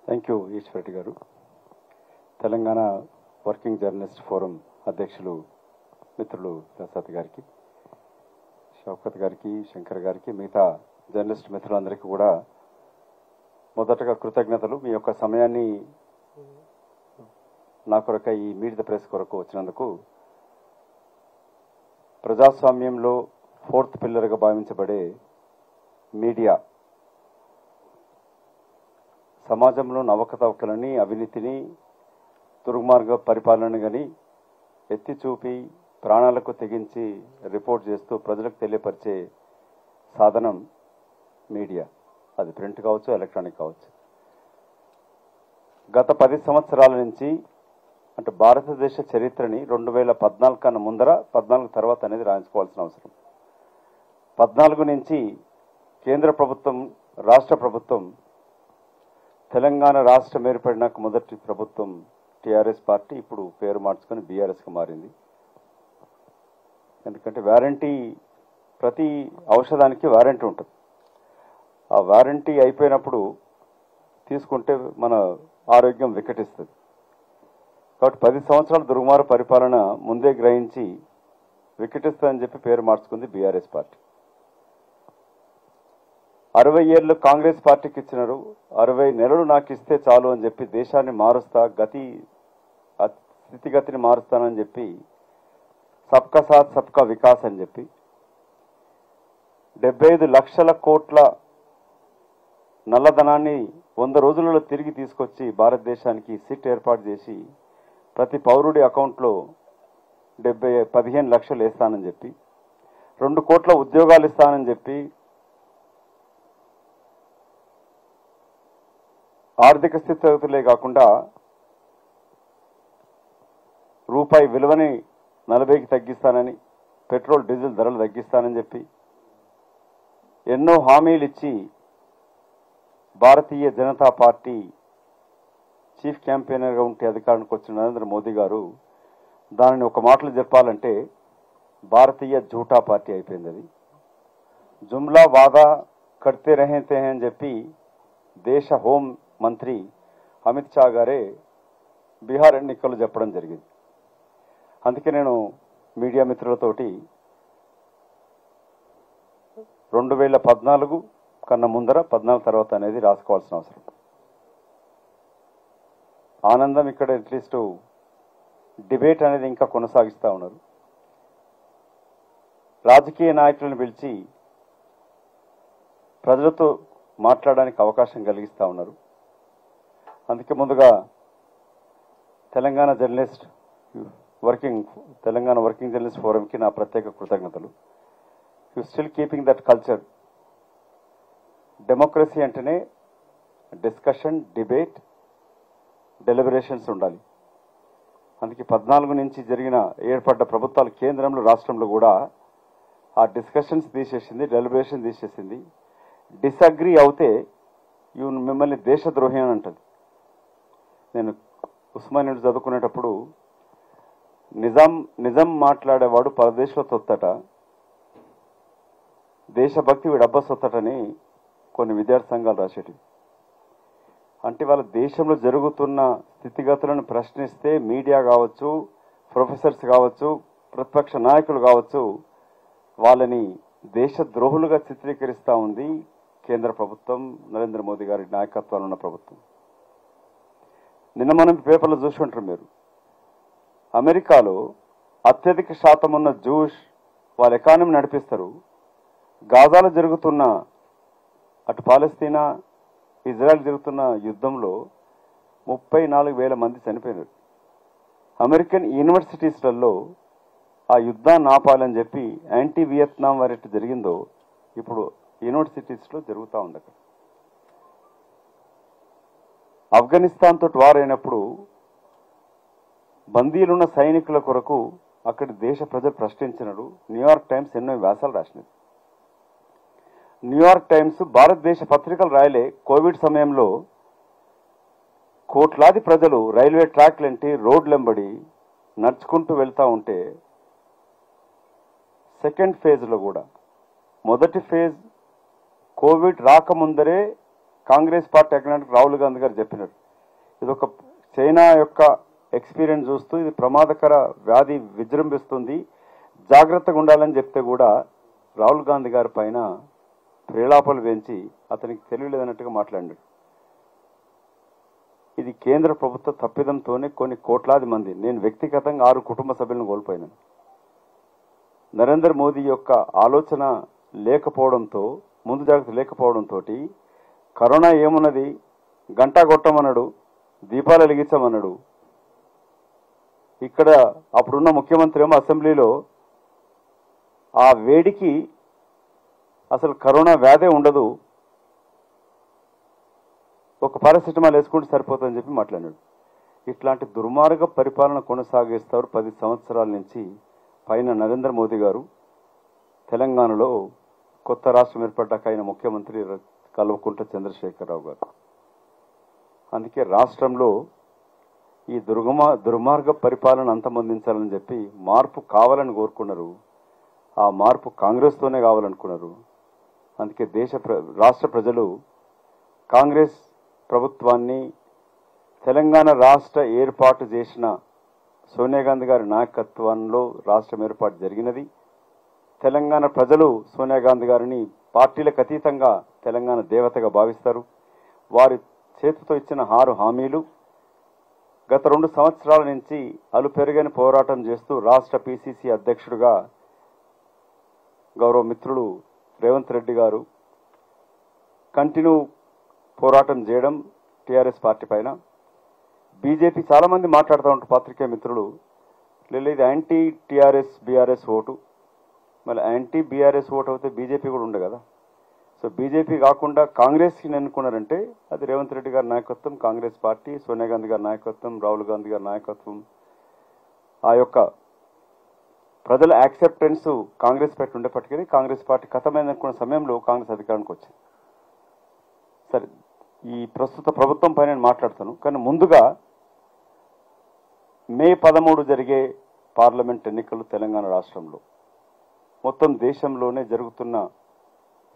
Thank you Eswar Reddy గారు. Telangana working journalist forum అధ్యక్షులు మిత్రులు ప్రసాద్ గారికి, షౌకత్ గారికి, శంకర్ గారికి, మిగతా జర్నలిస్ట్ మిత్రులందరికీ కూడా మొదటగా కృతజ్ఞతలు. మీ యొక్క సమయాన్ని నా కొరక ఈ మీట్ ద ప్రెస్ కొరకు వచ్చినందుకు. ప్రజాస్వామ్యంలో ఫోర్త్ పిల్లర్గా భావించబడే మీడియా సమాజంలో అవకతవకలని, అవినీతిని, దుర్మార్గ పరిపాలన కానీ ఎత్తి చూపి ప్రాణాలకు తెగించి రిపోర్ట్ చేస్తూ ప్రజలకు తెలియపరిచే సాధనం మీడియా. అది ప్రింట్ కావచ్చు, ఎలక్ట్రానిక్ కావచ్చు. గత 10 సంవత్సరాల నుంచి, అంటే భారతదేశ చరిత్రని 2014 కన్నా ముందర 14 తర్వాత అనేది రాయించుకోవాల్సిన అవసరం. 14 నుంచి కేంద్ర ప్రభుత్వం, రాష్ట్ర ప్రభుత్వం, తెలంగాణ రాష్ట్రం ఏర్పడినాక మొదటి ప్రభుత్వం టీఆర్ఎస్ పార్టీ ఇప్పుడు పేరు మార్చుకొని బీఆర్ఎస్గా మారింది. ఎందుకంటే వారంటీ, ప్రతి ఔషధానికి వారంటీ ఉంటుంది. ఆ వారంటీ అయిపోయినప్పుడు తీసుకుంటే మన ఆరోగ్యం వికటిస్తుంది. కాబట్టి 10 సంవత్సరాల దుర్మార్గ పరిపాలన ముందే గ్రహించి వికటిస్తుందని చెప్పి పేరు మార్చుకుంది బీఆర్ఎస్ పార్టీ. 60 ఏళ్ళు కాంగ్రెస్ పార్టీకి ఇచ్చినారు. 60 నెలలు నాకు ఇస్తే చాలు అని చెప్పి దేశాన్ని మారుస్తా, స్థితిగతిని మారుస్తానని చెప్పి సబ్కా సాత్ సబ్కా వికాస్ అని చెప్పి 75 లక్షల కోట్ల నల్లధనాన్ని 100 రోజులలో తిరిగి తీసుకొచ్చి భారతదేశానికి సిట్ ఏర్పాటు చేసి ప్రతి పౌరుడి అకౌంట్లో 15 లక్షలు వేస్తానని చెప్పి 2 కోట్ల ఉద్యోగాలు ఇస్తానని చెప్పి ఆర్థిక స్థితిగతులే కాకుండా రూపాయి విలువని 40కి తగ్గిస్తానని, పెట్రోల్ డీజిల్ ధరలు తగ్గిస్తానని చెప్పి ఎన్నో హామీలు ఇచ్చి భారతీయ జనతా పార్టీ చీఫ్ క్యాంపెయినర్గా ఉంటే అధికారానికి వచ్చిన నరేంద్ర మోదీ గారు దానిని ఒక మాటలో చెప్పాలంటే భారతీయ జూటా పార్టీ అయిపోయింది. అది జుమ్లా వాదా కడితే రహతే అని చెప్పి దేశ హోం మంత్రి అమిత్ షా గారే బీహార్ ఎన్నికల్లో చెప్పడం జరిగింది. అందుకే నేను మీడియా మిత్రులతోటి 2014 కన్నా ముందర 14 తర్వాత అనేది రాసుకోవాల్సిన అవసరం. ఆనందం ఇక్కడ అట్లీస్ట్ డిబేట్ అనేది ఇంకా కొనసాగిస్తూ ఉన్నారు. రాజకీయ నాయకులను పిలిచి ప్రజలతో మాట్లాడడానికి అవకాశం కలిగిస్తూ ఉన్నారు. అందుకే ముందుగా తెలంగాణ వర్కింగ్ జర్నలిస్ట్ ఫోరంకి నా ప్రత్యేక కృతజ్ఞతలు. You still keeping that culture. Democracy అంటేనే డిస్కషన్, డిబేట్, డెలిబరేషన్స్ ఉండాలి. అందుకే 14 నుంచి ఏర్పడ్డ ప్రభుత్వాలు కేంద్రంలో, రాష్ట్రంలో కూడా ఆ డిస్కషన్స్ తీసేసింది, డెలిబరేషన్ తీసేసింది. డిసగ్రీ అవుతే మిమ్మల్ని దేశద్రోహి అని అంటుంది. నేను ఉస్మానియా చదువుకునేటప్పుడు నిజం మాట్లాడేవాడు పరదేశంలో తొత్తట, దేశభక్తి వీడబ్బ సొత్తటని కొన్ని విద్యార్థి సంఘాలు రాసేటివి. అంటే వాళ్ళ దేశంలో జరుగుతున్న స్థితిగతులను ప్రశ్నిస్తే మీడియా కావచ్చు, ప్రొఫెసర్స్ కావచ్చు, ప్రతిపక్ష నాయకులు కావచ్చు, వాళ్ళని దేశద్రోహులుగా చిత్రీకరిస్తూ ఉంది కేంద్ర ప్రభుత్వం, నరేంద్ర మోదీ గారి నాయకత్వంలో ఉన్న ప్రభుత్వం. నిన్న మనం పేపర్లో చూసి ఉంటారు మీరు, అమెరికాలో అత్యధిక శాతం ఉన్న జూష్ వాళ్ళ ఎకానమీ నడిపిస్తారు. గాజాలో జరుగుతున్న, అటు పాలస్తీనా ఇజ్రాయెల్ జరుగుతున్న యుద్ధంలో 34,000 మంది చనిపోయినారు. అమెరికన్ యూనివర్సిటీస్లలో ఆ యుద్ధాన్ని ఆపాలని చెప్పి యాంటీ వియత్నాం వారి ఎట్టు జరిగిందో ఇప్పుడు యూనివర్సిటీస్లో జరుగుతూ ఉంది. అక్కడ ఆఫ్ఘనిస్తాన్ తోటి వార్ అయినప్పుడు బందీలున్న సైనికుల కొరకు అక్కడి దేశ ప్రజలు ప్రశ్నించినారు. న్యూయార్క్ టైమ్స్ ఎన్నో వ్యాసాలు రాసినది. న్యూయార్క్ టైమ్స్ భారతదేశ పత్రికలు రాయలే. కోవిడ్ సమయంలో కోట్లాది ప్రజలు రైల్వే ట్రాక్లంటి రోడ్లెంబడి నడుచుకుంటూ వెళ్తూ ఉంటే సెకండ్ ఫేజ్లో కూడా, మొదటి ఫేజ్ కోవిడ్ రాకముందరే కాంగ్రెస్ పార్టీ ఎకనామిక్ రాహుల్ గాంధీ గారు చెప్పినారు. ఇది ఒక చైనా యొక్క ఎక్స్పీరియన్స్ చూస్తూ ఇది ప్రమాదకర వ్యాధి విజృంభిస్తుంది, జాగ్రత్తగా ఉండాలని చెప్తే కూడా రాహుల్ గాంధీ గారి పైన ప్రేలాపలు పెంచి అతనికి తెలియలేదన్నట్టుగా మాట్లాడాడు. ఇది కేంద్ర ప్రభుత్వ తప్పిదంతోనే కొన్ని కోట్లాది మంది, నేను వ్యక్తిగతంగా 6 కుటుంబ సభ్యులను కోల్పోయినాను. నరేంద్ర మోదీ యొక్క ఆలోచన లేకపోవడంతో, ముందు జాగ్రత్త లేకపోవడంతో కరోనా ఏమున్నది గంటా కొట్టమన్నాడు, దీపాలు వెలిగించమన్నాడు. ఇక్కడ అప్పుడున్న ముఖ్యమంత్రి ఏమో అసెంబ్లీలో ఆ వేడికి అసలు కరోనా వ్యాధే ఉండదు, ఒక పారాసిటమాల్ వేసుకుంటే సరిపోతుందని చెప్పి మాట్లాడాడు. ఇట్లాంటి దుర్మార్గ పరిపాలన కొనసాగిస్తారు 10 సంవత్సరాల నుంచి పైన నరేంద్ర మోదీ గారు. తెలంగాణలో కొత్త రాష్ట్రం ఏర్పడ్డాక ఆయన ముఖ్యమంత్రి కల్వకుంట్ల చంద్రశేఖరరావు గారు. అందుకే రాష్ట్రంలో ఈ దుర్మార్గ పరిపాలన అంతమొందించాలని చెప్పి మార్పు కావాలని కోరుకున్నారు. ఆ మార్పు కాంగ్రెస్తోనే కావాలనుకున్నారు. అందుకే రాష్ట్ర ప్రజలు కాంగ్రెస్ ప్రభుత్వాన్ని, తెలంగాణ రాష్ట్ర ఏర్పాటు చేసిన సోనియా గాంధీ గారి నాయకత్వంలో రాష్ట్రం ఏర్పాటు జరిగినది. తెలంగాణ ప్రజలు సోనియా గాంధీ గారిని పార్టీలకు అతీతంగా తెలంగాణ దేవతగా భావిస్తారు. వారి చేతితో ఇచ్చిన 6 హామీలు గత 2 సంవత్సరాల నుంచి అలుపెరుగని పోరాటం చేస్తూ రాష్ట్ర పిసిసి అధ్యక్షుడిగా గౌరవ మిత్రులు రేవంత్ రెడ్డి గారు కంటిన్యూ పోరాటం చేయడం టీఆర్ఎస్ పార్టీ పైన. బీజేపీ చాలా మంది మాట్లాడుతూ ఉంటారు పాత్రికేయ మిత్రులు, లేదు ఇది యాంటీ టీఆర్ఎస్ బీఆర్ఎస్ ఓటు, మళ్ళీ యాంటీ బీఆర్ఎస్ ఓటు అయితే బీజేపీ కూడా ఉండే కదా. సో బీజేపీ కాకుండా కాంగ్రెస్కి ఎన్నుకున్నారంటే అది రేవంత్ రెడ్డి గారి నాయకత్వం, కాంగ్రెస్ పార్టీ, సోనియా గాంధీ గారి నాయకత్వం, రాహుల్ గాంధీ గారి నాయకత్వం, ఆ యొక్క ప్రజల యాక్సెప్టెన్స్ కాంగ్రెస్ పార్టీ ఉండేప్పటికీ కాంగ్రెస్ పార్టీ ఖతమైందనుకున్న సమయంలో కాంగ్రెస్ అధికారానికి వచ్చింది. సరే, ఈ ప్రస్తుత ప్రభుత్వం పైన నేను మాట్లాడతాను, కానీ ముందుగా మే 13 జరిగే పార్లమెంట్ ఎన్నికలు తెలంగాణ రాష్ట్రంలో, మొత్తం దేశంలోనే జరుగుతున్న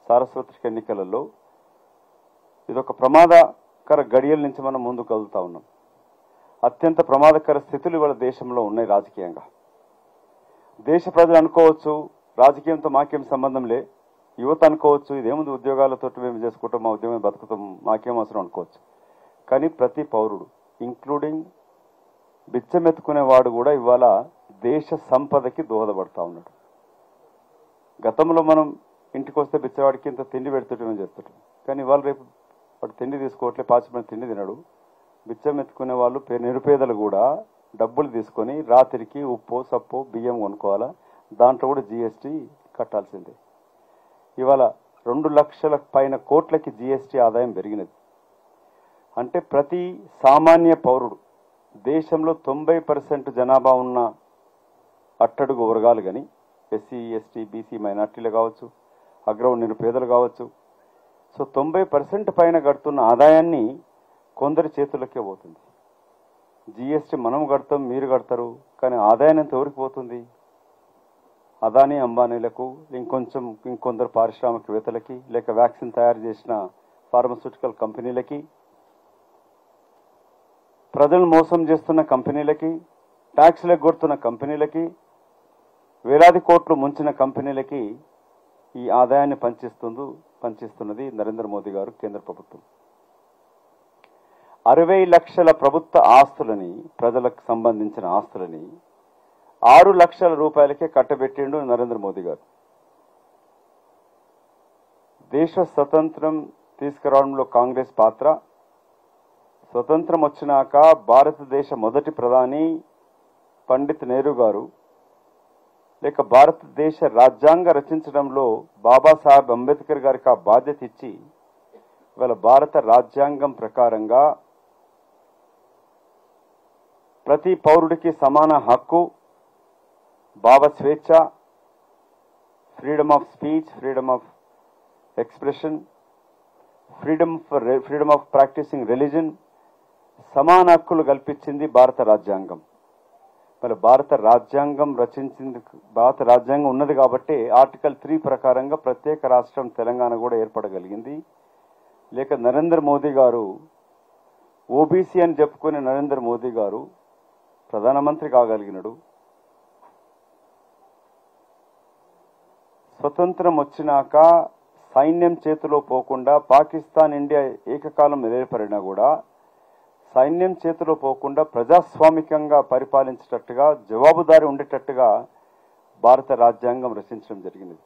సార్వత్రిక ఎన్నికలలో ఇదొక ప్రమాదకర గడియల నుంచి మనం ముందుకు వెళ్తా ఉన్నాం. అత్యంత ప్రమాదకర స్థితులు ఇవాళ దేశంలో ఉన్నాయి. రాజకీయంగా దేశ ప్రజలు అనుకోవచ్చు రాజకీయంతో మాకేం సంబంధం లే, యువత అనుకోవచ్చు ఇదేముంది ఉద్యోగాలతో మేము చేసుకుంటాం, మా ఉద్యోగం బతుకుతాం, మాకేం అవసరం అనుకోవచ్చు. కానీ ప్రతి పౌరుడు ఇంక్లూడింగ్ బిచ్చమెత్తుకునేవాడు కూడా ఇవాళ దేశ సంపదకి దోహదపడతా ఉన్నాడు. గతంలో మనం ఇంటికి వస్తే బిచ్చవాడికి ఇంత తిండి పెడుతుంటే చేస్తుంటాం, కానీ ఇవాళ రేపు వాడు తిండి తీసుకోవట్లే, పాచిపోయిన తిండి తినడు. బిచ్చమెత్తుకునే వాళ్ళు నిరుపేదలు కూడా డబ్బులు తీసుకొని రాత్రికి ఉప్పు సప్పు బియ్యం కొనుక్కోవాలా, దాంట్లో కూడా జీఎస్టీ కట్టాల్సిందే. ఇవాళ 2 లక్షల పైన కోట్లకి జీఎస్టీ ఆదాయం పెరిగినది. అంటే ప్రతి సామాన్య పౌరుడు, దేశంలో 90% జనాభా ఉన్న అట్టడుగు వర్గాలు కానీ ఎస్సీ ఎస్టీ బీసీ మైనార్టీలు కావచ్చు, అగ్రవర్ణ నిరుపేదలు కావచ్చు, సో 90% పైన కడుతున్న ఆదాయాన్ని కొందరి చేతులకే పోతుంది. జీఎస్టీ మనం కడతాం, మీరు కడతారు, కానీ ఆదాయం ఎంత ఎవరికి పోతుంది? అదానీ అంబానీలకు, ఇంకొందరు పారిశ్రామికవేత్తలకి, లేక వ్యాక్సిన్ తయారు చేసిన ఫార్మస్యూటికల్ కంపెనీలకి, ప్రజలను మోసం చేస్తున్న కంపెనీలకి, ట్యాక్స్లు ఎగ్గొడుతున్న కంపెనీలకి, వేలాది కోట్లు ముంచిన కంపెనీలకి ఈ ఆదాయాన్ని పంచిస్తున్నది నరేంద్ర మోదీ గారు, కేంద్ర ప్రభుత్వం. 60 లక్షల ప్రభుత్వ ఆస్తులని, ప్రజలకు సంబంధించిన ఆస్తులని 6 లక్షల రూపాయలకే కట్టబెట్టిండు నరేంద్ర మోదీ గారు. దేశ స్వతంత్రం తీసుకురావడంలో కాంగ్రెస్ పాత్ర, స్వతంత్రం వచ్చినాక భారతదేశ మొదటి ప్రధాని పండిత్ నెహ్రూ గారు, లేక భారతదేశ రాజ్యాంగ రచించడంలో బాబాసాహెబ్ అంబేద్కర్ గారికి ఆ బాధ్యత ఇచ్చి ఇవాళ భారత రాజ్యాంగం ప్రకారంగా ప్రతి పౌరుడికి సమాన హక్కు, భావ స్వేచ్ఛ, freedom of speech, freedom of expression, freedom of practising religion, సమాన హక్కులు కల్పించింది భారత రాజ్యాంగం. మరి భారత రాజ్యాంగం ఉన్నది కాబట్టి ఆర్టికల్ 3 ప్రకారంగా ప్రత్యేక రాష్ట్రం తెలంగాణ కూడా ఏర్పడగలిగింది. లేక నరేంద్ర మోదీ గారు ఓబీసీ అని చెప్పుకునే నరేంద్ర మోదీ గారు ప్రధానమంత్రి కాగలిగినడు? స్వతంత్రం వచ్చినాక సైన్యం చేతిలో పోకుండా పాకిస్తాన్ ఇండియా ఏకకాలం ఏర్పడినా కూడా సైన్యం చేతిలో పోకుండా ప్రజాస్వామికంగా పరిపాలించేటట్టుగా జవాబుదారీ ఉండేటట్టుగా భారత రాజ్యాంగం రచించడం జరిగింది.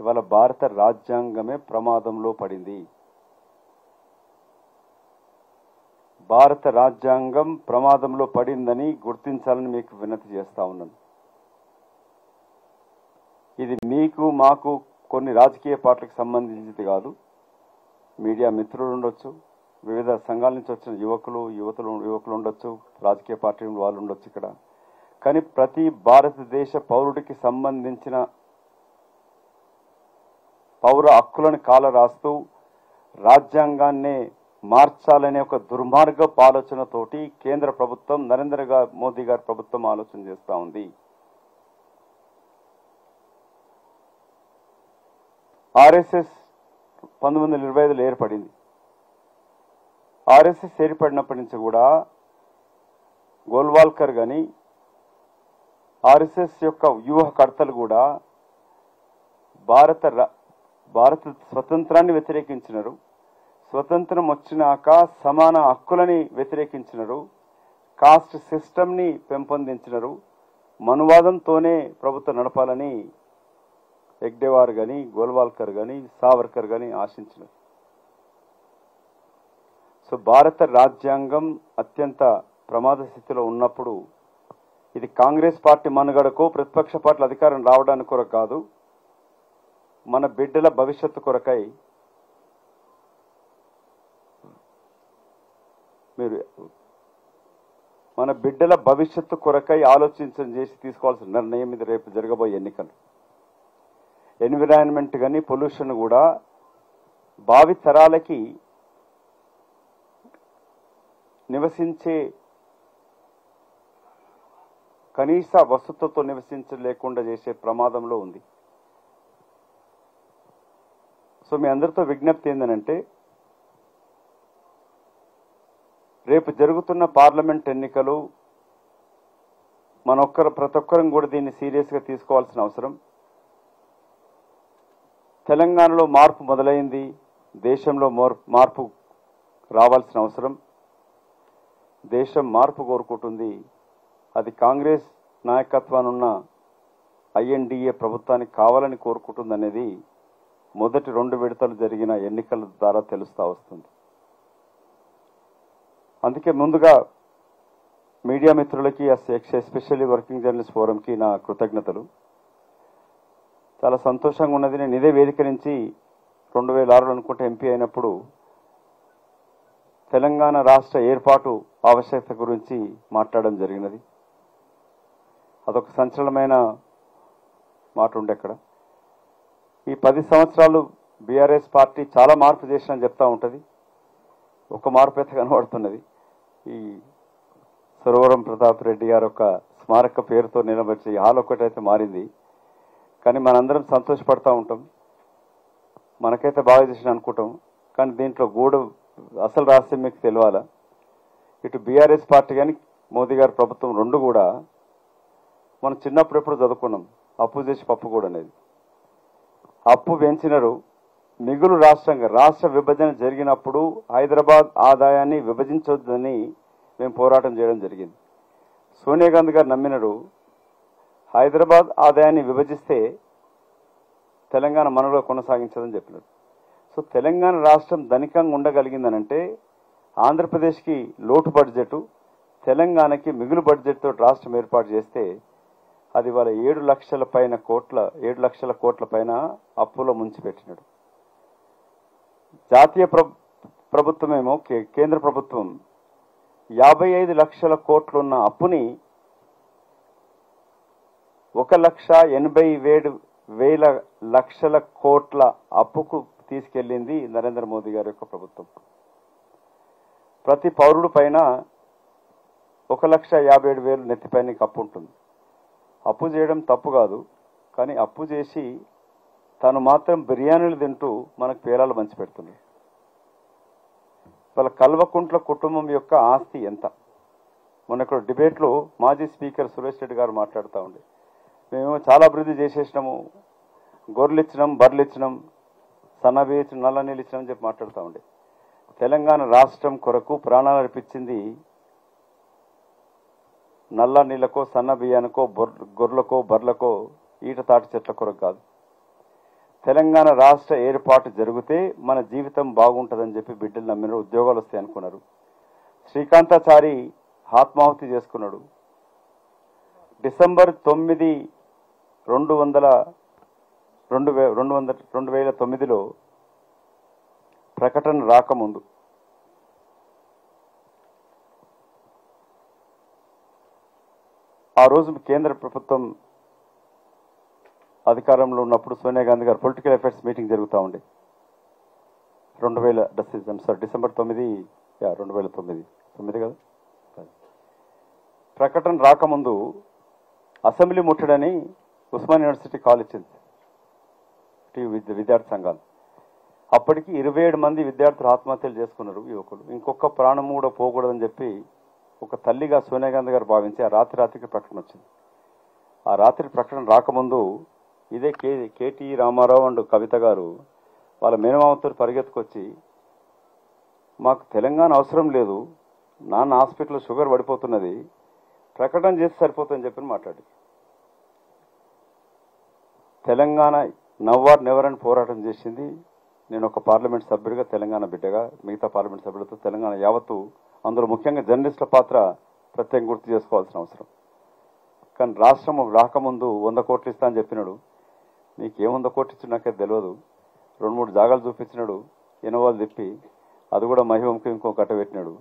ఇవాళ భారత రాజ్యాంగమే ప్రమాదంలో పడింది. భారత రాజ్యాంగం ప్రమాదంలో పడిందని గుర్తించాలని మీకు వినతి చేస్తా ఉన్నాను. ఇది మీకు మాకు కొన్ని రాజకీయ పార్టీలకు సంబంధించింది కాదు. మీడియా మిత్రులు ఉండొచ్చు, వివిధ సంఘాల నుంచి వచ్చిన యువకులు ఉండొచ్చు, రాజకీయ పార్టీ వాళ్ళు ఉండొచ్చు ఇక్కడ. కానీ ప్రతి భారతదేశ పౌరుడికి సంబంధించిన పౌర హక్కులను కాల రాస్తూ రాజ్యాంగాన్నే మార్చాలనే ఒక దుర్మార్గపు ఆలోచనతోటి కేంద్ర ప్రభుత్వం నరేంద్ర మోదీ గారి ప్రభుత్వం ఆలోచన చేస్తూ ఉంది. ఆర్ఎస్ఎస్ 1925లో ఏర్పడింది. ఆర్ఎస్ఎస్ ఏర్పడినప్పటి నుంచి కూడా గోల్వాల్కర్ గాని ఆర్ఎస్ఎస్ యొక్క వ్యూహకర్తలు కూడా భారత స్వతంత్రాన్ని వ్యతిరేకించినారు. స్వతంత్రం వచ్చినాక సమాన హక్కులని వ్యతిరేకించినారు. కాస్ట్ సిస్టమ్ని పెంపొందించినారు. మనువాదంతోనే ప్రభుత్వం నడపాలని హెగ్డేవార్ గాని గోల్వాల్కర్ గాని సావర్కర్ గాని ఆశించినారు. సో భారత రాజ్యాంగం అత్యంత ప్రమాద స్థితిలో ఉన్నప్పుడు ఇది కాంగ్రెస్ పార్టీ మనుగడకో ప్రతిపక్ష పార్టీల అధికారం రావడానికి కొరకు కాదు, మన బిడ్డల భవిష్యత్తు కొరకై మన బిడ్డల భవిష్యత్తు కొరకై ఆలోచించడం చేసి తీసుకోవాల్సిన నిర్ణయం ఇది రేపు జరగబోయే ఎన్నికలు. ఎన్విరాన్మెంట్ కానీ పొల్యూషన్ కూడా భావి తరాలకి నివసించే కనీస వసతులతో నివసించలేకుండా చేసే ప్రమాదంలో ఉంది. సో మీ అందరితో విజ్ఞప్తి ఏంటంటే రేపు జరుగుతున్న పార్లమెంట్ ఎన్నికలు ప్రతి ఒక్కరం కూడా దీన్ని సీరియస్గా తీసుకోవాల్సిన అవసరం. తెలంగాణలో మార్పు మొదలైంది, దేశంలో మార్పు రావాల్సిన అవసరం. దేశం మార్పు కోరుకుంటుంది. అది కాంగ్రెస్ నాయకత్వానున్న ఐఎన్డీఏ ప్రభుత్వానికి కావాలని కోరుకుంటుంది అనేది మొదటి 2 విడతలు జరిగిన ఎన్నికల ద్వారా తెలుస్తా వస్తుంది. అందుకే ముందుగా మీడియా మిత్రులకి ఎస్పెషల్లీ వర్కింగ్ జర్నలిస్ట్ ఫోరంకి నా కృతజ్ఞతలు. చాలా సంతోషంగా ఉన్నది. నేను ఇదే వేదిక నుంచి 2006 అనుకుంటే ఎంపీ అయినప్పుడు తెలంగాణ రాష్ట్ర ఏర్పాటు ఆవశ్యకత గురించి మాట్లాడడం జరిగినది. అదొక సంచలనమైన మాట ఉండే అక్కడ. ఈ 10 సంవత్సరాలు బీఆర్ఎస్ పార్టీ చాలా మార్పు చేసినని చెప్తా ఉంటుంది. ఒక మార్పు అయితే కనబడుతున్నది. ఈ సురవరం ప్రతాప్ రెడ్డి గారు ఒక స్మారక పేరుతో నిలబెట్టి హాల్ ఒకటైతే మారింది. కానీ మనందరం సంతోషపడతా ఉంటాం, మనకైతే బాగా చేసిన అనుకుంటాం. కానీ దీంట్లో అసలు రహస్యం మీకు తెలియాలా. ఇటు బీఆర్ఎస్ పార్టీ కానీ మోదీ గారి ప్రభుత్వం రెండు కూడా మనం చిన్నప్పుడు ఎప్పుడు చదువుకున్నాం, అప్పు చేసి పప్పు కూడా అనేది. అప్పు పెంచినారు. మిగులు రాష్ట్రంగా రాష్ట్ర విభజన జరిగినప్పుడు హైదరాబాద్ ఆదాయాన్ని విభజించొద్దని మేము పోరాటం చేయడం జరిగింది. సోనియా గాంధీ గారు నమ్మినారు, హైదరాబాద్ ఆదాయాన్ని విభజిస్తే తెలంగాణ మనలో కొనసాగించదని చెప్పినారు. సో తెలంగాణ రాష్ట్రం ధనికంగా ఉండగలిగిందనంటే ఆంధ్రప్రదేశ్కి లోటు బడ్జెట్, తెలంగాణకి మిగులు బడ్జెట్ తోటి రాష్ట్రం ఏర్పాటు చేస్తే అది వాళ్ళ 7 లక్షల కోట్ల పైన అప్పులో ముంచిపెట్టినాడు. జాతీయ ప్రభుత్వమేమో కేంద్ర ప్రభుత్వం 55 లక్షల కోట్లున్న అప్పుని 1,87,000 లక్షల కోట్ల అప్పుకు తీసుకెళ్లింది నరేంద్ర మోదీ గారి యొక్క ప్రభుత్వం. ప్రతి పౌరుడు పైన 1,57,000 నెత్తిపైన అప్పు ఉంటుంది. అప్పు చేయడం తప్పు కాదు, కానీ అప్పు చేసి తను మాత్రం బిర్యానీలు తింటూ మనకు పేరాలు పంచి పెడుతున్నాడు. వాళ్ళ కల్వకుంట్ల కుటుంబం యొక్క ఆస్తి ఎంత? మొన్న ఇక్కడ డిబేట్లో మాజీ స్పీకర్ సురేష్ రెడ్డి గారు మాట్లాడుతూ ఉండే, మేము చాలా అభివృద్ధి చేసేసినాము, గొర్రెలు ఇచ్చినాం, బర్రెలు ఇచ్చినాం, సన్నబియ్యం ఇచ్చినాం, నల్ల నీళ్ళు ఇచ్చినాం అని చెప్పి మాట్లాడుతూ ఉండే. తెలంగాణ రాష్ట్రం కొరకు ప్రాణాలు అర్పించింది నల్ల నీళ్ళకో, సన్న బియ్యానికో, గొర్రెలకో, బర్రెలకో, ఈట తాటి చెట్ల కొరకు కాదు. తెలంగాణ రాష్ట్ర ఏర్పాటు జరిగితే మన జీవితం బాగుంటుందని చెప్పి బిడ్డలు నమ్మినారు, ఉద్యోగాలు వస్తాయి అనుకున్నారు. శ్రీకాంతాచారి ఆత్మాహుతి చేసుకున్నాడు. డిసెంబర్ 9, 2009లో ప్రకటన రాకముందు ఆ రోజు కేంద్ర ప్రభుత్వం అధికారంలో ఉన్నప్పుడు సోనియా గాంధీ గారు పొలిటికల్ అఫైర్స్ మీటింగ్ జరుగుతూ ఉండే. డిసెంబర్ 9, 2009 కదా. ప్రకటన రాకముందు అసెంబ్లీ ముట్టడని ఉస్మాన్ యూనివర్సిటీ కాల్ ఇచ్చింది విద్యార్థి సంఘాలు. అప్పటికి 27 మంది విద్యార్థులు ఆత్మహత్యలు చేసుకున్నారు యువకులు. ఇంకొక ప్రాణం కూడా పోకూడదని చెప్పి ఒక తల్లిగా సోనియా గాంధీ గారు భావించి ఆ రాత్రికి ప్రకటన వచ్చింది. ఆ రాత్రి ప్రకటన రాకముందు ఇదే కేటీ రామారావు అండ్ కవిత గారు వాళ్ళ మేనమామతో పరిగెత్తుకొచ్చి, మాకు తెలంగాణ అవసరం లేదు, నాన్న హాస్పిటల్లో షుగర్ పడిపోతున్నది, ప్రకటన చేసి సరిపోతుందని చెప్పి మాట్లాడి తెలంగాణ నవ్వార్ నెవర్ అని పోరాటం చేసింది. నేను ఒక పార్లమెంట్ సభ్యుడిగా, తెలంగాణ బిడ్డగా, మిగతా పార్లమెంట్ సభ్యులతో తెలంగాణ యావత్తు, అందులో ముఖ్యంగా జర్నలిస్టుల పాత్ర ప్రత్యేకంగా గుర్తు చేసుకోవాల్సిన అవసరం. కానీ రాష్ట్రం రాకముందు 100 కోట్లు ఇస్తా అని చెప్పినాడు. నీకు ఏ 100 కోట్లు ఇచ్చి నాకైతే తెలియదు. 2-3 జాగాలు చూపించినాడు, ఇనోవాలు తిప్పి, అది కూడా మహిమంకి ఇంకో కట్టబెట్టినాడు.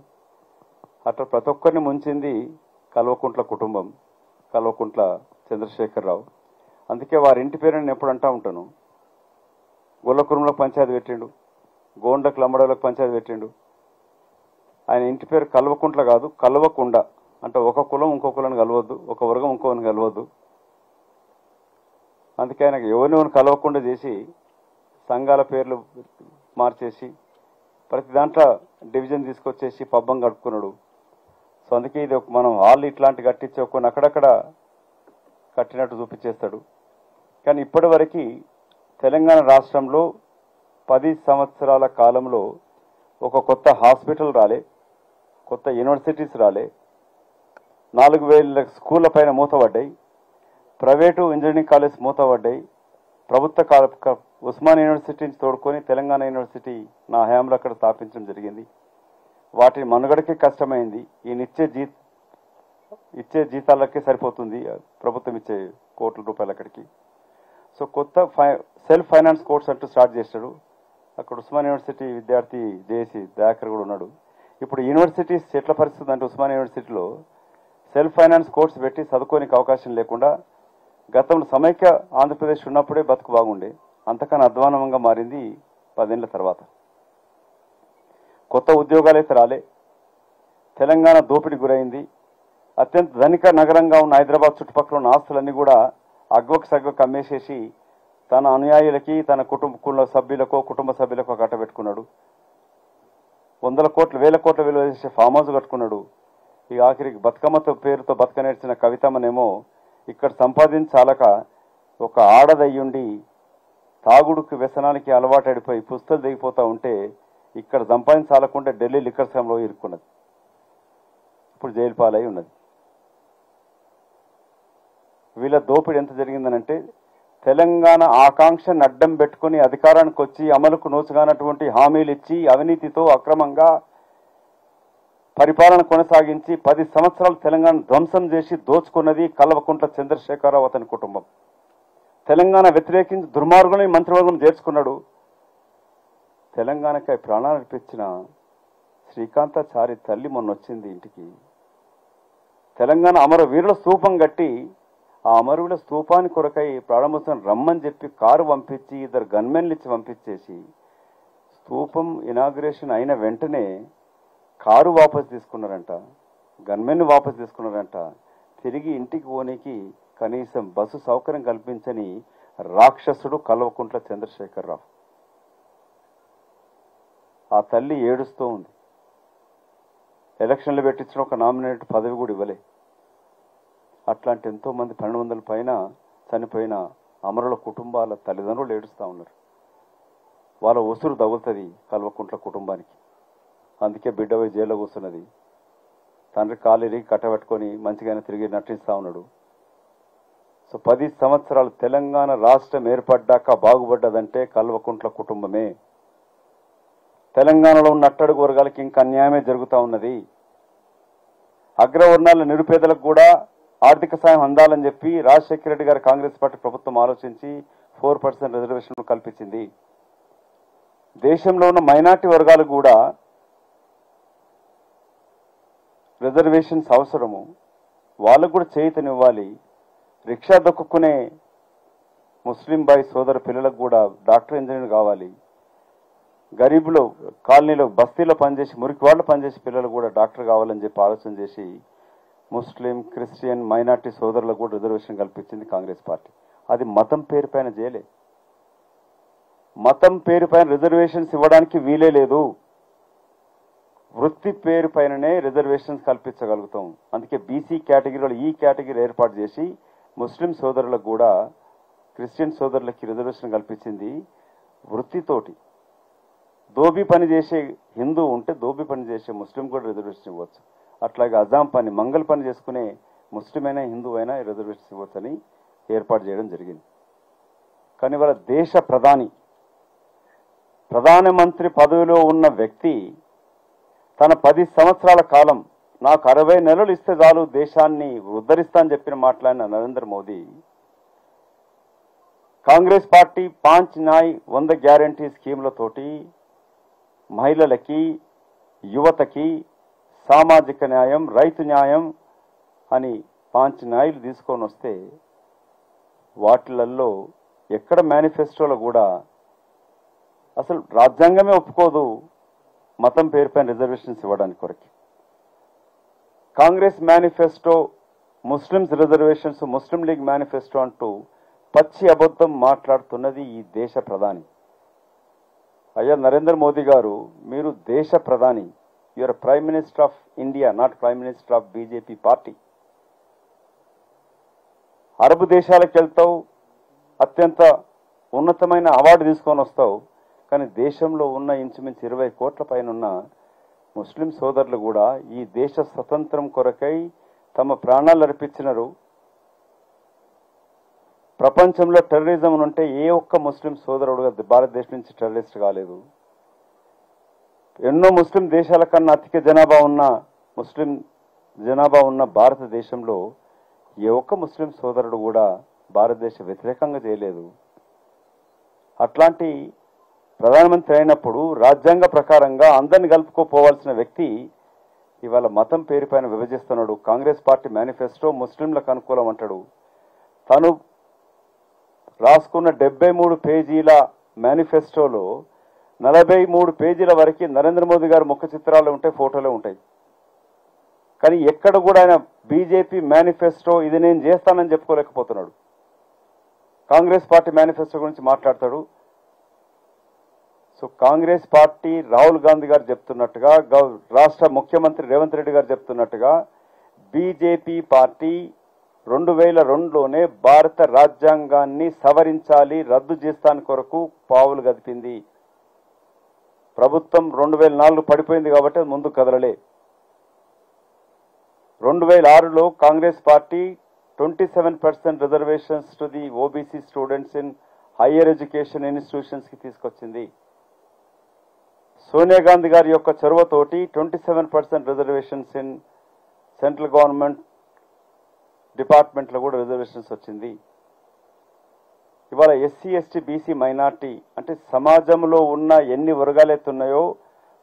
అట్లా ప్రతి ఒక్కరిని ముంచింది కల్వకుంట్ల కుటుంబం, కల్వకుంట్ల చంద్రశేఖరరావు. అందుకే వారి ఇంటి పేరు నేను ఎప్పుడు అంటూ ఉంటాను. గొల్లకురుములకు పంచాయతీ పెట్టిండు, గోండకు లంబడలకు పంచాయతీ పెట్టిండు. ఆయన ఇంటి పేరు కల్వకుంట్ల కాదు, కల్వకుండ. అంటే ఒక కులం ఇంకో కులాన్ని కలవద్దు, ఒక వర్గం ఇంకోని కలవద్దు. అందుకే ఆయనకు ఎవరిని కలవకుండా చేసి సంఘాల పేర్లు మార్చేసి ప్రతి దాంట్లో డివిజన్ తీసుకొచ్చేసి పబ్బం గడుపుకున్నాడు. సో అందుకే ఇది మనం హాల్ ఇట్లాంటి కట్టించి కొన్ని అక్కడక్కడ కట్టినట్టు చూపించేస్తాడు. కానీ ఇప్పటి వరకు తెలంగాణ రాష్ట్రంలో 10 సంవత్సరాల కాలంలో ఒక కొత్త హాస్పిటల్ రాలే, కొత్త యూనివర్సిటీస్ రాలే, 4000 స్కూళ్ళ పైన మూతపడ్డాయి, ప్రైవేటు ఇంజనీరింగ్ కాలేజ్ మూతపడ్డాయి, ప్రభుత్వ ఉస్మాన్ యూనివర్సిటీని తోడుకొని తెలంగాణ యూనివర్సిటీ నా హయాంలో అక్కడ స్థాపించడం జరిగింది. వాటి మనుగడకే కష్టమైంది. ఇచ్చే జీతాలకే సరిపోతుంది ప్రభుత్వం ఇచ్చే కోట్ల రూపాయలు అక్కడికి. సో కొత్త సెల్ఫ్ ఫైనాన్స్ కోర్స్ అంటూ స్టార్ట్ చేశాడు. అక్కడ ఉస్మాన్ యూనివర్సిటీ విద్యార్థి జేఏసీ దయాకర్ కూడా ఉన్నాడు. ఇప్పుడు యూనివర్సిటీస్ ఎట్ల పరిస్థితి అంటే ఉస్మాన్ యూనివర్సిటీలో సెల్ఫ్ ఫైనాన్స్ కోర్స్ పెట్టి చదువుకోనికి అవకాశం లేకుండా, గతంలో సమైక్య ఆంధ్రప్రదేశ్ ఉన్నప్పుడే బతుకు బాగుండే, అంతకన్నా అధ్వానంగా మారింది 10 ఏళ్ల తర్వాత. కొత్త ఉద్యోగాలైతే రాలే, తెలంగాణ దోపిడీ గురైంది. అత్యంత ధనిక నగరంగా ఉన్న హైదరాబాద్ చుట్టుపక్కల ఉన్న ఆస్తులన్నీ కూడా అగ్వకు సగ్వకు అమ్మేసేసి తన అనుయాయులకి, తన కుటుంబ సభ్యులకో కట్టబెట్టుకున్నాడు. 100 కోట్లు 1000 కోట్ల విలువ చేసే ఫామ్ హౌస్ కట్టుకున్నాడు. ఈ ఆఖరికి బతుకమ్మతో పేరుతో బతుక నేర్చిన కవితమ్మనేమో ఇక్కడ సంపాదించాలక ఒక ఆడదయ్యుండి తాగుడుకు వ్యసనానికి అలవాటడిపోయి పుస్తలు దిగిపోతూ ఉంటే ఇక్కడ సంపాదించాలకుంటే ఢిల్లీ లిక్కర్ స్కామ్లో ఇరుక్కున్నది. ఇప్పుడు జైలు పాలై ఉన్నది. వీళ్ళ దోపిడీ ఎంత జరిగిందనంటే, తెలంగాణ ఆకాంక్షను అడ్డం పెట్టుకుని అధికారానికి వచ్చి అమలుకు నోచుగానటువంటి హామీలు ఇచ్చి అవినీతితో అక్రమంగా పరిపాలన కొనసాగించి 10 సంవత్సరాలు తెలంగాణ ధ్వంసం చేసి దోచుకున్నది కల్వకుంట్ల చంద్రశేఖరరావు అతని కుటుంబం. తెలంగాణ వ్యతిరేకించి దుర్మార్గుని మంత్రివర్గం చేర్చుకున్నాడు. తెలంగాణకై ప్రాణాలు అర్పించిన శ్రీకాంతాచారి తల్లి మొన్న వచ్చింది ఇంటికి. తెలంగాణ అమరవీరుల స్తూపం కట్టి ఆ అమరవీరుల స్తూపాన్ని కొరకై ప్రారంభోత్సవం రమ్మని చెప్పి కారు పంపించి 2 గన్మెన్లు ఇచ్చి పంపించేసి స్తూపం ఇనాగ్రేషన్ అయిన వెంటనే కారు వాపసు తీసుకున్నారంట, గన్మెన్ వాపసు తీసుకున్నారంట. తిరిగి ఇంటికి పోనీకి కనీసం బస్సు సౌకర్యం కల్పించని రాక్షసుడు కల్వకుంట్ల చంద్రశేఖరరావు. ఆ తల్లి ఏడుస్తూ ఉంది. ఎలక్షన్లు పెట్టించిన ఒక నామినేట్ పదవి కూడా ఇవ్వలే. అట్లాంటి ఎంతో మంది 1200 పైన చనిపోయిన అమరుల కుటుంబాల తల్లిదండ్రులు ఏడుస్తూ ఉన్నారు. వాళ్ళ ఉసురు తగులుతుంది కల్వకుంట్ల కుటుంబానికి. అందుకే బిడ్డ పోయి జైల్లో కూర్చున్నది. తండ్రి కాలిరిగి కట్టబెట్టుకొని మంచిగానే తిరిగి నటిస్తూ ఉన్నాడు. సో 10 సంవత్సరాలు తెలంగాణ రాష్ట్రం ఏర్పడ్డాక బాగుపడ్డదంటే కల్వకుంట్ల కుటుంబమే. తెలంగాణలో ఉన్న అట్టడుగు వర్గాలకి ఇంకా అన్యాయమే జరుగుతూ ఉన్నది. అగ్రవర్ణాల నిరుపేదలకు కూడా ఆర్థిక సాయం అందాలని చెప్పి రాజశేఖర రెడ్డి గారి కాంగ్రెస్ పార్టీ ప్రభుత్వం ఆలోచించి 4% రిజర్వేషన్ కల్పించింది. దేశంలో ఉన్న మైనార్టీ వర్గాలకు కూడా రిజర్వేషన్స్ అవసరము. వాళ్ళకు కూడా చేయూతనివ్వాలి. రిక్షా దొక్కునే ముస్లిం బాయ్ సోదర పిల్లలకు కూడా డాక్టర్ ఇంజనీర్ కావాలి. గరీబులో కాలనీలో బస్తీలో పనిచేసి మురికి వాళ్ళు పనిచేసి పిల్లలు కూడా డాక్టర్ కావాలని చెప్పి ఆలోచన చేసి ముస్లిం క్రిస్టియన్ మైనార్టీ సోదరులకు కూడా రిజర్వేషన్ కల్పించింది కాంగ్రెస్ పార్టీ. అది మతం పేరు పైన చేయలే. మతం పేరు పైన రిజర్వేషన్స్ ఇవ్వడానికి వీలే లేదు. వృత్తి పేరు పైననే రిజర్వేషన్స్ కల్పించగలుగుతాం. అందుకే బీసీ కేటగిరీలో ఈ కేటగిరీ ఏర్పాటు చేసి ముస్లిం సోదరులకు కూడా క్రిస్టియన్ సోదరులకి రిజర్వేషన్ కల్పించింది వృత్తితోటి. దోబీ పని చేసే హిందూ ఉంటే దోబీ పని చేసే ముస్లిం కూడా రిజర్వేషన్ ఇవ్వచ్చు. అట్లాగే అజాం పని మంగళ పని చేసుకునే ముస్లిం అయినా హిందూ అయినా రిజర్వేషన్ ఇవ్వచ్చని ఏర్పాటు చేయడం జరిగింది. కానీ వాళ్ళ దేశ ప్రధానమంత్రి పదవిలో ఉన్న వ్యక్తి తన 10 సంవత్సరాల కాలం నాకు 60 నెలలు ఇస్తే చాలు దేశాన్ని ఉద్ధరిస్తా అని చెప్పిన మాట్లాడిన నరేంద్ర మోదీ కాంగ్రెస్ పార్టీ 5 న్యాయ్ 100 గ్యారంటీ స్కీములతోటి మహిళలకి యువతకి సామాజిక న్యాయం రైతు న్యాయం అని 5 న్యాయాలు తీసుకొని వస్తే వాటిలలో ఎక్కడ మేనిఫెస్టోలో కూడా అసలు రాజ్యాంగమే ఒప్పుకోదు మతం పేరుపైన రిజర్వేషన్స్ ఇవ్వడానికి కొరకు. కాంగ్రెస్ మేనిఫెస్టో ముస్లిమ్స్ రిజర్వేషన్స్ ముస్లిం లీగ్ మేనిఫెస్టో అంటూ పచ్చి అబద్ధం మాట్లాడుతున్నది ఈ దేశ ప్రధాని. అయ్యా నరేంద్ర మోదీ గారు, మీరు దేశ ప్రధాని. You are prime minister of India, not prime minister of BJP party. Arab దేశాలకు వెళ్తావు, అత్యంత ఉన్నతమైన అవార్డు తీసుకొని వస్తావు. కానీ దేశంలో ఉన్న ఇంచుమించు 20 కోట్ల పైన ఉన్న ముస్లిం సోదరులు కూడా ఈ దేశ స్వతంత్రం కొరకై తమ ప్రాణాలు అర్పించినారు. ప్రపంచంలో టెర్రరిజం ఉంటే ఏ ఒక్క ముస్లిం సోదరుడుగా భారతదేశం నుంచి టెర్రరిస్ట్ కాలేదు. ఎన్నో ముస్లిం దేశాల కన్నా అధిక జనాభా ఉన్న భారతదేశంలో ఏ ఒక్క ముస్లిం సోదరుడు కూడా భారతదేశ వ్యతిరేకంగా చేయలేదు. అట్లాంటి ప్రధానమంత్రి అయినప్పుడు రాజ్యాంగ ప్రకారంగా అందరిని కలుపుకోపోవాల్సిన వ్యక్తి ఇవాళ మతం పేరుపైన విభజిస్తున్నాడు. కాంగ్రెస్ పార్టీ మేనిఫెస్టో ముస్లింలకు అనుకూలం అంటాడు. తను రాసుకున్న 73 పేజీల మేనిఫెస్టోలో 43 పేజీల వరకు నరేంద్ర మోదీ గారు ముఖ చిత్రాలు ఉంటాయి, ఫోటోలు ఉంటాయి. కానీ ఎక్కడ కూడా ఆయన బీజేపీ మేనిఫెస్టో ఇది నేను చేస్తానని చెప్పుకోలేకపోతున్నాడు. కాంగ్రెస్ పార్టీ మేనిఫెస్టో గురించి మాట్లాడతాడు. సో కాంగ్రెస్ పార్టీ రాహుల్ గాంధీ గారు చెప్తున్నట్టుగా, రాష్ట్ర ముఖ్యమంత్రి రేవంత్ రెడ్డి గారు చెప్తున్నట్టుగా బీజేపీ పార్టీ 2002లోనే భారత రాజ్యాంగాన్ని సవరించాలి, రద్దు చేస్తాని కొరకు పావులు గదిపింది. ప్రభుత్వం 2004 పడిపోయింది కాబట్టి అది ముందు కదలలే. 2006లో Congress party 27% reservations to the OBC students in higher education institutions కి తీసుకొచ్చింది. సోనియా గాంధీ గారి యొక్క చొరవతోటి 27% రిజర్వేషన్స్ ఇన్ సెంట్రల్ గవర్నమెంట్ డిపార్ట్మెంట్లో కూడా రిజర్వేషన్స్ వచ్చింది. ఇవాళ ఎస్సీ ఎస్టీ బీసీ మైనార్టీ అంటే సమాజంలో ఉన్న ఎన్ని వర్గాలైతే ఉన్నాయో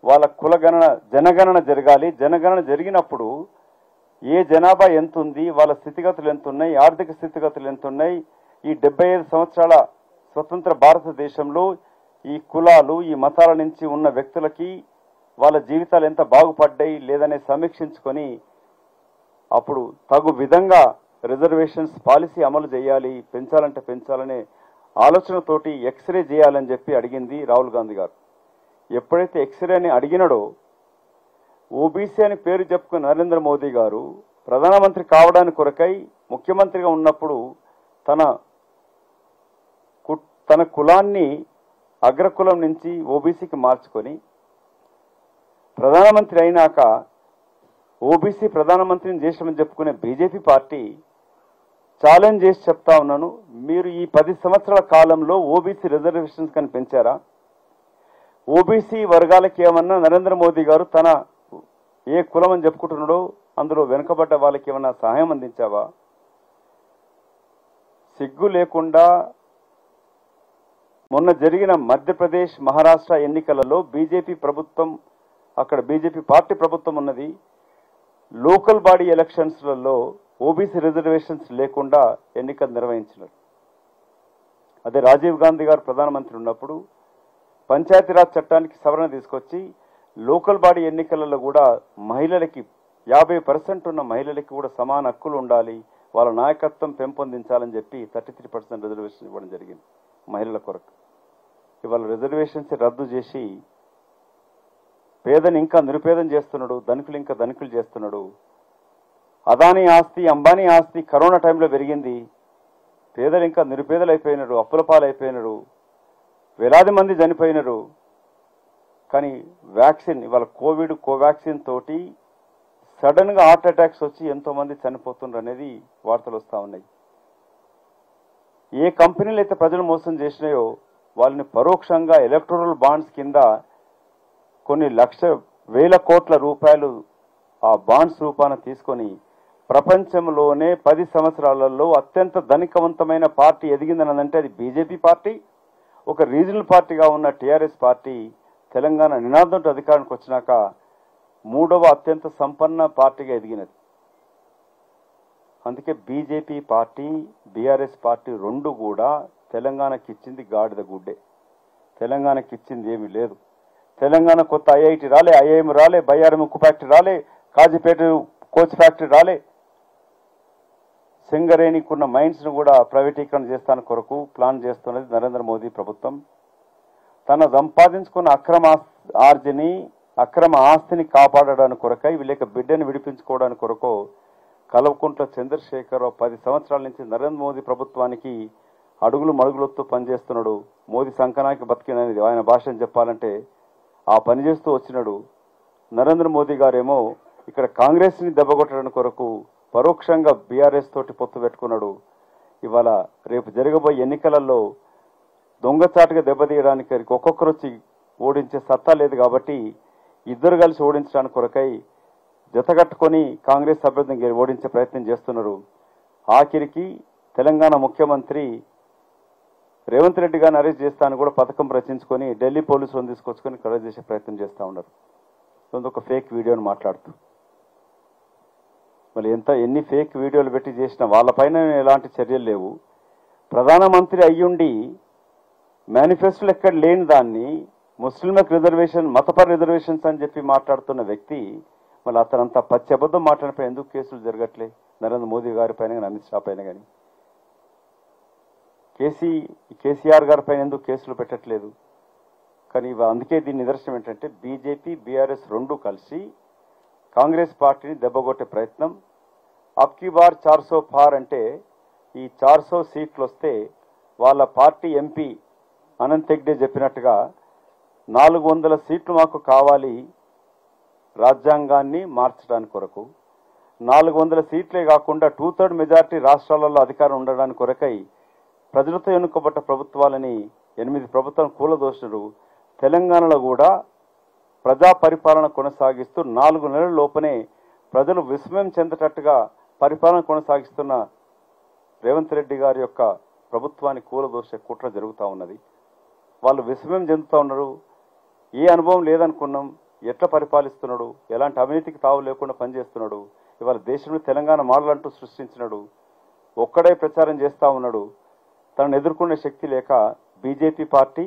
వాళ్ళ కులగణన జనగణన జరగాలి. జనగణన జరిగినప్పుడు ఏ జనాభా ఎంత ఉంది, వాళ్ళ స్థితిగతులు ఎంత ఉన్నాయి, ఆర్థిక స్థితిగతులు ఎంత ఉన్నాయి, ఈ 75 సంవత్సరాల స్వతంత్ర భారతదేశంలో ఈ కులాలు ఈ మతాల నుంచి ఉన్న వ్యక్తులకి వాళ్ళ జీవితాలు ఎంత బాగుపడ్డాయి లేదనే సమీక్షించుకొని అప్పుడు తగు విధంగా రిజర్వేషన్స్ పాలసీ అమలు చేయాలి, పెంచాలంటే పెంచాలనే ఆలోచనతోటి ఎక్స్రే చేయాలని చెప్పి అడిగింది రాహుల్ గాంధీ గారు. ఎప్పుడైతే ఎక్స్రేని అడిగినాడో ఓబీసీ అని పేరు చెప్పుకున్న నరేంద్ర మోదీ గారు ప్రధానమంత్రి కావడానికి కొరకై ముఖ్యమంత్రిగా ఉన్నప్పుడు తన కులాన్ని అగ్రకులం నుంచి ఓబీసీకి మార్చుకొని ప్రధానమంత్రి అయినాక ఓబీసీ ప్రధానమంత్రిని చేసామని చెప్పుకునే బీజేపీ పార్టీ ఛాలెంజ్ చేసి చెప్తా ఉన్నాను, మీరు ఈ 10 సంవత్సరాల కాలంలో ఓబీసీ రిజర్వేషన్స్ కానీ పెంచారా? ఓబీసీ వర్గాలకి ఏమన్నా నరేంద్ర మోదీ గారు తన ఏ కులం అని చెప్పుకుంటున్నాడో అందులో వెనుకబడ్డ వాళ్ళకి ఏమన్నా సహాయం అందించావా? సిగ్గు లేకుండా మొన్న జరిగిన మధ్యప్రదేశ్ మహారాష్ట్ర ఎన్నికలలో బీజేపీ ప్రభుత్వం, అక్కడ బీజేపీ పార్టీ ప్రభుత్వం ఉన్నది, లోకల్ బాడీ ఎలక్షన్స్లలో ఓబీసీ రిజర్వేషన్స్ లేకుండా ఎన్నికలు నిర్వహించినారు. అదే రాజీవ్ గాంధీ గారు ప్రధానమంత్రి ఉన్నప్పుడు పంచాయతీరాజ్ చట్టానికి సవరణ తీసుకొచ్చి లోకల్ బాడీ ఎన్నికలలో కూడా మహిళలకి 50% ఉన్న మహిళలకి కూడా సమాన హక్కులు ఉండాలి, వాళ్ళ నాయకత్వం పెంపొందించాలని చెప్పి 33% రిజర్వేషన్ ఇవ్వడం జరిగింది మహిళల కొరకు. ఇవాళ రిజర్వేషన్స్ రద్దు చేసి పేదని ఇంకా నిరుపేదం చేస్తున్నాడు, ధనికులు ఇంకా ధనికులు చేస్తున్నాడు. అదానీ ఆస్తి, అంబానీ ఆస్తి కరోనా టైంలో పెరిగింది, పేదలు ఇంకా నిరుపేదలు అయిపోయినారు, అప్పుల పాలైపోయినారు, వేలాది మంది చనిపోయినారు. కానీ వ్యాక్సిన్, ఇవాళ కోవాక్సిన్ తోటి సడన్ గా హార్ట్ అటాక్స్ వచ్చి ఎంతో మంది చనిపోతున్నారు అనేది వార్తలు వస్తూ ఉన్నాయి. ఏ కంపెనీలు అయితే ప్రజలు మోసం చేసినాయో వాళ్ళని పరోక్షంగా ఎలక్టోరల్ బాండ్స్ కింద కొన్ని వేల కోట్ల రూపాయలు ఆ బాండ్స్ రూపాన తీసుకొని ప్రపంచంలోనే 10 సంవత్సరాలలో అత్యంత ధనికవంతమైన పార్టీ ఎదిగిందనంటే అది బీజేపీ పార్టీ. ఒక రీజనల్ పార్టీగా ఉన్న టీఆర్ఎస్ పార్టీ తెలంగాణ నినాదంతో అధికారానికి వచ్చినాక 3వ అత్యంత సంపన్న పార్టీగా ఎదిగినది. అందుకే బీజేపీ పార్టీ, బీఆర్ఎస్ పార్టీ రెండు కూడా తెలంగాణకి ఇచ్చింది గాడిద గుడ్డే. తెలంగాణకి ఇచ్చింది ఏమీ లేదు. తెలంగాణ కొత్త ఐఐటి రాలే, ఐఐఎం రాలే, బయ్యారం ఉక్కు ఫ్యాక్టరీ రాలే, కాజీపేట కోచ్ ఫ్యాక్టరీ రాలే. సింగరేణికున్న మైన్స్ ను కూడా ప్రైవేటీకరణ చేస్తానికి కొరకు ప్లాన్ చేస్తున్నది నరేంద్ర మోదీ ప్రభుత్వం. తన సంపాదించుకున్న అక్రమ ఆస్తిని కాపాడడానికి కొరకై వీళ్ళకి బిడ్డని విడిపించుకోవడానికి కొరకు కల్వకుంట్ల చంద్రశేఖరరావు 10 సంవత్సరాల నుంచి నరేంద్ర మోదీ ప్రభుత్వానికి అడుగులు మడుగులొత్తు పనిచేస్తున్నాడు. మోదీ సంకనాకి బతికినది ఆయన భాషను చెప్పాలంటే ఆ పని చేస్తూ వచ్చినాడు. నరేంద్ర మోదీ గారేమో ఇక్కడ కాంగ్రెస్ ని దెబ్బకొట్టడానికి కొరకు పరోక్షంగా బీఆర్ఎస్ తోటి పొత్తు పెట్టుకున్నాడు. ఇవాళ రేపు జరగబోయే ఎన్నికలలో దొంగచాటుగా దెబ్బతీయడానికి ఒక్కొక్కరు వచ్చి ఓడించే సత్తా లేదు కాబట్టి ఇద్దరు కలిసి ఓడించడానికి కొరకై జతగట్టుకొని కాంగ్రెస్ అభ్యర్థిని ఓడించే ప్రయత్నం చేస్తున్నారు. ఆఖరికి తెలంగాణ ముఖ్యమంత్రి రేవంత్ రెడ్డి గారిని అరెస్ట్ చేస్తానని కూడా పథకం రచించుకొని ఢిల్లీ పోలీసులను తీసుకొచ్చుకొని అరెస్ట్ చేసే ప్రయత్నం చేస్తూ ఉన్నారు. ఒక ఫేక్ వీడియోని మాట్లాడుతూ మళ్ళీ ఎన్ని ఫేక్ వీడియోలు పెట్టి చేసినా వాళ్ళపైన ఎలాంటి చర్యలు లేవు. ప్రధానమంత్రి అయ్యుండి మేనిఫెస్టోలో ఎక్కడ లేని దాన్ని ముస్లింలకు రిజర్వేషన్, మతపర రిజర్వేషన్స్ అని చెప్పి మాట్లాడుతున్న వ్యక్తి మళ్ళీ అతనంతా పచ్చి అబద్ధం మాట్లాడిపై ఎందుకు కేసులు జరగట్లే? నరేంద్ర మోదీ గారి పైన కానీ అమిత్ షా పైన కానీ కేసీఆర్ గారి పైన ఎందుకు కేసులు పెట్టట్లేదు? కానీ అందుకే దీని నిదర్శనం ఏంటంటే బీజేపీ, బీఆర్ఎస్ రెండు కలిసి కాంగ్రెస్ పార్టీని దెబ్బగొట్టే ప్రయత్నం. అబ్కీ బార్ 400 పార్ అంటే ఈ 400 సీట్లు వస్తే వాళ్ళ పార్టీ ఎంపీ అనంత్ హెగ్డే చెప్పినట్టుగా 400 సీట్లు మాకు కావాలి రాజ్యాంగాన్ని మార్చడానికి కొరకు. 400 సీట్లే కాకుండా 2/3 మెజార్టీ రాష్ట్రాలలో అధికారం ఉండడానికి కొరకై ప్రజలతో ఎన్నుకోబడ్డ ప్రభుత్వాలని 8 ప్రభుత్వాలను కూలదోసినారు. తెలంగాణలో కూడా ప్రజా పరిపాలన కొనసాగిస్తూ 4 నెలల లోపనే ప్రజలు విస్మయం చెందేటట్టుగా పరిపాలన కొనసాగిస్తున్న రేవంత్ రెడ్డి గారి యొక్క ప్రభుత్వాన్ని కూలదోసే కుట్ర జరుగుతూ ఉన్నది. వాళ్ళు విస్మయం చెందుతూ ఉన్నారు. ఏ అనుభవం లేదనుకున్నాం, ఎట్లా పరిపాలిస్తున్నాడు, ఎలాంటి అవినీతికి తావు లేకుండా పనిచేస్తున్నాడు. ఇవాళ దేశంలో తెలంగాణ మోడల్ అంటూ సృష్టించినాడు. ఒక్కడే ప్రచారం చేస్తూ ఉన్నాడు. తనను ఎదుర్కొనే శక్తి లేక బీజేపీ పార్టీ,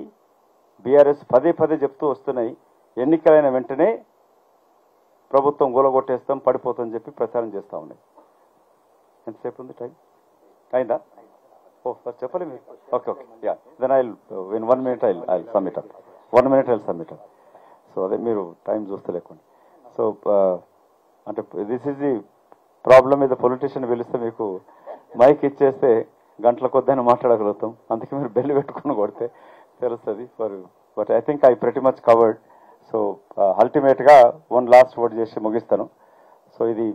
బీఆర్ఎస్ పదే చెప్తూ వస్తున్నాయి, ఎన్నికలైన వెంటనే ప్రభుత్వం గోలగొట్టేస్తాం, పడిపోతుందని చెప్పి ప్రచారం చేస్తూ ఉన్నాయి. ఎంతసేపు ఉంది టైం? అయిందా? ఓ సార్ చెప్పలే మీరు. Okay yeah then in 1 minute I submit up. 1 minute I submit up. So అదే మీరు టైం చూస్తే లేకుండా. సో అంటే దిస్ ఈజ్ ది ప్రాబ్లం. మీద పొలిటీషియన్ పిలిస్తే మీకు మైక్ ఇచ్చేస్తే గంటల కొద్దైనా మాట్లాడగలుగుతాం. అందుకే మీరు బెల్ పెట్టుకుని కొడితే తెలుస్తుంది. But I think I pretty much covered. So అల్టిమేట్గా వన్ లాస్ట్ వర్డ్ చేసి ముగిస్తాను. సో ఇది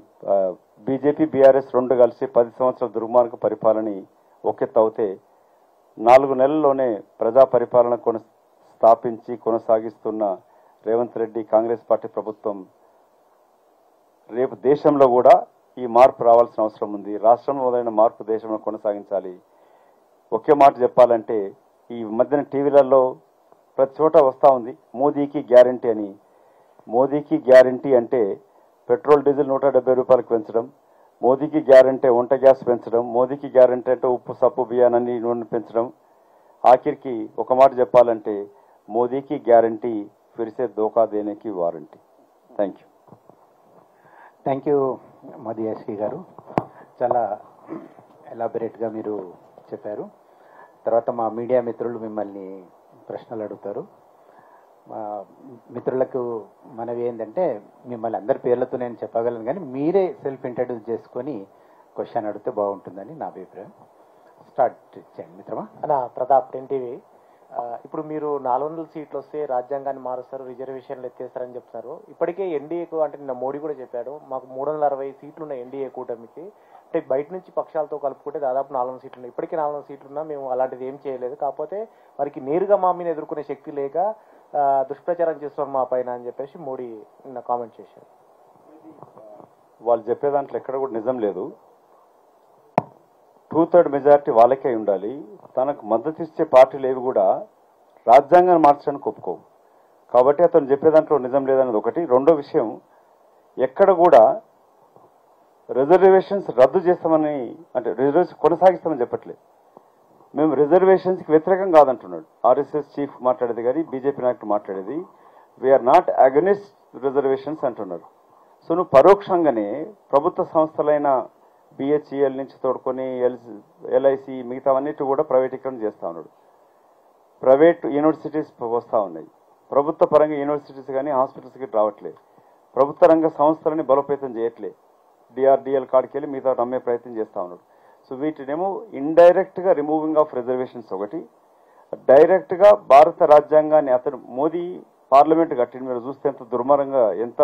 బీజేపీ బీఆర్ఎస్ రెండు కలిసి 10 సంవత్సరాల దుర్మార్గ పరిపాలన ఒకెత్తు అవుతే 4 నెలల్లోనే ప్రజా పరిపాలన స్థాపించి కొనసాగిస్తున్న రేవంత్ రెడ్డి కాంగ్రెస్ పార్టీ ప్రభుత్వం రేపు దేశంలో కూడా ఈ మార్పు రావాల్సిన అవసరం ఉంది. రాష్ట్రంలో మొదలైన మార్పు దేశంలో కొనసాగించాలి. ఒకే మాట చెప్పాలంటే ఈ మధ్యన టీవీలలో ప్రతి చోట వస్తూ ఉంది మోదీకి గ్యారంటీ అని. మోదీకి గ్యారంటీ అంటే పెట్రోల్ డీజిల్ 170 రూపాయలకు పెంచడం, మోదీకి గ్యారంటీ వంట గ్యాస్ పెంచడం, మోదీకి గ్యారంటీ అంటే ఉప్పు సప్పు బియ్యాన్ని నూనె పెంచడం. ఆఖరికి ఒక మాట చెప్పాలంటే మోదీకి గ్యారంటీ ఫిర్సే ధోకా దేనేకి warranty. Thank you. Thank you Modi ఎస్కి గారు, చాలా ఎలాబొరేట్గా మీరు చెప్పారు. తర్వాత మా మీడియా మిత్రులు మిమ్మల్ని ప్రశ్నలు అడుగుతారు. మా మిత్రులకు మనవి ఏంటంటే మిమ్మల్ని అందరి పేర్లతో నేను చెప్పగలను, కానీ మీరే సెల్ఫ్ ఇంట్రడ్యూస్ చేసుకొని క్వశ్చన్ అడిగితే బాగుంటుందని నా అభిప్రాయం. స్టార్ట్ చేయండి మిత్రమా. అలా ప్రతాప్ ఎన్టీవీ. ఇప్పుడు మీరు 400 సీట్లు వస్తే రాజ్యాంగాన్ని మారుస్తారు, రిజర్వేషన్లు ఎత్తేస్తారని చెప్తున్నారు. ఇప్పటికే ఎన్డీఏకు అంటే నిన్న మోడీ కూడా చెప్పాడు, మాకు 360 సీట్లు ఉన్న ఎన్డీఏ కూటమికి, అంటే బయట నుంచి పక్షాలతో కలుపుకుంటే దాదాపు 400 సీట్లు ఉన్నాయి. ఇప్పటికే 400 సీట్లు ఉన్నా మేము అలాంటిది ఏం చేయలేదు, కాకపోతే వారికి నేరుగా మా మీద ఎదుర్కొనే శక్తి లేక దుష్ప్రచారం చేస్తున్నారు మా పైన అని చెప్పేసి మోడీ నిన్న కామెంట్ చేశారు. వాళ్ళు చెప్పే దాంట్లో ఎక్కడ కూడా నిజం లేదు. 2/3 మెజారిటీ వాళ్ళకే ఉండాలి. తనకు మద్దతు ఇచ్చే పార్టీలు ఏవి కూడా రాజ్యాంగాన్ని మార్చడానికి ఒప్పుకోవు. కాబట్టి అతను చెప్పే దాంట్లో నిజం లేదన్నది ఒకటి. రెండో విషయం, ఎక్కడ కూడా రిజర్వేషన్స్ రద్దు చేస్తామని అంటే రిజర్వేషన్ కొనసాగిస్తామని చెప్పట్లేదు. మేము రిజర్వేషన్స్కి వ్యతిరేకం కాదంటున్నాడు ఆర్ఎస్ఎస్ చీఫ్ మాట్లాడేది, కానీ బీజేపీ నాయకుడు మాట్లాడేది వీఆర్ నాట్ అగెనిస్ట్ రిజర్వేషన్స్ అంటున్నారు. సో నువ్వు పరోక్షంగానే ప్రభుత్వ సంస్థలైన బిహెచ్ఈఎల్ నుంచి తోడుకొని ఎల్ఐసి మిగతావన్నిటి కూడా ప్రైవేటీకరణ చేస్తూ ఉన్నాడు. ప్రైవేట్ యూనివర్సిటీస్ వస్తూ ఉన్నాయి. ప్రభుత్వ పరంగా యూనివర్సిటీస్ కానీ హాస్పిటల్స్కి రావట్లేదు. ప్రభుత్వ రంగ సంస్థలని బలోపేతం చేయట్లేదు. డిఆర్డిఎల్ కాడికి వెళ్ళి మిగతా నమ్మే ప్రయత్నం చేస్తూ ఉన్నాడు. సో వీటినేమో ఇండైరెక్ట్గా రిమూవింగ్ ఆఫ్ రిజర్వేషన్స్ ఒకటి, డైరెక్ట్గా భారత రాజ్యాంగాన్ని అతను మోదీ పార్లమెంట్ కట్టింది. మీరు చూస్తే ఎంత దుర్మార్గంగా ఎంత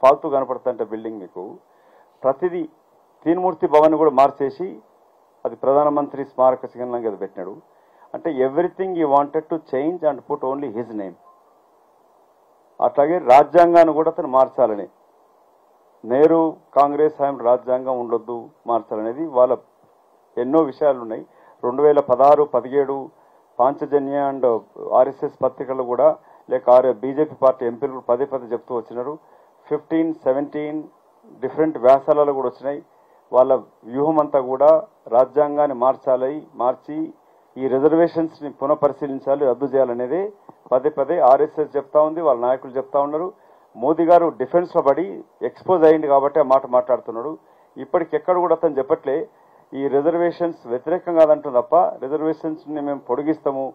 ఫాల్తూ కనపడుతుంటే బిల్డింగ్ మీకు ప్రతిదీ తీన్మూర్తి భవన్ కూడా మార్చేసి అది ప్రధానమంత్రి స్మారక చిహ్నంగా పెట్టినాడు. అంటే everything you wanted to change and put only his name. అట్లాగే రాజ్యాంగాన్ని కూడా అతను మార్చాలని, నెహ్రూ కాంగ్రెస్ హయాం రాజ్యాంగం ఉండొద్దు మార్చాలనేది వాళ్ళ ఎన్నో విషయాలు ఉన్నాయి. 2016, 17 పాంచజన్య అండ్ ఆర్ఎస్ఎస్ పత్రికలు కూడా లేక బీజేపీ పార్టీ ఎంపీలు పదే చెప్తూ వచ్చినారు. 15, 17 డిఫరెంట్ వ్యాసాలలో కూడా వచ్చినాయి. వాళ్ళ వ్యూహం అంతా కూడా రాజ్యాంగాన్ని మార్చి ఈ రిజర్వేషన్స్ని పునఃపరిశీలించాలి, రద్దు చేయాలనేదే పదే ఆర్ఎస్ఎస్ చెప్తా ఉంది, వాళ్ళ నాయకులు చెప్తా ఉన్నారు. మోదీ గారు డిఫెన్స్లో పడి ఎక్స్పోజ్ అయ్యింది కాబట్టి ఆ మాట మాట్లాడుతున్నాడు. ఇప్పటికెక్కడ కూడా అతను చెప్పట్లే ఈ రిజర్వేషన్స్ వ్యతిరేకం కాదంటుంది తప్ప రిజర్వేషన్స్ని మేము పొడిగిస్తాము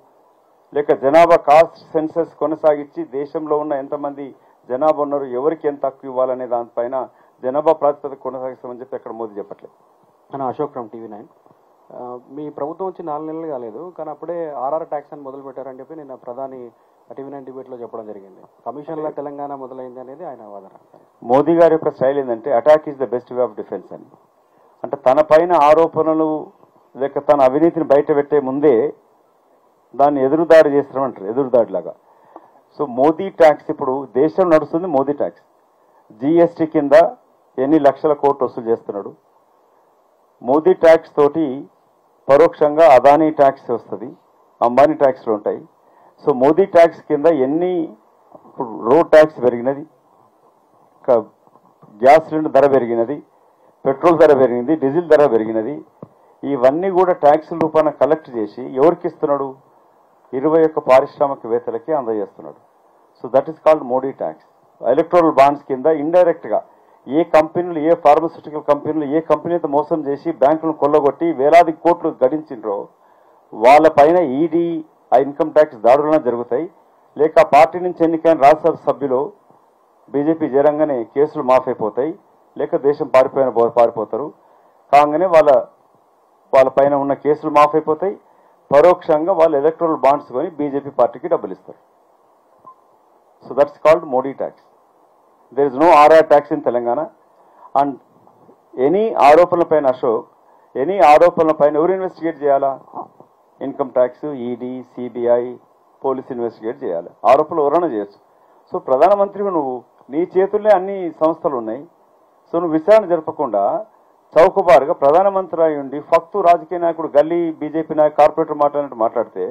లేక జనాభా కాస్ట్ సెన్సస్ కొనసాగించి దేశంలో ఉన్న ఎంతమంది జనాభా ఉన్నారు, ఎవరికి ఎంత హక్కు ఇవ్వాలనే దానిపైన జనాభా ప్రాతిపదిక కొనసాగిస్తామని చెప్పి ఎక్కడ మోదీ చెప్పట్లేదు. నేను అశోక్ ఫ్రమ్ TV9. మీ ప్రభుత్వం వచ్చి 4 నెలలు కాలేదు, కానీ అప్పుడే ఆర్ఆర్ ట్యాక్స్ అని మొదలు పెట్టారని చెప్పి నిన్న ప్రధాని TV9 డిబేట్లో చెప్పడం జరిగింది. కమిషన్ల తెలంగాణ మొదలైంది అనేది ఆయన వాదన. మోదీ గారి యొక్క స్టైల్ ఏంటంటే attack is the best way of defence అని. అంటే తన పైన ఆరోపణలు లేక తన అవినీతిని బయట పెట్టే ముందే దాన్ని ఎదురుదాడి చేస్తామంటారు, ఎదురుదాడిలాగా. సో మోదీ ట్యాక్స్ ఇప్పుడు దేశం నడుస్తుంది, మోదీ ట్యాక్స్ జిఎస్టీ కింద ఎన్ని లక్షల కోట్లు వసూలు చేస్తున్నాడు. మోదీ ట్యాక్స్ తోటి పరోక్షంగా అదానీ ట్యాక్స్ వస్తుంది, అంబానీ ట్యాక్స్లు ఉంటాయి. సో మోదీ ట్యాక్స్ కింద ఎన్ని ఇప్పుడు రోడ్ ట్యాక్స్ పెరిగినది, గ్యాస్ సిలిండర్ ధర పెరిగినది, పెట్రోల్ ధర పెరిగింది, డీజిల్ ధర పెరిగినది. ఇవన్నీ కూడా ట్యాక్సుల రూపాన కలెక్ట్ చేసి ఎవరికి ఇస్తున్నాడు? 21 పారిశ్రామికవేత్తలకి అందజేస్తున్నాడు. So that is called Modi tax. Electoral bonds కింద ఇండైరెక్ట్గా ఏ కంపెనీలు, ఏ ఫార్మస్యూటికల్ కంపెనీలు ఏ కంపెనీతో మోసం చేసి బ్యాంకులను కొల్లగొట్టి వేలాది కోట్లు గడించిండ్రో వాళ్ళ పైన ఈడీ ఆ ఇన్కమ్ ట్యాక్స్ దాడులన జరుగుతాయి. లేక పార్టీ నుంచి ఎన్నికైన రాజ్యసభ సభ్యులు బీజేపీ చేరంగానే కేసులు మాఫ్ అయిపోతాయి, లేక దేశం పారిపోతారు. కాగానే వాళ్ళ పైన ఉన్న కేసులు మాఫ్ అయిపోతాయి, పరోక్షంగా వాళ్ళు ఎలక్ట్రల్ బాండ్స్ కొని బీజేపీ పార్టీకి డబ్బులు ఇస్తారు. So that's called Modi tax. There is no RR tax in Telangana. And any ఆరోపణలపైన అశోక్, ఎనీ ఆరోపణలపైన ఎవరు ఇన్వెస్టిగేట్ చేయాలా? Income tax, ED, CBI, police investigate చేయాలి. ఆరోపణలు ఎవరైనా చేయొచ్చు. సో ప్రధానమంత్రిగా నువ్వు, నీ చేతుల్లో అన్ని సంస్థలు ఉన్నాయి. సో నువ్వు విచారణ జరపకుండా చౌకబారుగా ప్రధానమంత్రి అయి ఉండి ఫక్తు రాజకీయ నాయకుడు గల్లీ బీజేపీ నాయకు కార్పొరేటర్ మాట్లాడినట్టు మాట్లాడితే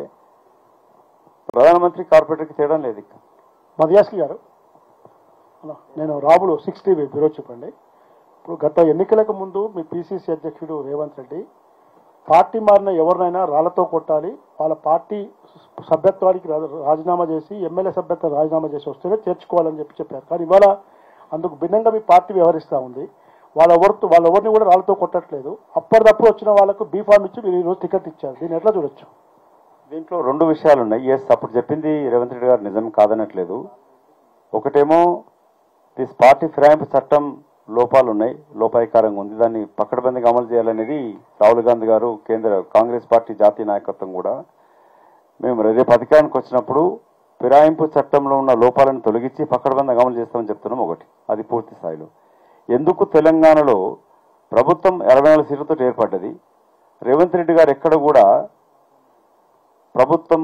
ప్రధానమంత్రి కార్పొరేటర్కి తేడం లేదు. ఇక మధ్యాస్కి గారు, నేను రాములు 6 టీవీ బ్యూరో చెప్పండి. ఇప్పుడు గత ఎన్నికలకు ముందు మీ పిసిసి అధ్యక్షుడు రేవంత్ రెడ్డి పార్టీ మారిన ఎవరినైనా రాళ్లతో కొట్టాలి, వాళ్ళ పార్టీ సభ్యత్వానికి రాజీనామా చేసి ఎమ్మెల్యే సభ్యత్వం రాజీనామా చేసి వస్తేనే చేర్చుకోవాలని చెప్పారు. కానీ ఇవాళ అందుకు భిన్నంగా మీ పార్టీ వ్యవహరిస్తూ ఉంది. వాళ్ళెవరిని కూడా రాళ్లతో కొట్టట్లేదు. అప్పటిదప్పుడు వచ్చిన వాళ్ళకు బీఫామ్ ఇచ్చి మీరు ఈరోజు టికెట్ ఇచ్చారు. దీన్ని ఎట్లా చూడొచ్చు? దీంట్లో 2 విషయాలు ఉన్నాయి. ఎస్, అప్పుడు చెప్పింది రేవంత్ రెడ్డి గారు నిజం కాదనట్లేదు. ఒకటేమో దిస్ పార్టీ ఫిరాయింపు చట్టం లోపాలు ఉన్నాయి, లోపాయకారంగా ఉంది. దాన్ని పకడ్బందీగా అమలు చేయాలనేది రాహుల్ గాంధీ గారు, కేంద్ర కాంగ్రెస్ పార్టీ జాతీయ నాయకత్వం కూడా మేము రేపు అధికారానికి వచ్చినప్పుడు ఫిరాయింపు చట్టంలో ఉన్న లోపాలను తొలగించి పకడ్బందీగా అమలు చేస్తామని చెప్తున్నాం. ఒకటి, అది పూర్తి స్థాయిలో. ఎందుకు తెలంగాణలో ప్రభుత్వం 64 సీట్లతో ఏర్పడ్డది. రేవంత్ రెడ్డి గారు ఎక్కడ కూడా ప్రభుత్వం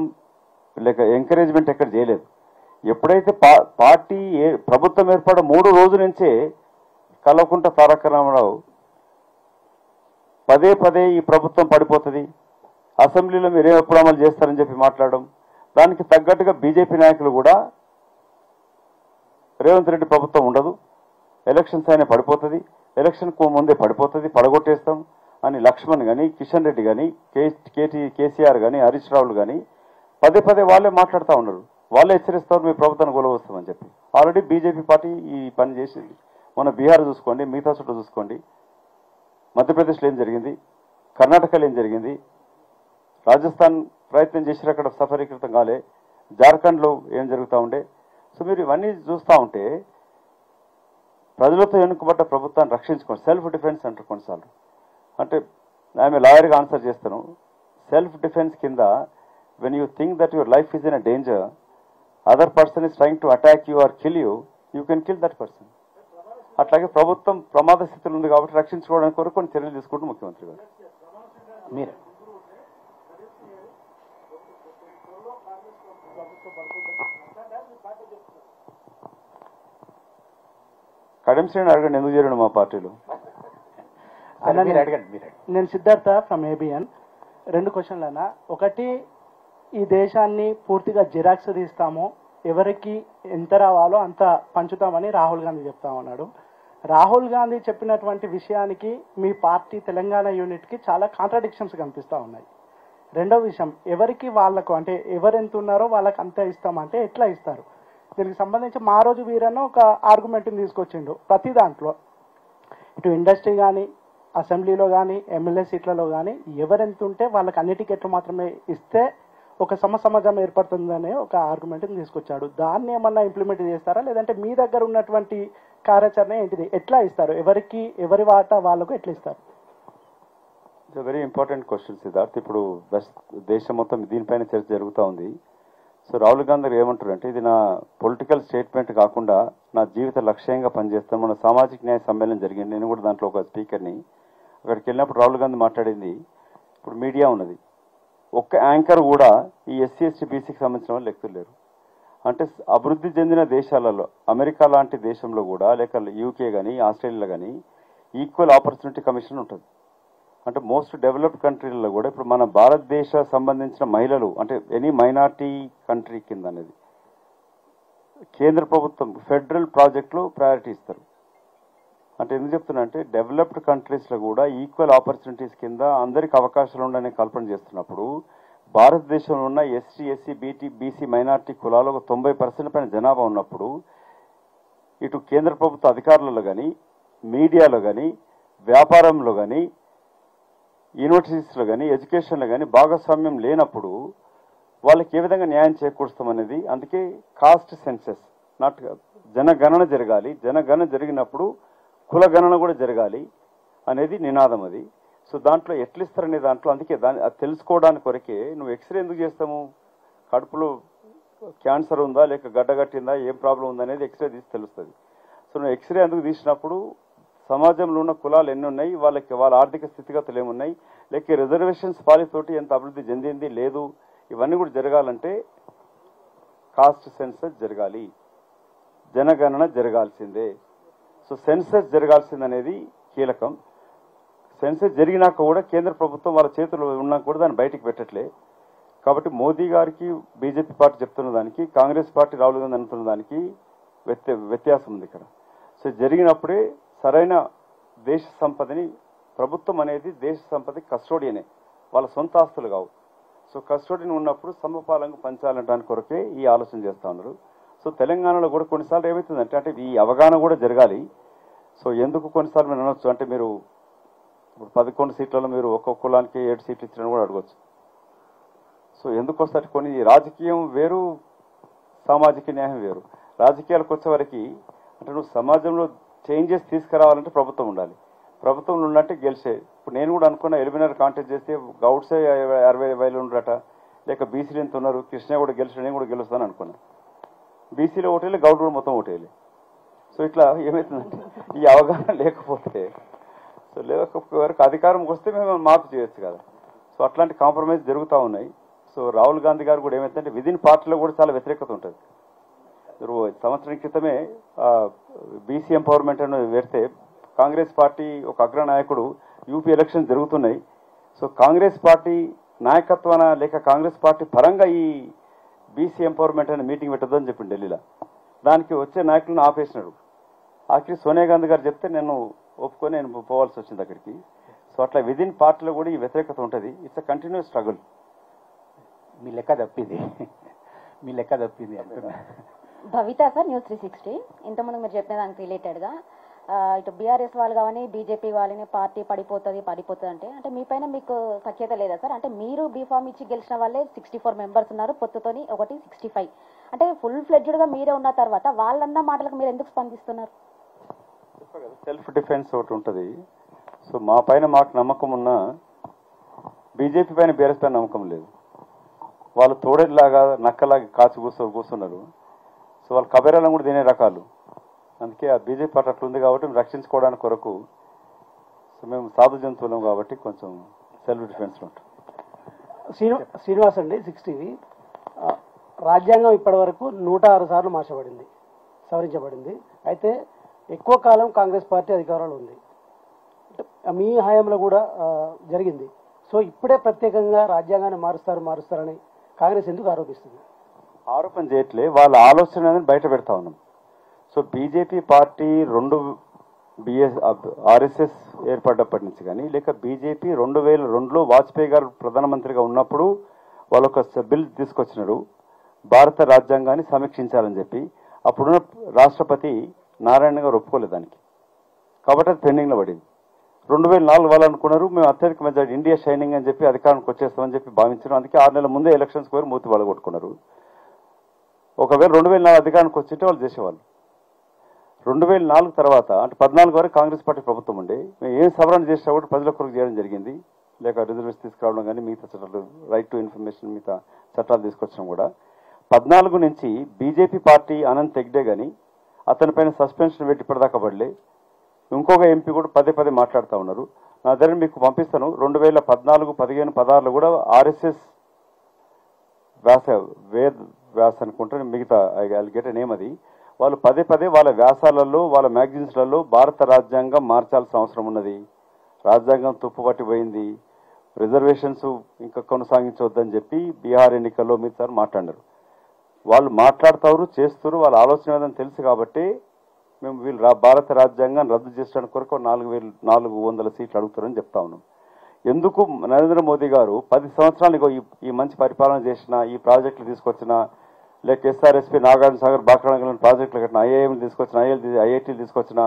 లేక ఎంకరేజ్మెంట్ ఎక్కడ చేయలేదు. ఎప్పుడైతే పార్టీ ప్రభుత్వం ఏర్పడిన 3 రోజుల నుంచే కల్వకుంట్ల తారక రామారావు పదే ఈ ప్రభుత్వం పడిపోతుంది, అసెంబ్లీలో మీరేం ఎప్పుడు అమలు చేస్తారని చెప్పి మాట్లాడడం, దానికి తగ్గట్టుగా బీజేపీ నాయకులు కూడా రేవంత్ రెడ్డి ప్రభుత్వం ఉండదు, ఎలక్షన్స్ అయినా పడిపోతుంది, ఎలక్షన్కు ముందే పడిపోతుంది, పడగొట్టేస్తాం అని లక్ష్మణ్ కానీ, కిషన్ రెడ్డి కానీ, కేసీఆర్ కానీ, హరీష్ రావులు కానీ పదే వాళ్ళే మాట్లాడుతూ ఉన్నారు. వాళ్ళే హెచ్చరిస్తారు మీ ప్రభుత్వాన్ని గొలవస్తామని చెప్పి. ఆల్రెడీ బీజేపీ పార్టీ ఈ పని చేసింది. మొన్న బీహార్ చూసుకోండి, మిగతా చోట్ల చూసుకోండి, మధ్యప్రదేశ్లో ఏం జరిగింది, కర్ణాటకలో ఏం జరిగింది, రాజస్థాన్ ప్రయత్నం చేసినా అక్కడ సఫలీకృతం కాలే, జార్ఖండ్లో ఏం జరుగుతూ ఉండే. సో మీరు ఇవన్నీ చూస్తూ ఉంటే ప్రజలతో ఎన్నుకబడ్డ ప్రభుత్వాన్ని రక్షించుకోండి. సెల్ఫ్ డిఫెన్స్ అంటారు కొన్నిసార్లు. అంటే ఆమె లాయర్గా ఆన్సర్ చేస్తాను. సెల్ఫ్ డిఫెన్స్ కింద when you think that your life is in a danger, other person is trying to attack you or kill you, you can kill that person. అట్లాగే ప్రభుత్వం ప్రమాద స్థితిలో ఉంది కాబట్టి రక్షించుకోవడానికి కొరకు కొన్ని చర్యలు తీసుకుంటూ ముఖ్యమంత్రి గారు. మీరు కడెం శ్రేణి అడగండి, ఎందుకు చేరండి మా పార్టీలో. నేను సిద్ధార్థ ఫ్రమ్ ఏబిఎన్. 2 క్వశ్చన్లన్నా. ఒకటి, ఈ దేశాన్ని పూర్తిగా జిరాక్స్ తీస్తాము, ఎవరికి ఎంత రావాలో అంత పంచుతామని రాహుల్ గాంధీ చెప్తా ఉన్నాడు. రాహుల్ గాంధీ చెప్పినటువంటి విషయానికి మీ పార్టీ తెలంగాణ యూనిట్కి చాలా కాంట్రాడిక్షన్స్ కనిపిస్తూ ఉన్నాయి. రెండో విషయం, ఎవరికి వాళ్లకు అంటే ఎవరెంత ఉన్నారో వాళ్ళకి అంత ఇస్తామంటే ఎట్లా ఇస్తారు? దీనికి సంబంధించి మా రోజు వీరన్న ఒక ఆర్గ్యుమెంట్ని తీసుకొచ్చిండు. ప్రతి దాంట్లో ఇటు ఇండస్ట్రీ కానీ, అసెంబ్లీలో కానీ, ఎమ్మెల్యే సీట్లలో కానీ ఎవరెంత ఉంటే వాళ్ళకి అన్ని టికెట్లు మాత్రమే ఇస్తే ఒక సమాజం ఏర్పడుతుందనే ఒక ఆర్గ్యుమెంట్ని తీసుకొచ్చాడు. దాన్ని ఏమన్నా ఇంప్లిమెంట్ చేస్తారా, లేదంటే మీ దగ్గర ఉన్నటువంటి కార్యాచరణ ఏంటిది? ఎట్లా ఇస్తారు? ఎవరి వాటా వాళ్ళకు ఎట్లా ఇస్తారు? It's very important question Siddharth. ఇప్పుడు దేశం మొత్తం దీనిపైన చర్చ జరుగుతూ ఉంది. సో రాహుల్ గాంధీ గారు ఏమంటారు అంటే, ఇది నా పొలిటికల్ స్టేట్మెంట్ కాకుండా నా జీవిత లక్ష్యంగా పనిచేస్తాను. మన సామాజిక న్యాయ సమ్మేళనం జరిగింది, నేను కూడా దాంట్లో ఒక స్పీకర్ని. అక్కడికి వెళ్ళినప్పుడు రాహుల్ గాంధీ మాట్లాడింది, ఇప్పుడు మీడియా ఉన్నది, ఒక్క యాంకర్ కూడా ఈ ఎస్సీ ఎస్టీ బీసీకి సంబంధించిన వాళ్ళు లెక్కలు లేరు. అంటే అభివృద్ధి చెందిన దేశాలలో, అమెరికా లాంటి దేశంలో కూడా, లేక యూకే కానీ, ఆస్ట్రేలియా కానీ ఈక్వల్ ఆపర్చునిటీ కమిషన్ ఉంటుంది. అంటే మోస్ట్ డెవలప్డ్ కంట్రీలలో కూడా ఇప్పుడు మన భారతదేశ సంబంధించిన మహిళలు, అంటే ఎనీ మైనార్టీ కంట్రీ కింద అనేది కేంద్ర ప్రభుత్వం ఫెడరల్ ప్రాజెక్టులు ప్రయారిటీ ఇస్తారు. అంటే ఎందుకు చెప్తున్నా అంటే, డెవలప్డ్ కంట్రీస్లో కూడా ఈక్వల్ ఆపర్చునిటీస్ కింద అందరికి అవకాశాలు ఉండని కల్పన చేస్తున్నప్పుడు, భారతదేశంలో ఉన్న ఎస్సీ ఎస్సీ బీసీ మైనార్టీ కులాలు ఒక 90% పైన జనాభా ఉన్నప్పుడు, ఇటు కేంద్ర ప్రభుత్వ అధికారులలో కానీ, మీడియాలో కానీ, వ్యాపారంలో కానీ, యూనివర్సిటీస్లో కానీ, ఎడ్యుకేషన్లో కానీ భాగస్వామ్యం లేనప్పుడు వాళ్ళకి ఏ విధంగా న్యాయం చేకూరుస్తామనేది. అందుకే కాస్ట్ సెన్సెస్, నాట్ జనగణన జరగాలి, జనగణన జరిగినప్పుడు కులగణన కూడా జరగాలి అనేది నినాదం అది. సో దాంట్లో ఎట్లా ఇస్తారనే దాంట్లో అందుకే అది తెలుసుకోవడానికి కొరకే నువ్వు ఎక్స్రే ఎందుకు చేస్తాము, కడుపులో క్యాన్సర్ ఉందా లేక గడ్డగట్టిందా ఏం ప్రాబ్లం ఉందా అనేది ఎక్స్రే తీసి తెలుస్తుంది. సో నువ్వు ఎక్స్రే ఎందుకు తీసినప్పుడు సమాజంలో ఉన్న కులాలు ఎన్ని ఉన్నాయి, వాళ్ళ ఆర్థిక స్థితిగతులు ఏమున్నాయి, లేక రిజర్వేషన్స్ పాలితోటి ఎంత అభివృద్ధి చెందింది లేదు, ఇవన్నీ కూడా జరగాలంటే కాస్ట్ సెన్సస్ జరగాలి, జనగణన జరగాల్సిందే. సో సెన్సస్ జరగాల్సిందనేది కీలకం. సెన్సస్ జరిగినాక కూడా కేంద్ర ప్రభుత్వం వాళ్ళ చేతుల్లో ఉన్నాక కూడా దాన్ని బయటికి పెట్టట్లే. కాబట్టి మోదీ గారికి బీజేపీ పార్టీ చెప్తున్న దానికి కాంగ్రెస్ పార్టీ రాహుల్ గాంధీ అంటున్న దానికి వ్యత్యాసం ఉంది ఇక్కడ. సో జరిగినప్పుడే సరైన దేశ సంపదని, ప్రభుత్వం అనేది దేశ సంపదకి కస్టోడియనే, వాళ్ళ సొంత ఆస్తులు కావు. సో కస్టోడియన్ ఉన్నప్పుడు సమపాలంగా పంచాలనడానికి కొరకే ఈ ఆలోచన చేస్తూ ఉన్నారు. సో తెలంగాణలో కూడా కొన్నిసార్లు ఏమవుతుందంటే అంటే ఈ అవగాహన కూడా జరగాలి. సో ఎందుకు కొన్నిసార్లు మీరు అనొచ్చు అంటే మీరు ఇప్పుడు 11 సీట్లలో మీరు ఒక్కొక్క కులానికి 7 సీట్లు ఇచ్చినా కూడా అడగచ్చు. సో ఎందుకు వస్తే కొన్ని రాజకీయం వేరు, సామాజిక న్యాయం వేరు. రాజకీయాలకు వచ్చేవరకు అంటే నువ్వు సమాజంలో చేంజెస్ తీసుకురావాలంటే ప్రభుత్వం ఉండాలి, ప్రభుత్వంలో ఉన్నట్టే గెలిచే. ఇప్పుడు నేను కూడా అనుకున్నా ఎలిమినర్ కాంటెస్ట్ చేస్తే గౌడ్సే 60,000 ఉండరట, లేక బీసీలు ఎంత ఉన్నారు, కృష్ణ కూడా గెలిచి నేను కూడా గెలుస్తాను అనుకున్నా. బీసీలో ఓటేయాలి, గౌడ్ కూడా మొత్తం ఓటేయాలి. సో ఇట్లా ఏమవుతుందంటే ఈ అవగాహన లేకపోతే, సో లేకపోయేవరకు అధికారంకి వస్తే మేము మార్పు చేయొచ్చు కదా. సో అట్లాంటి కాంప్రమైజ్ జరుగుతూ ఉన్నాయి. సో రాహుల్ గాంధీ గారు కూడా ఏమైందంటే విదిన్ పార్టీలో కూడా చాలా వ్యతిరేకత ఉంటుంది. సంవత్సరం క్రితమే బీసీ ఎంపవర్మెంట్ అని పెడితే కాంగ్రెస్ పార్టీ ఒక అగ్రనాయకుడు యూపీ ఎలక్షన్ జరుగుతున్నాయి, సో కాంగ్రెస్ పార్టీ నాయకత్వాన లేక కాంగ్రెస్ పార్టీ పరంగా ఈ బీసీ ఎంపవర్మెంట్ అనే మీటింగ్ పెట్టద్దని చెప్పింది ఢిల్లీలో. దానికి వచ్చే నాయకులను ఆపేసినాడు. ఆఖరి సోనియా గాంధీ గారు చెప్తే నేను ఒప్పుకొని నేను పోవాల్సి వచ్చింది అక్కడికి. సో అట్లా విదిన్ పార్టీలో కూడా ఈ వ్యతిరేకత ఉంటుంది. It's a continuous struggle. మీ లెక్క తప్పింది అంటున్నా. Bhavitha sir, news 360. ఇంతకుముందు మీరు చెప్పిన దానికి రిలేటెడ్గా ఇటు బీఆర్ఎస్ వాళ్ళు కానీ బీజేపీ వాళ్ళని పార్టీ పడిపోతుంది అంటే మీపైన మీకు సఖ్యత లేదా సార్? అంటే మీరు బీఫామ్ ఇచ్చి గెలిచిన వాళ్ళే 64 మెంబర్స్ ఉన్నారు, పొత్తుతోని ఒకటి 65. అంటే ఫుల్ ఫ్లెడ్జ్డ్గా మీరే ఉన్న తర్వాత వాళ్ళన్న మాటలకు మీరు ఎందుకు స్పందిస్తున్నారు? సెల్ఫ్ డిఫెన్స్ ఒకటి ఉంటుంది. సో మా పైన మాకు నమ్మకం ఉన్నా బీజేపీ పైన బీఆర్ఎస్ పైన నమ్మకం లేదు. వాళ్ళు తోడేలాగా నక్కలాగా కూర్చున్నారు. సో వాళ్ళ కబేరాలను కూడా తినే రకాలు. అందుకే ఆ బీజేపీ పార్టీ అట్లా ఉంది కాబట్టి మేము రక్షించుకోవడానికి కొరకు సో మేము సాధు జంతువులం కాబట్టి కొంచెం సెల్ఫ్ డిఫెన్స్లో ఉంటాం. శ్రీనివాస్ అండి, 6TV. రాజ్యాంగం ఇప్పటి వరకు 106 సార్లు మార్చబడింది, సవరించబడింది. అయితే ఎక్కువ కాలం కాంగ్రెస్ పార్టీ అధికారంలో ఉంది, మీ హయాంలో కూడా జరిగింది. సో ఇప్పుడే ప్రత్యేకంగా రాజ్యాంగాన్ని మారుస్తారని కాంగ్రెస్ ఎందుకు ఆరోపిస్తుంది? ఆరోపణ చేయట్లే, వాళ్ళ ఆలోచన అనేది బయట పెడతా ఉన్నాం. సో బీజేపీ పార్టీ ఆర్ఎస్ఎస్ ఏర్పడ్డప్పటి నుంచి కానీ లేక బీజేపీ 2002లో వాజ్పేయి గారు ప్రధానమంత్రిగా ఉన్నప్పుడు వాళ్ళు ఒక బిల్ తీసుకొచ్చినారు, భారత రాజ్యాంగాన్ని సమీక్షించాలని చెప్పి. అప్పుడున్న రాష్ట్రపతి నారాయణ గారు ఒప్పుకోలేదు దానికి, కాబట్టి అది పెండింగ్లో పడింది. 2004 వాళ్ళు అనుకున్నారు మేము అత్యధిక మెజారిటీ ఇండియా షైనింగ్ అని చెప్పి అధికారానికి వచ్చేస్తామని చెప్పి భావించారు. అందుకే 6 నెలల ముందే ఎలక్షన్స్ పోయి మూతి వాళ్ళు కొట్టుకున్నారు. ఒకవేళ 2004 అధికారానికి వచ్చింటే వాళ్ళు చేసేవాళ్ళు. 2004 తర్వాత అంటే 14 వరకు కాంగ్రెస్ పార్టీ ప్రభుత్వం ఉండే, మేము ఏం సవరణ చేసినా కూడా ప్రజల కొరకు చేయడం జరిగింది. లేక రిజర్వేషన్ తీసుకురావడం కానీ మిగతా చట్టాలు, రైట్ టు ఇన్ఫర్మేషన్ మిగతా చట్టాలు తీసుకొచ్చడం కూడా. 14 నుంచి బీజేపీ పార్టీ అనంత్ హెగ్డే కానీ అతని పైన సస్పెన్షన్ పెట్టి ఇప్పటిదాకా పడలే. ఇంకొక ఎంపీ కూడా పదే మాట్లాడుతూ ఉన్నారు. నా దగ్గర మీకు పంపిస్తాను. 2014, 15, 16లో కూడా ఆర్ఎస్ఎస్ వ్యాస అనుకుంటే మిగతా గెట్ నేమ్ అది, వాళ్ళు పదే వాళ్ళ వ్యాసాలలో వాళ్ళ మ్యాగజైన్స్లలో భారత రాజ్యాంగం మార్చాల్సిన అవసరం ఉన్నది, రాజ్యాంగం తుప్పుపట్టిపోయింది, రిజర్వేషన్స్ ఇంకా కొనసాగించవద్దని చెప్పి బీహార్ ఎన్నికల్లో మీసారి మాట్లాడారు. వాళ్ళు మాట్లాడతారు, చేస్తారు, వాళ్ళ ఆలోచన ఏదని తెలుసు కాబట్టి మేము వీళ్ళు భారత రాజ్యాంగాన్ని రద్దు చేయడానికి కొరకు 400 సీట్లు అడుగుతారని చెప్తా ఉన్నాం. ఎందుకు నరేంద్ర మోదీ గారు 10 సంవత్సరాలు ఈ మంచి పరిపాలన చేసిన, ఈ ప్రాజెక్టులు తీసుకొచ్చిన, లేక ఎస్ఆర్ఎస్పీ నాగార్జున సాగర్ బాక్రానగర్ ప్రాజెక్టులు కట్టిన, ఐఐఎంలు తీసుకొచ్చిన, ఐఐటీలు తీసుకొచ్చిన,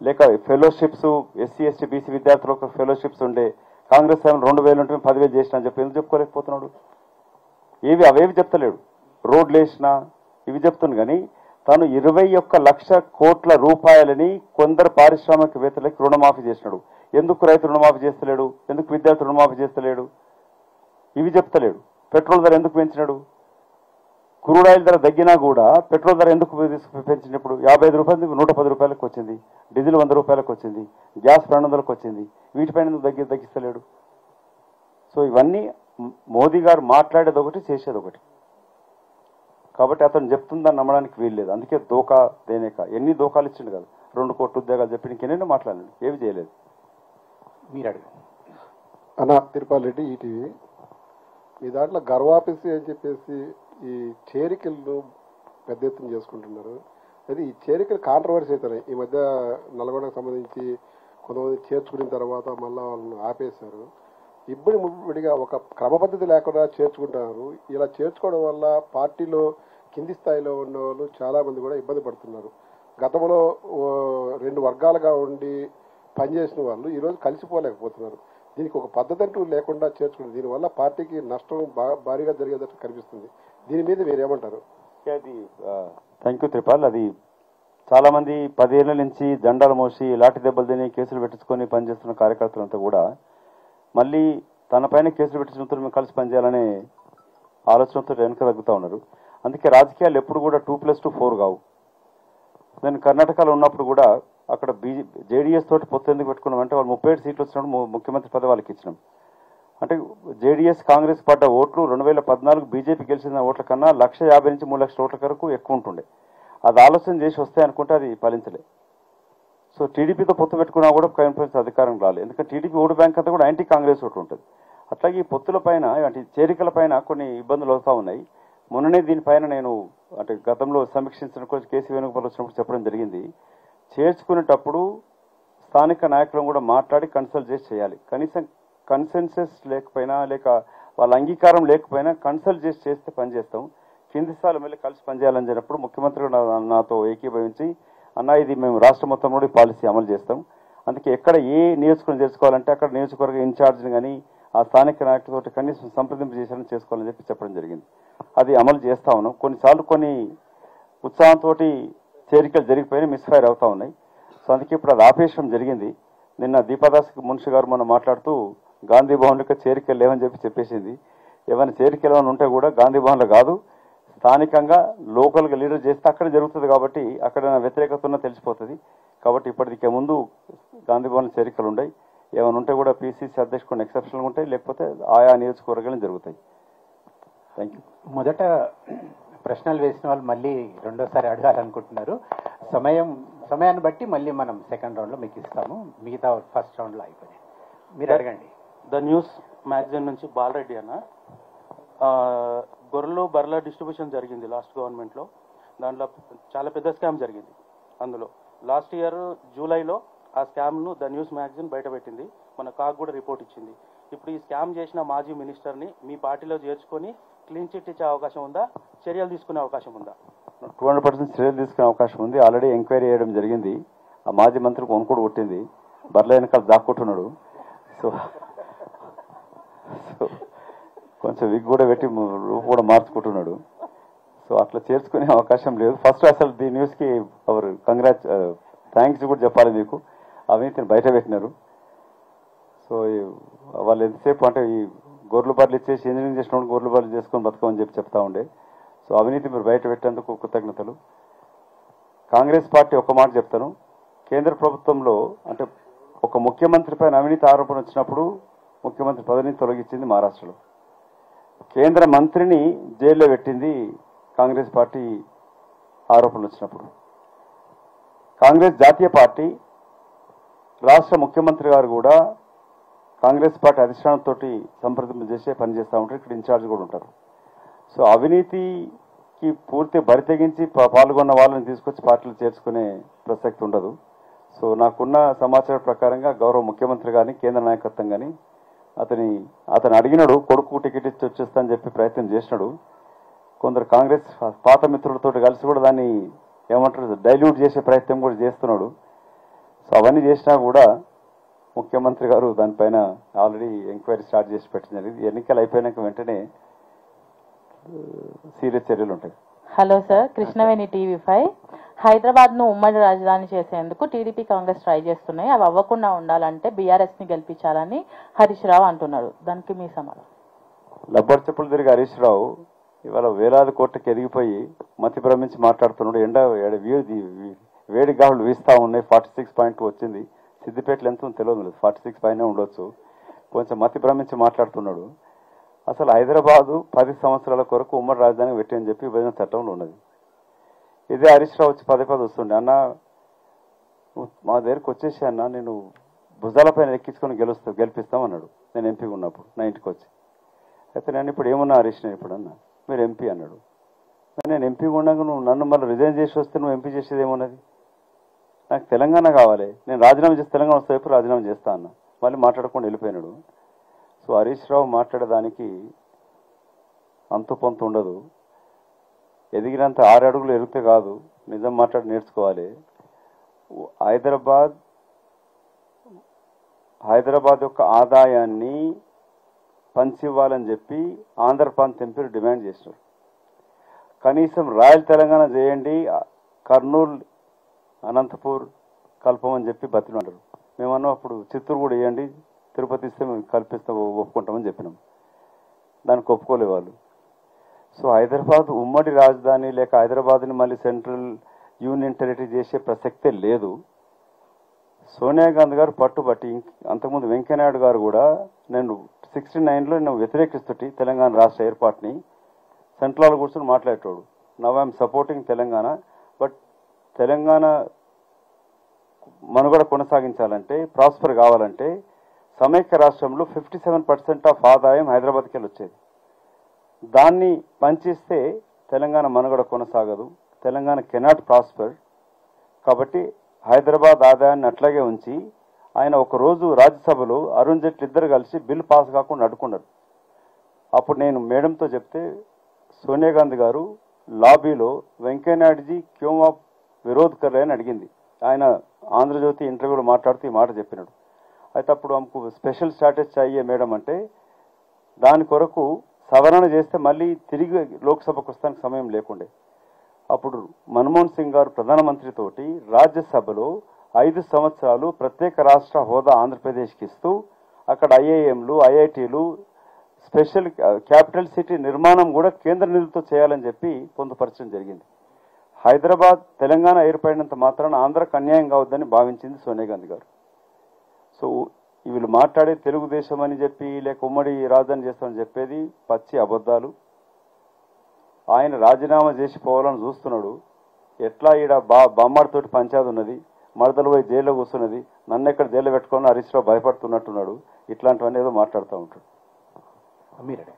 లేక ఫెలోషిప్స్ ఎస్సీ ఎస్టీ బీసీ విద్యార్థులకు ఫెలోషిప్స్ ఉండే, కాంగ్రెస్ 2000 ఉంటే 10,000 చేసిన అని చెప్పి ఎందుకు చెప్పుకోలేకపోతున్నాడు? అవేవి చెప్తలేడు. రోడ్లు వేసినా ఇవి చెప్తుంది కానీ తను 21 లక్షల కోట్ల రూపాయలని కొందరు పారిశ్రామికవేత్తలకు రుణమాఫీ చేసినాడు. ఎందుకు రైతు రుణమాఫీ చేస్తలేడు? ఎందుకు విద్యార్థి రుణమాఫీ చేస్తలేడు? ఇవి చెప్తలేడు. పెట్రోల్ ధర ఎందుకు పెంచినాడు? క్రూడ్ ఆయిల్ ధర తగ్గినా కూడా పెట్రోల్ ధర ఎందుకు పెంచినప్పుడు 55 రూపాయలు 110 రూపాయలకు వచ్చింది, డీజిల్ 100 రూపాయలకు వచ్చింది, గ్యాస్ 200లకు వచ్చింది. వీటిపైన ఎందుకు తగ్గిస్తలేడు? సో ఇవన్నీ మోదీ గారు మాట్లాడేది ఒకటి, చేసేది ఒకటి. కాబట్టి అతను చెప్తుందని నమ్మడానికి వీల్లేదు. అందుకే దోకా దేనేక ఎన్ని దోకాలు ఇచ్చిండు కదా, 2 కోట్ల ఉద్యోగాలు చెప్పి ఇంకెన్నెన్నో మాట్లాడండి, ఏమి చేయలేదు. మీరు అడుగు అన్న. తిరుపతి రెడ్డి, ఈటీవీ. మీ దాంట్లో గర్వాపేసి అని చెప్పేసి ఈ చేరికలను పెద్ద ఎత్తున చేసుకుంటున్నారు. అయితే ఈ చేరికలు కాంట్రవర్సీ అవుతున్నాయి. ఈ మధ్య నల్గొండకు సంబంధించి కొంతమంది చేర్చుకున్న తర్వాత మళ్ళీ వాళ్ళని ఆపేశారు. ఇప్పుడు విడిగా ఒక క్రమ పద్ధతి లేకుండా చేర్చుకుంటున్నారు. ఇలా చేర్చుకోవడం వల్ల పార్టీలో కింది స్థాయిలో ఉన్న వాళ్ళు చాలా మంది కూడా ఇబ్బంది పడుతున్నారు. గతంలో 2 వర్గాలుగా ఉండి పనిచేసిన వాళ్ళు ఈరోజు కలిసిపోలేకపోతున్నారు. దీనికి ఒక పద్ధతి అంటూ లేకుండా చేర్చుకుంటారు. దీనివల్ల పార్టీకి నష్టం భారీగా జరిగేటట్టు కనిపిస్తుంది. దీని మీద మీరేమంటారు? అది థ్యాంక్ యూ త్రిపాల్. అది చాలా మంది 10 ఏళ్ల నుంచి జెండాలు మోసి లాఠీ దెబ్బలు తిని కేసులు పెట్టించుకొని పనిచేస్తున్న కార్యకర్తలంతా కూడా మళ్ళీ తన పైన కేసులు పెట్టించినంత మేము కలిసి పనిచేయాలనే ఆలోచనతో వెనుక తగ్గుతూ ఉన్నారు. అందుకే రాజకీయాలు ఎప్పుడు కూడా 2+2 4 కావు. నేను కర్ణాటకలో ఉన్నప్పుడు కూడా అక్కడ జేడీఎస్ తోటి పొత్తు ఎందుకు పెట్టుకున్నామంటే వాళ్ళు 37 సీట్లు వచ్చినప్పుడు ముఖ్యమంత్రి పదవి వాళ్ళకి ఇచ్చినాం. అంటే జేడీఎస్ కాంగ్రెస్ పడ్డ ఓట్లు 2014 బీజేపీ గెలిచిన ఓట్ల కన్నా 1,50,000 నుంచి 3 లక్షల ఓట్ల వరకు ఎక్కువ ఉంటుండే. అది ఆలోచన చేసి వస్తాయి అనుకుంటే అది ఫలించలే. సో టీడీపీతో పొత్తు పెట్టుకున్నా కూడా కాంగ్రెస్ అధికారం రాలేదు. ఎందుకంటే టీడీపీ ఓటు బ్యాంక్ అంతా కూడా యాంటీ కాంగ్రెస్ ఓటు ఉంటుంది. అట్లాగే ఈ పొత్తుల పైన అంటే చేరికల పైన కొన్ని ఇబ్బందులు వస్తూ ఉన్నాయి. మొన్ననే దీనిపైన నేను అంటే గతంలో సమీక్షించిన కొంచెం కేసీ వేణుగోపాల్ వచ్చినప్పుడు చెప్పడం జరిగింది. చేర్చుకునేటప్పుడు స్థానిక నాయకులను కూడా మాట్లాడి కన్సల్ట్ చేసి చేయాలి. కనీసం కన్సెన్సస్ లేకపోయినా లేక వాళ్ళ అంగీకారం లేకపోయినా కన్సల్ట్ చేసి చేస్తే పనిచేస్తాం. కింది స్థాయిలో వెళ్ళి కలిసి పనిచేయాలని చెప్పినప్పుడు ముఖ్యమంత్రి నాతో ఏకీభవించి అన్న ఇది మేము రాష్ట్ర మొత్తంలో పాలసీ అమలు చేస్తాం. అందుకే ఎక్కడ ఏ నియోజకవర్గం చేసుకోవాలంటే అక్కడ నియోజకవర్గ ఇన్ఛార్జ్ని కానీ ఆ స్థానిక నాయకులతో కనీసం సంప్రదింపు చేశారని చేసుకోవాలని చెప్పడం జరిగింది. అది అమలు చేస్తా ఉన్నాం. కొన్నిసార్లు కొన్ని ఉత్సాహంతో చేరికలు జరిగిపోయినా మిస్ఫైర్ అవుతా ఉన్నాయి. సో అందుకే ఇప్పుడు అది ఆపేయడం జరిగింది. నిన్న దీపాదాస్ మున్షి గారు మనం మాట్లాడుతూ గాంధీ భవన్లో చేరికలు లేవని చెప్పేసింది. ఏమైనా చేరికలు ఏమైనా ఉంటే కూడా గాంధీ భవన్లో కాదు, స్థానికంగా లోకల్గా లీడర్ చేస్తే అక్కడ జరుగుతుంది. కాబట్టి అక్కడ వ్యతిరేకత ఉన్నా తెలిసిపోతుంది. కాబట్టి ఇప్పటికే ముందు గాంధీ భవన్ చేరికలు ఉన్నాయి. ఏమైనా ఉంటే కూడా పీసీసీ అధ్యక్షుడు ఎక్సెప్షన్లు ఉంటాయి, లేకపోతే ఆయా నియోజకవర్గాలు జరుగుతాయి. Thank you. మొదట ప్రశ్నలు వేసిన వాళ్ళు మళ్ళీ రెండోసారి అడగాలనుకుంటున్నారు. సమయాన్ని బట్టి మళ్ళీ మనం సెకండ్ రౌండ్లో మీకు ఇస్తాము. మిగతా ఫస్ట్ రౌండ్లో అయిపోయాయి. మీరు అడగండి. ద న్యూస్ మ్యాగజైన్ నుంచి బాలరెడ్డి అన్న. గొర్రెలు బర్రెల డిస్ట్రిబ్యూషన్ జరిగింది లాస్ట్ గవర్నమెంట్లో. దాంట్లో చాలా పెద్ద స్కామ్ జరిగింది. అందులో లాస్ట్ ఇయర్ జూలైలో ఆ స్కామ్ను ద న్యూస్ మ్యాగజైన్ బయటపెట్టింది. మన కాక్ కూడా రిపోర్ట్ ఇచ్చింది. ఇప్పుడు ఈ స్కామ్ చేసిన మాజీ మినిస్టర్ని మీ పార్టీలో చేర్చుకొని క్లీన్ చిట్ ఇచ్చే అవకాశం ఉందా? చర్యలు తీసుకునే అవకాశం ఉందా? 200% చర్యలు తీసుకునే అవకాశం ఉంది. ఆల్రెడీ ఎంక్వైరీ చేయడం జరిగింది. ఆ మాజీ మంత్రి కొనుక్కోడు కొట్టింది, బర్రెల వెనకాల దాక్కుంటున్నాడు. సో కొంచెం విగ్ కూడా పెట్టి రూపు కూడా మార్చుకుంటున్నాడు. సో అట్లా చేర్చుకునే అవకాశం లేదు. ఫస్ట్ అసలు ఈ న్యూస్కి అవర్ థ్యాంక్స్ కూడా చెప్పాలి మీకు. అవినీతిని బయట పెట్టినారు. సో వాళ్ళు ఎంతసేపు అంటే ఈ గొర్రెలు బర్రెలు ఇచ్చేసి ఇంజనీరింగ్ చేసిన గొర్రెలు బర్రెలు చేసుకొని బతకమని చెప్తా ఉండే. సో అవినీతి మీరు బయట పెట్టేందుకు కృతజ్ఞతలు. కాంగ్రెస్ పార్టీ ఒక మాట చెప్తాను, కేంద్ర ప్రభుత్వంలో అంటే ఒక ముఖ్యమంత్రి పైన అవినీతి ఆరోపణ వచ్చినప్పుడు ముఖ్యమంత్రి పదవిని తొలగించింది మహారాష్ట్రలో. కేంద్ర మంత్రిని జైల్లో పెట్టింది కాంగ్రెస్ పార్టీ ఆరోపణలు వచ్చినప్పుడు. కాంగ్రెస్ జాతీయ పార్టీ రాష్ట్ర ముఖ్యమంత్రి గారు కూడా కాంగ్రెస్ పార్టీ అధిష్టానంతో సంప్రదింపు చేసే పనిచేస్తూ ఉంటారు. ఇక్కడ ఇన్ఛార్జ్ కూడా ఉంటారు. సో అవినీతికి పూర్తి బరితెగించి పాల్గొన్న వాళ్ళని తీసుకొచ్చి పార్టీలు చేర్చుకునే ప్రసక్తి ఉండదు. సో నాకున్న సమాచారం ప్రకారంగా గౌరవ ముఖ్యమంత్రి కానీ కేంద్ర నాయకత్వం కానీ అతను అడిగినాడు, కొడుకు టికెట్ ఇచ్చి వచ్చేస్తా అని చెప్పి ప్రయత్నం చేసినాడు. కొందరు కాంగ్రెస్ పాత మిత్రులతో కలిసి కూడా దాన్ని ఏమంటారు డైల్యూట్ చేసే ప్రయత్నం కూడా చేస్తున్నాడు. సో అవన్నీ చేసినా కూడా ముఖ్యమంత్రి గారు దానిపైన ఆల్రెడీ ఎంక్వైరీ స్టార్ట్ చేసి పెట్టిన జరిగింది. ఎన్నికలు అయిపోయినాక వెంటనే సీరియస్ చర్యలు ఉంటాయి. Hello sir, Krishnaveni TV5. హైదరాబాద్ను ఉమ్మడి రాజధాని చేసేందుకు టీడీపీ కాంగ్రెస్ ట్రై చేస్తున్నాయి. అవి అవ్వకుండా ఉండాలంటే బీఆర్ఎస్ని గెలిపించాలని హరీష్ రావు అంటున్నాడు. దానికి మీ సమాధానం? లబ్బర్ చెప్పులు తిరిగి హరీష్ రావు ఇవాళ వేలాది కోట్లకి ఎదిగిపోయి మతి భ్రమించి మాట్లాడుతున్నాడు. వేడి గాలులు వీస్తా ఉన్నాయి. 46.2 వచ్చింది. సిద్దిపేటలో ఎంత ఉందో తెలియదు, 46 పైనే ఉండొచ్చు. కొంచెం మతి భ్రమించి మాట్లాడుతున్నాడు. అసలు హైదరాబాదు 10 సంవత్సరాల కొరకు ఉమ్మడి రాజధాని పెట్టని చెప్పి విభజన చట్టంలో ఉన్నది. ఇదే హరీష్ రావు వచ్చి పదే వస్తుండే, అన్న మా దగ్గరికి వచ్చేసి అన్న నేను భుజాలపైన ఎక్కించుకొని గెలిపిస్తాం అన్నాడు. నేను ఎంపీగా ఉన్నప్పుడు నా ఇంటికి వచ్చి. అయితే నేను ఇప్పుడు ఏమున్నా హరీష్, నేను ఇప్పుడు అన్నా మీరు ఎంపీ అన్నాడు. నేను ఎంపీగా ఉన్నాక నువ్వు నన్ను మళ్ళీ రిజైన్ చేసి వస్తే నువ్వు ఎంపీ చేసేది ఏమున్నది? నాకు తెలంగాణ కావాలి, నేను రాజీనామా చేసి తెలంగాణ వస్తే ఎప్పుడు రాజీనామా చేస్తా అన్న. మళ్ళీ మాట్లాడకుండా వెళ్ళిపోయినాడు. సో హరీష్ రావు మాట్లాడేదానికి అంతు పొంత ఉండదు. ఎదిగినంత 6 అడుగులు ఎదిగితే కాదు, నిజం మాట్లాడి నేర్చుకోవాలి. హైదరాబాద్ యొక్క ఆదాయాన్ని పంచివ్వాలని చెప్పి ఆంధ్ర ప్రాంత ఎంపీలు డిమాండ్ చేసినారు. కనీసం రాయల్ తెలంగాణ చేయండి, కర్నూలు అనంతపూర్ కల్పమని చెప్పి బతిమాడారు. మేమన్నా అప్పుడు చిత్తూరు కూడా వేయండి, తిరుపతి ఇస్తే మేము కల్పిస్తాం ఒప్పుకుంటామని చెప్పినాం. దానికి ఒప్పుకోలే వాళ్ళు. సో హైదరాబాద్ ఉమ్మడి రాజధాని లేక హైదరాబాద్ని మళ్ళీ సెంట్రల్ యూనియన్ టెరిటరీ చేసే ప్రసక్తే లేదు. సోనియా గాంధీ గారు పట్టుబట్టి, అంతకుముందు వెంకయ్యనాయుడు గారు కూడా నేను 69లో నేను వ్యతిరేకిస్తుటి తెలంగాణ రాష్ట్ర ఏర్పాటుని సెంట్రల్ కూర్చొని మాట్లాడేటోడు. Now I'm supporting Telangana. But Telangana మనుగడ కొనసాగించాలంటే, ప్రాస్పర్ కావాలంటే సమైక్య రాష్ట్రంలో 57% ఆఫ్ ఆదాయం హైదరాబాద్కి వెళ్ళి వచ్చేది. దాన్ని పంచిస్తే తెలంగాణ మనుగడ కొనసాగదు. Telangana cannot prosper. కాబట్టి హైదరాబాద్ ఆదాయాన్ని అట్లాగే ఉంచి ఆయన ఒకరోజు రాజ్యసభలో అరుణ్ జైట్లీ ఇద్దరు కలిసి బిల్ పాస్ కాకుండా అడ్డుకున్నారు. అప్పుడు నేను మేడంతో చెప్తే సోనియా గాంధీ గారు లాబీలో వెంకయ్యనాయుడుజీ క్యోం ఆప్ విరోధ్ కర్ అని అడిగింది. ఆయన ఆంధ్రజ్యోతి ఇంటర్వ్యూలో మాట్లాడుతూ ఈ మాట చెప్పినాడు. అయితే అప్పుడు ఆమెకు స్పెషల్ స్టాటస్ చాయ్యే మేడం అంటే దాని కొరకు సవరణ చేస్తే మళ్ళీ తిరిగి లోక్సభకు వస్తానికి సమయం లేకుండే. అప్పుడు మన్మోహన్ సింగ్ గారు ప్రధానమంత్రితోటి రాజ్యసభలో 5 సంవత్సరాలు ప్రత్యేక రాష్ట్ర హోదా ఆంధ్రప్రదేశ్కి ఇస్తూ అక్కడ ఐఐఎంలు, ఐఐటీలు, స్పెషల్ క్యాపిటల్ సిటీ నిర్మాణం కూడా కేంద్ర నిధులతో చేయాలని చెప్పి పొందుపరచడం జరిగింది. హైదరాబాద్ తెలంగాణ ఏర్పడినంత మాత్రాన ఆంధ్రకు అన్యాయం కావద్దని భావించింది సోనియా గాంధీ గారు. సో వీళ్ళు మాట్లాడే తెలుగుదేశం అని చెప్పి లేక ఉమ్మడి రాజధాని చేస్తామని చెప్పేది పచ్చి అబద్ధాలు. ఆయన రాజీనామా చేసి పోవాలని చూస్తున్నాడు. ఎట్లా ఈడ బామ్మాడితోటి పంచాయతీ ఉన్నది, మరదలు పోయి జైల్లో కూర్చున్నది, నన్ను ఎక్కడ జైల్లో పెట్టుకోవాలని హరీష్ రావు భయపడుతున్నట్టున్నాడు. ఇట్లాంటివన్నీ ఏదో మాట్లాడుతూ ఉంటాడు. మీరే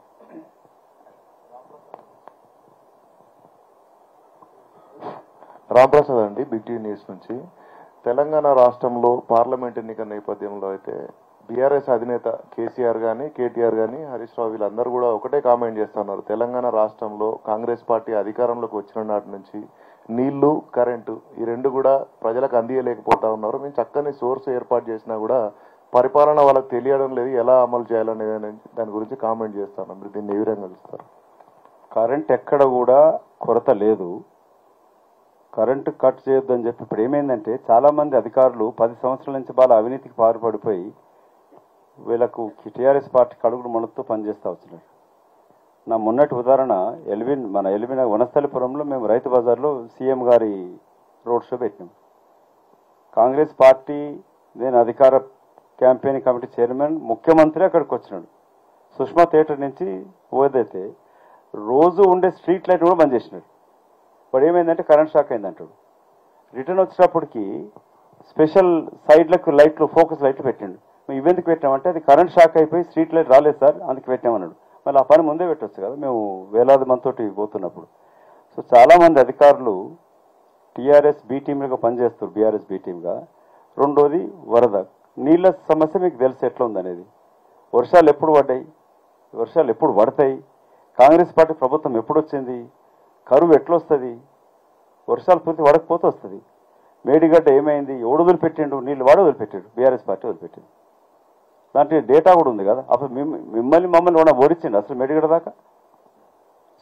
రాంప్రసాద్ అండి, బిగ్ టీవీ న్యూస్ నుంచి. తెలంగాణ రాష్ట్రంలో పార్లమెంట్ ఎన్నికల నేపథ్యంలో అయితే బీఆర్ఎస్ అధినేత కేసీఆర్ కానీ, కేటీఆర్ కానీ, హరీష్ రావు వీళ్ళందరూ కూడా ఒకటే కామెంట్ చేస్తున్నారు. తెలంగాణ రాష్ట్రంలో కాంగ్రెస్ పార్టీ అధికారంలోకి వచ్చిన నాటి నుంచి నీళ్లు, కరెంటు ఈ రెండు కూడా ప్రజలకు అందియలేకపోతా ఉన్నారు. మేము చక్కని సోర్స్ ఏర్పాటు చేసినా కూడా పరిపాలన వాళ్ళకి తెలియడం లేదు, ఎలా అమలు చేయాలనేది దాని గురించి కామెంట్ చేస్తాను. మీరు దీన్ని ఏ విధంగా చూస్తారు? కరెంట్ ఎక్కడ కూడా కొరత లేదు. కరెంటు కట్ చేయొద్దని చెప్పి ఇప్పుడు ఏమైందంటే చాలా మంది అధికారులు 10 సంవత్సరాల నుంచి బాగా అవినీతికి పాల్పడిపోయి వీళ్ళకు టీఆర్ఎస్ పార్టీ కడుగుడు మణుతూ పనిచేస్తూ వస్తున్నారు. నా మొన్నటి ఉదాహరణ మన ఎల్బిన వనస్థలిపురంలో మేము రైతు బజార్లో సీఎం గారి రోడ్ షో పెట్టినాం. కాంగ్రెస్ పార్టీ నేను అధికార క్యాంపెయిన్ కమిటీ చైర్మన్, ముఖ్యమంత్రి అక్కడికి వచ్చినాడు. సుష్మా థియేటర్ నుంచి పోదైతే రోజు ఉండే స్ట్రీట్ లైట్ కూడా బంద్ చేసినాడు. వాడు ఏమైందంటే కరెంట్ షాక్ అయిందంటాడు. రిటర్న్ వచ్చేటప్పటికి స్పెషల్ సైడ్లకు లైట్లు, ఫోకస్ లైట్లు పెట్టిండు. మేము ఇవెందుకు పెట్టామంటే అది కరెంట్ షాక్ అయిపోయి స్ట్రీట్ లైట్ రాలేదు సార్, అందుకు పెట్టామన్నాడు. మళ్ళీ ఆ పని ముందే పెట్టవచ్చు కదా, మేము వేలాది మందితోటి పోతున్నప్పుడు. సో చాలామంది అధికారులు టీఆర్ఎస్ బి టీమ్లుగా పనిచేస్తారు, బీఆర్ఎస్ బి టీమ్గా. రెండోది వరద నీళ్ళ సమస్య మీకు తెలిసి ఎట్లా ఉందనేది. వర్షాలు ఎప్పుడు పడ్డాయి, వర్షాలు ఎప్పుడు పడతాయి, కాంగ్రెస్ పార్టీ ప్రభుత్వం ఎప్పుడు వచ్చింది, కరువు ఎట్లా వస్తుంది, వర్షాలు పూర్తి పడకపోతే వస్తుంది. మేడిగడ్డ ఏమైంది, ఎవడు వదిలిపెట్టిండు, నీళ్ళు వాడు వదిలిపెట్టాడు, బీఆర్ఎస్ పార్టీ వదిలిపెట్టింది. దాంట్లో డేటా కూడా ఉంది కదా. అప్పుడు మమ్మల్ని కూడా ఓడించండి అసలు మేడిగడ్డ దాకా.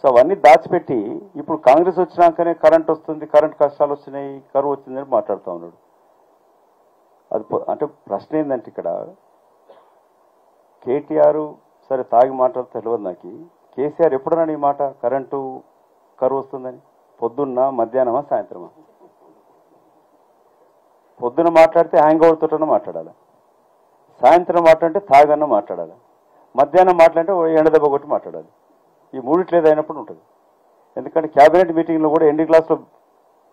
సో అవన్నీ దాచిపెట్టి ఇప్పుడు కాంగ్రెస్ వచ్చినాకనే కరెంట్ వస్తుంది, కరెంట్ కష్టాలు వస్తున్నాయి, కరువు వచ్చిందని మాట్లాడుతూ ఉన్నాడు. అది అంటే ప్రశ్న ఏంటంటే ఇక్కడ కేటీఆర్ సరే తాగి మాట్లాడితే తెలియదు నాకు, కేసీఆర్ ఎప్పుడన్నా ఈ మాట కరెంటు కరువు వస్తుందని? పొద్దున్న, మధ్యాహ్నమా, సాయంత్రమా? పొద్దున మాట్లాడితే హ్యాంగ్ అవుతుంటన్నా మాట్లాడాలి, సాయంత్రం మాట్లాడితే తాగన్న మాట్లాడాలి, మధ్యాహ్నం మాట్లాడితే ఎండ దెబ్బ కొట్టి మాట్లాడాలి. ఈ మూడిట్లో ఏదైనప్పుడు ఉంటుంది. ఎందుకంటే క్యాబినెట్ మీటింగ్లో కూడా ఎండి గ్లాస్లో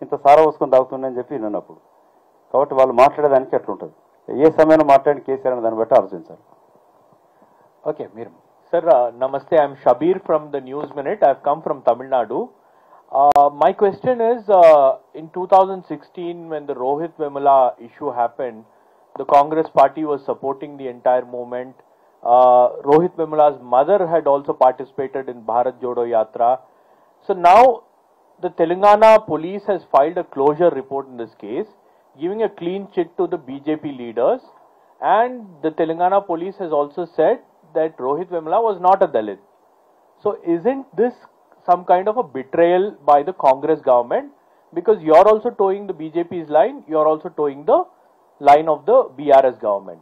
ఇంత సారా పోసుకొని తాగుతున్నాయని చెప్పి విన్నప్పుడు, కాబట్టి వాళ్ళు మాట్లాడేదానికి ఎట్లుంటుంది, ఏ సమయంలో మాట్లాడి కేసీఆర్ అనే దాన్ని బట్టి ఆలోచించాలి. ఓకే, మీరు Sir, namaste. I'm Shabir from the News Minute. I've come from Tamil Nadu. My question is, in 2016, when the Rohit Vemula issue happened, the Congress party was supporting the entire movement. Rohit Vemula's mother had also participated in Bharat Jodo Yatra. So now the Telangana police has filed a closure report in this case, giving a clean chit to the BJP leaders, and the Telangana police has also said that Rohit Vemula was not a Dalit. So isn't this some kind of a betrayal by the Congress government? Because you're also towing the BJP's line, you're also towing the line of the BRS government.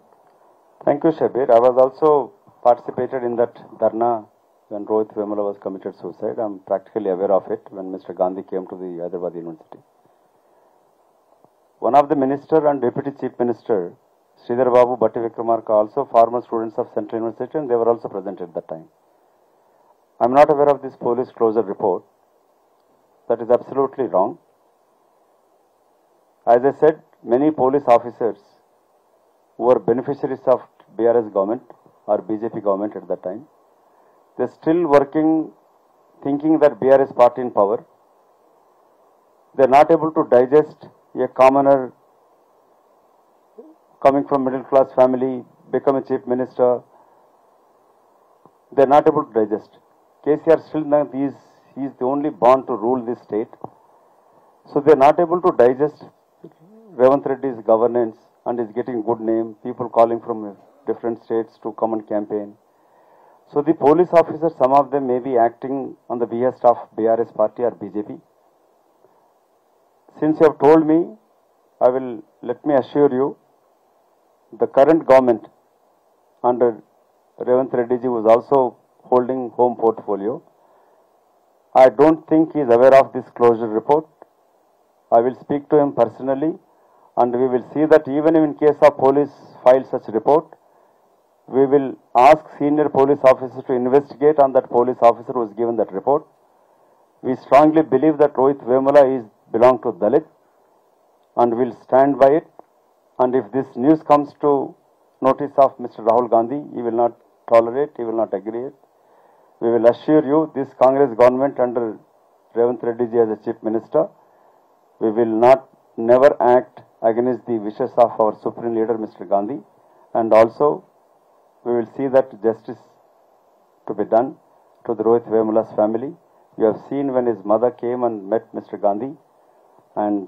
Thank you, Shabir. I was also participated in that dharna when Rohit Vemula was committed suicide. I'm practically aware of it when Mr. Gandhi came to the Hyderabad University. One of the minister and deputy chief minister, Sridhar Babu, Bhatti Vikramarka, also former students of Central University, and they were also present at that time. I'm not aware of this police closure report. That is absolutely wrong. As I said, many police officers who were beneficiaries of BRS government or BJP government at that time, they're still working, thinking that BRS party in power. They're not able to digest a commoner coming from middle class family, become a chief minister. They're not able to digest. KCR still he is the only born to rule this state. So they're not able to digest Revanth Reddy's governance and is getting good name, people calling from different states to come and campaign. So the police officers, some of them may be acting on the behest of BRS party or BJP. Since you have told me, let me assure you, the current government under Revanth Reddy ji was also holding home portfolio. I don't think he is aware of this closure report. I will speak to him personally, and we will see that even in case of police file such report, we will ask senior police officers to investigate on that police officer who has given that report. We strongly believe that Rohit Vemula belongs to Dalit, and will stand by it. And if this news comes to notice of Mr. Rahul Gandhi, he will not tolerate, he will not agree it. We will assure you, this Congress government under Revanth Reddy ji as a chief minister, we will never act against the wishes of our supreme leader Mr. Gandhi, and also we will see that justice to be done to the Rohit Vemula's family. You have seen when his mother came and met Mr. Gandhi, and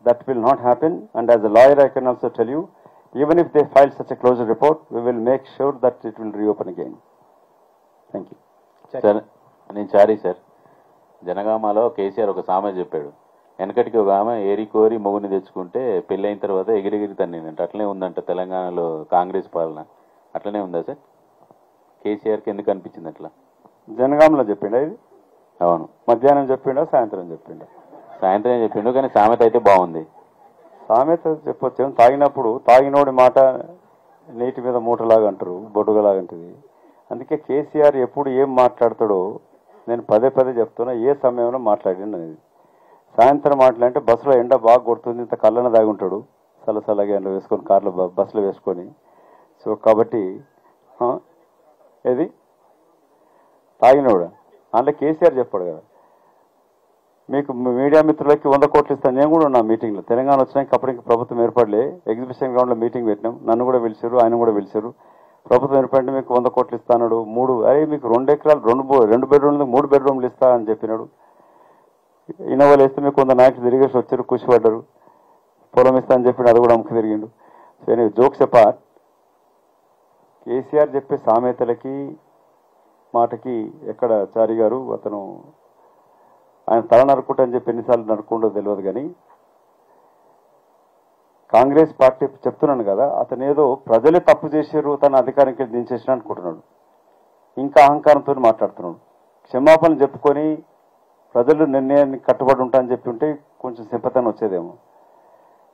that will not happen. And as a lawyer, I can also tell you, even if they file such a closure report, we will make sure that it will reopen again. Thank you. Sir నేను చారీ sir, జనగామలో KCR ఒక సామెత చెప్పాడు, వెనకటికి ఒక ఆమె ఏరి కోరి మొగుని తెచ్చుకుంటే పెళ్ళైన తర్వాత ఎగిరెగిరి తన్నిందంట. అట్లనే ఉందంట తెలంగాణలో కాంగ్రెస్ పాలన, అట్లనే ఉందా సార్? కేసీఆర్కి ఎందుకు అనిపించింది అట్లా? జనగామలో చెప్పిండా ఇది? అవును. మధ్యాహ్నం చెప్పిండా, సాయంత్రం చెప్పిండా? సాయంత్రం చెప్పిండు, కానీ సామెత అయితే బాగుంది. సామెత చెప్పొచ్చు, తాగినప్పుడు తాగినోడి మాట నీటి మీద మూటలాగా అంటారు, బొడుగలాగా అంటుంది. అందుకే కేసీఆర్ ఎప్పుడు ఏం మాట్లాడతాడో నేను పదే పదే చెప్తున్నా, ఏ సమయంలో మాట్లాడిండు అనేది. సాయంత్రం మాట్లాడంటే బస్సులో ఎండ బాగా కొడుతుంది, ఇంత కళ్ళన దాగి ఉంటాడు, సలసలగా ఎండ వేసుకొని కార్లో బస్సులో వేసుకొని. సో కాబట్టి ఏది తాగినోడు అందులో కేసీఆర్ చెప్పాడు కదా, మీకు మీడియా మిత్రులకి 100 కోట్లు ఇస్తాను. నేను కూడా ఉన్నా మీటింగ్లో, తెలంగాణ వచ్చినాక అప్పటికి ప్రభుత్వం ఏర్పడలే, ఎగ్జిబిషన్ గ్రౌండ్లో మీటింగ్ పెట్టినాం, నన్ను కూడా పిలిచారు, ఆయన కూడా పిలిచారు. ప్రభుత్వం ఏర్పడితే మీకు 100 కోట్లు ఇస్తాడు, 3 మీకు 2 ఎకరాలు 2 బెడ్రూమ్లు 3 బెడ్రూమ్లు ఇస్తా అని చెప్పినాడు. ఇన్నోవాలు వేస్తే మీకు 100 నాయకులు తిరిగేసి వచ్చారు, ఖుషిపడ్డారు. పొలం ఇస్తా అని చెప్పి అది కూడా అమ్ముకు తిరిగిండు. సో జోక్స్ అపార్ట్, కేసీఆర్ చెప్పే సామెతలకి మాటకి ఎక్కడ చారి గారు అతను ఆయన తల నరుకుంటని చెప్పి ఎన్నిసార్లు నరుకుంటో తెలియదు కానీ కాంగ్రెస్ పార్టీ చెప్తున్నాను కదా అతను ఏదో ప్రజలే తప్పు చేశారు తన అధికారానికి దించేసిన అనుకుంటున్నాడు. ఇంకా అహంకారంతో మాట్లాడుతున్నాడు. క్షమాపణ చెప్పుకొని ప్రజలు నిర్ణయాన్ని కట్టుబడి ఉంటాయని చెప్పి ఉంటే కొంచెం సింపతనం వచ్చేదేమో.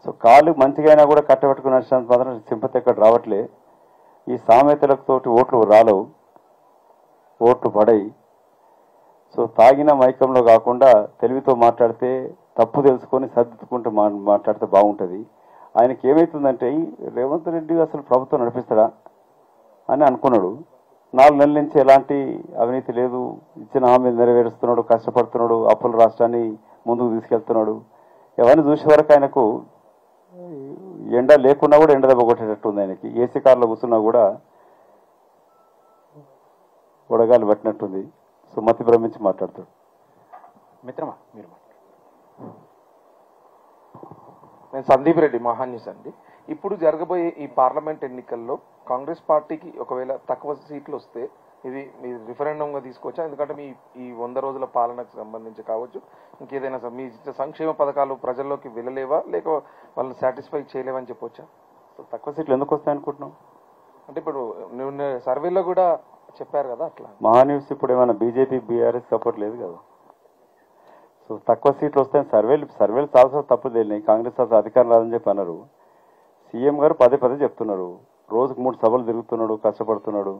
సో కాళ్ళు మంచిగా అయినా కూడా కట్టబెట్టుకుని నడిచినంత మాత్రం సింపతి ఎక్కడ రావట్లే. ఈ సామెతలతోటి ఓట్లు రాలవు, ఓట్లు పడయి. సో తాగిన మైకంలో కాకుండా తెలివితో మాట్లాడితే తప్పు తెలుసుకొని సర్దిద్దుకుంటూ మాట్లాడితే బాగుంటుంది. ఆయనకి ఏమవుతుందంటే రేవంత్ రెడ్డి అసలు ప్రభుత్వం నడిపిస్తాడా అని అనుకున్నాడు. 4 నెలల నుంచి ఎలాంటి అవినీతి లేదు, ఇచ్చిన హామీలు నెరవేరుస్తున్నాడు, కష్టపడుతున్నాడు, అప్పుల రాష్ట్రాన్ని ముందుకు తీసుకెళ్తున్నాడు. ఎవరిని చూసే వరకు ఆయనకు ఎండ లేకున్నా కూడా ఎండ దెబ్బ కొట్టేటట్టు ఉంది. ఆయనకి ఏసీ కార్లో కూర్చున్నా కూడా వడగాలు పెట్టినట్టుంది. సో మతి భ్రమించి మాట్లాడతాడు. మిత్రమా మీరు నేను సందీప్ రెడ్డి మహాన్యూస్ అండి. ఇప్పుడు జరగబోయే ఈ పార్లమెంట్ ఎన్నికల్లో కాంగ్రెస్ పార్టీకి ఒకవేళ తక్కువ సీట్లు వస్తే ఇది మీరు రిఫరెండంగా తీసుకోవచ్చా? ఎందుకంటే మీ ఈ 100 రోజుల పాలనకు సంబంధించి కావచ్చు, ఇంకేదైనా మీ సంక్షేమ పథకాలు ప్రజల్లోకి వెళ్ళలేవా, లేక వాళ్ళని సాటిస్ఫై చేయలేవని చెప్పొచ్చా? తక్కువ సీట్లు ఎందుకు వస్తాయి అనుకుంటున్నాం? అంటే ఇప్పుడు నువ్వు సర్వేలో కూడా చెప్పారు కదా అట్లా. మహాన్యూస్ ఇప్పుడు ఏమైనా బీజేపీ బీఆర్ఎస్ సపోర్ట్ లేదు కదా. సో తక్కువ సీట్లు వస్తాయని సర్వేలు చాలా తప్పులు తెలియని. కాంగ్రెస్ అసలు అధికారం రాదని చెప్పి అన్నారు. సీఎం గారు పదే చెప్తున్నారు. రోజుకు 3 సభలు తిరుగుతున్నాడు, కష్టపడుతున్నాడు,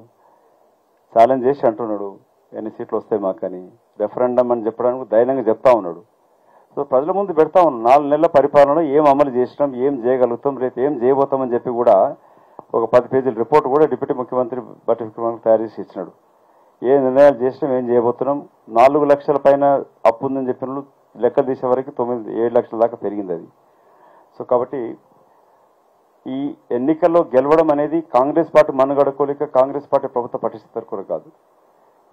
ఛాలెంజ్ చేసి అంటున్నాడు ఎన్ని సీట్లు వస్తాయి మాకని. రెఫరెండం అని చెప్పడానికి ధైర్యంగా చెప్తా ఉన్నాడు. సో ప్రజల ముందు పెడతా ఉన్నాడు. 4 నెలల పరిపాలన ఏం అమలు చేసినాం, ఏం చేయగలుగుతాం, రేపు ఏం చేయబోతామని చెప్పి కూడా ఒక 10 పేజీల రిపోర్ట్ కూడా డిప్యూటీ ముఖ్యమంత్రి బట్టి విక్రమార్క తయారు చేసి ఇచ్చినాడు. ఏ నిర్ణయాలు చేసినాం, ఏం చేయబోతున్నాం. 4 లక్షల పైన అప్పు ఉందని చెప్పిన లెక్క తీసే వరకు 7 లక్షల దాకా పెరిగింది అది. సో కాబట్టి ఈ ఎన్నికల్లో గెలవడం అనేది కాంగ్రెస్ పార్టీ మనుగడకోలేక కాంగ్రెస్ పార్టీ ప్రభుత్వ పటిష్టత కూడా కాదు.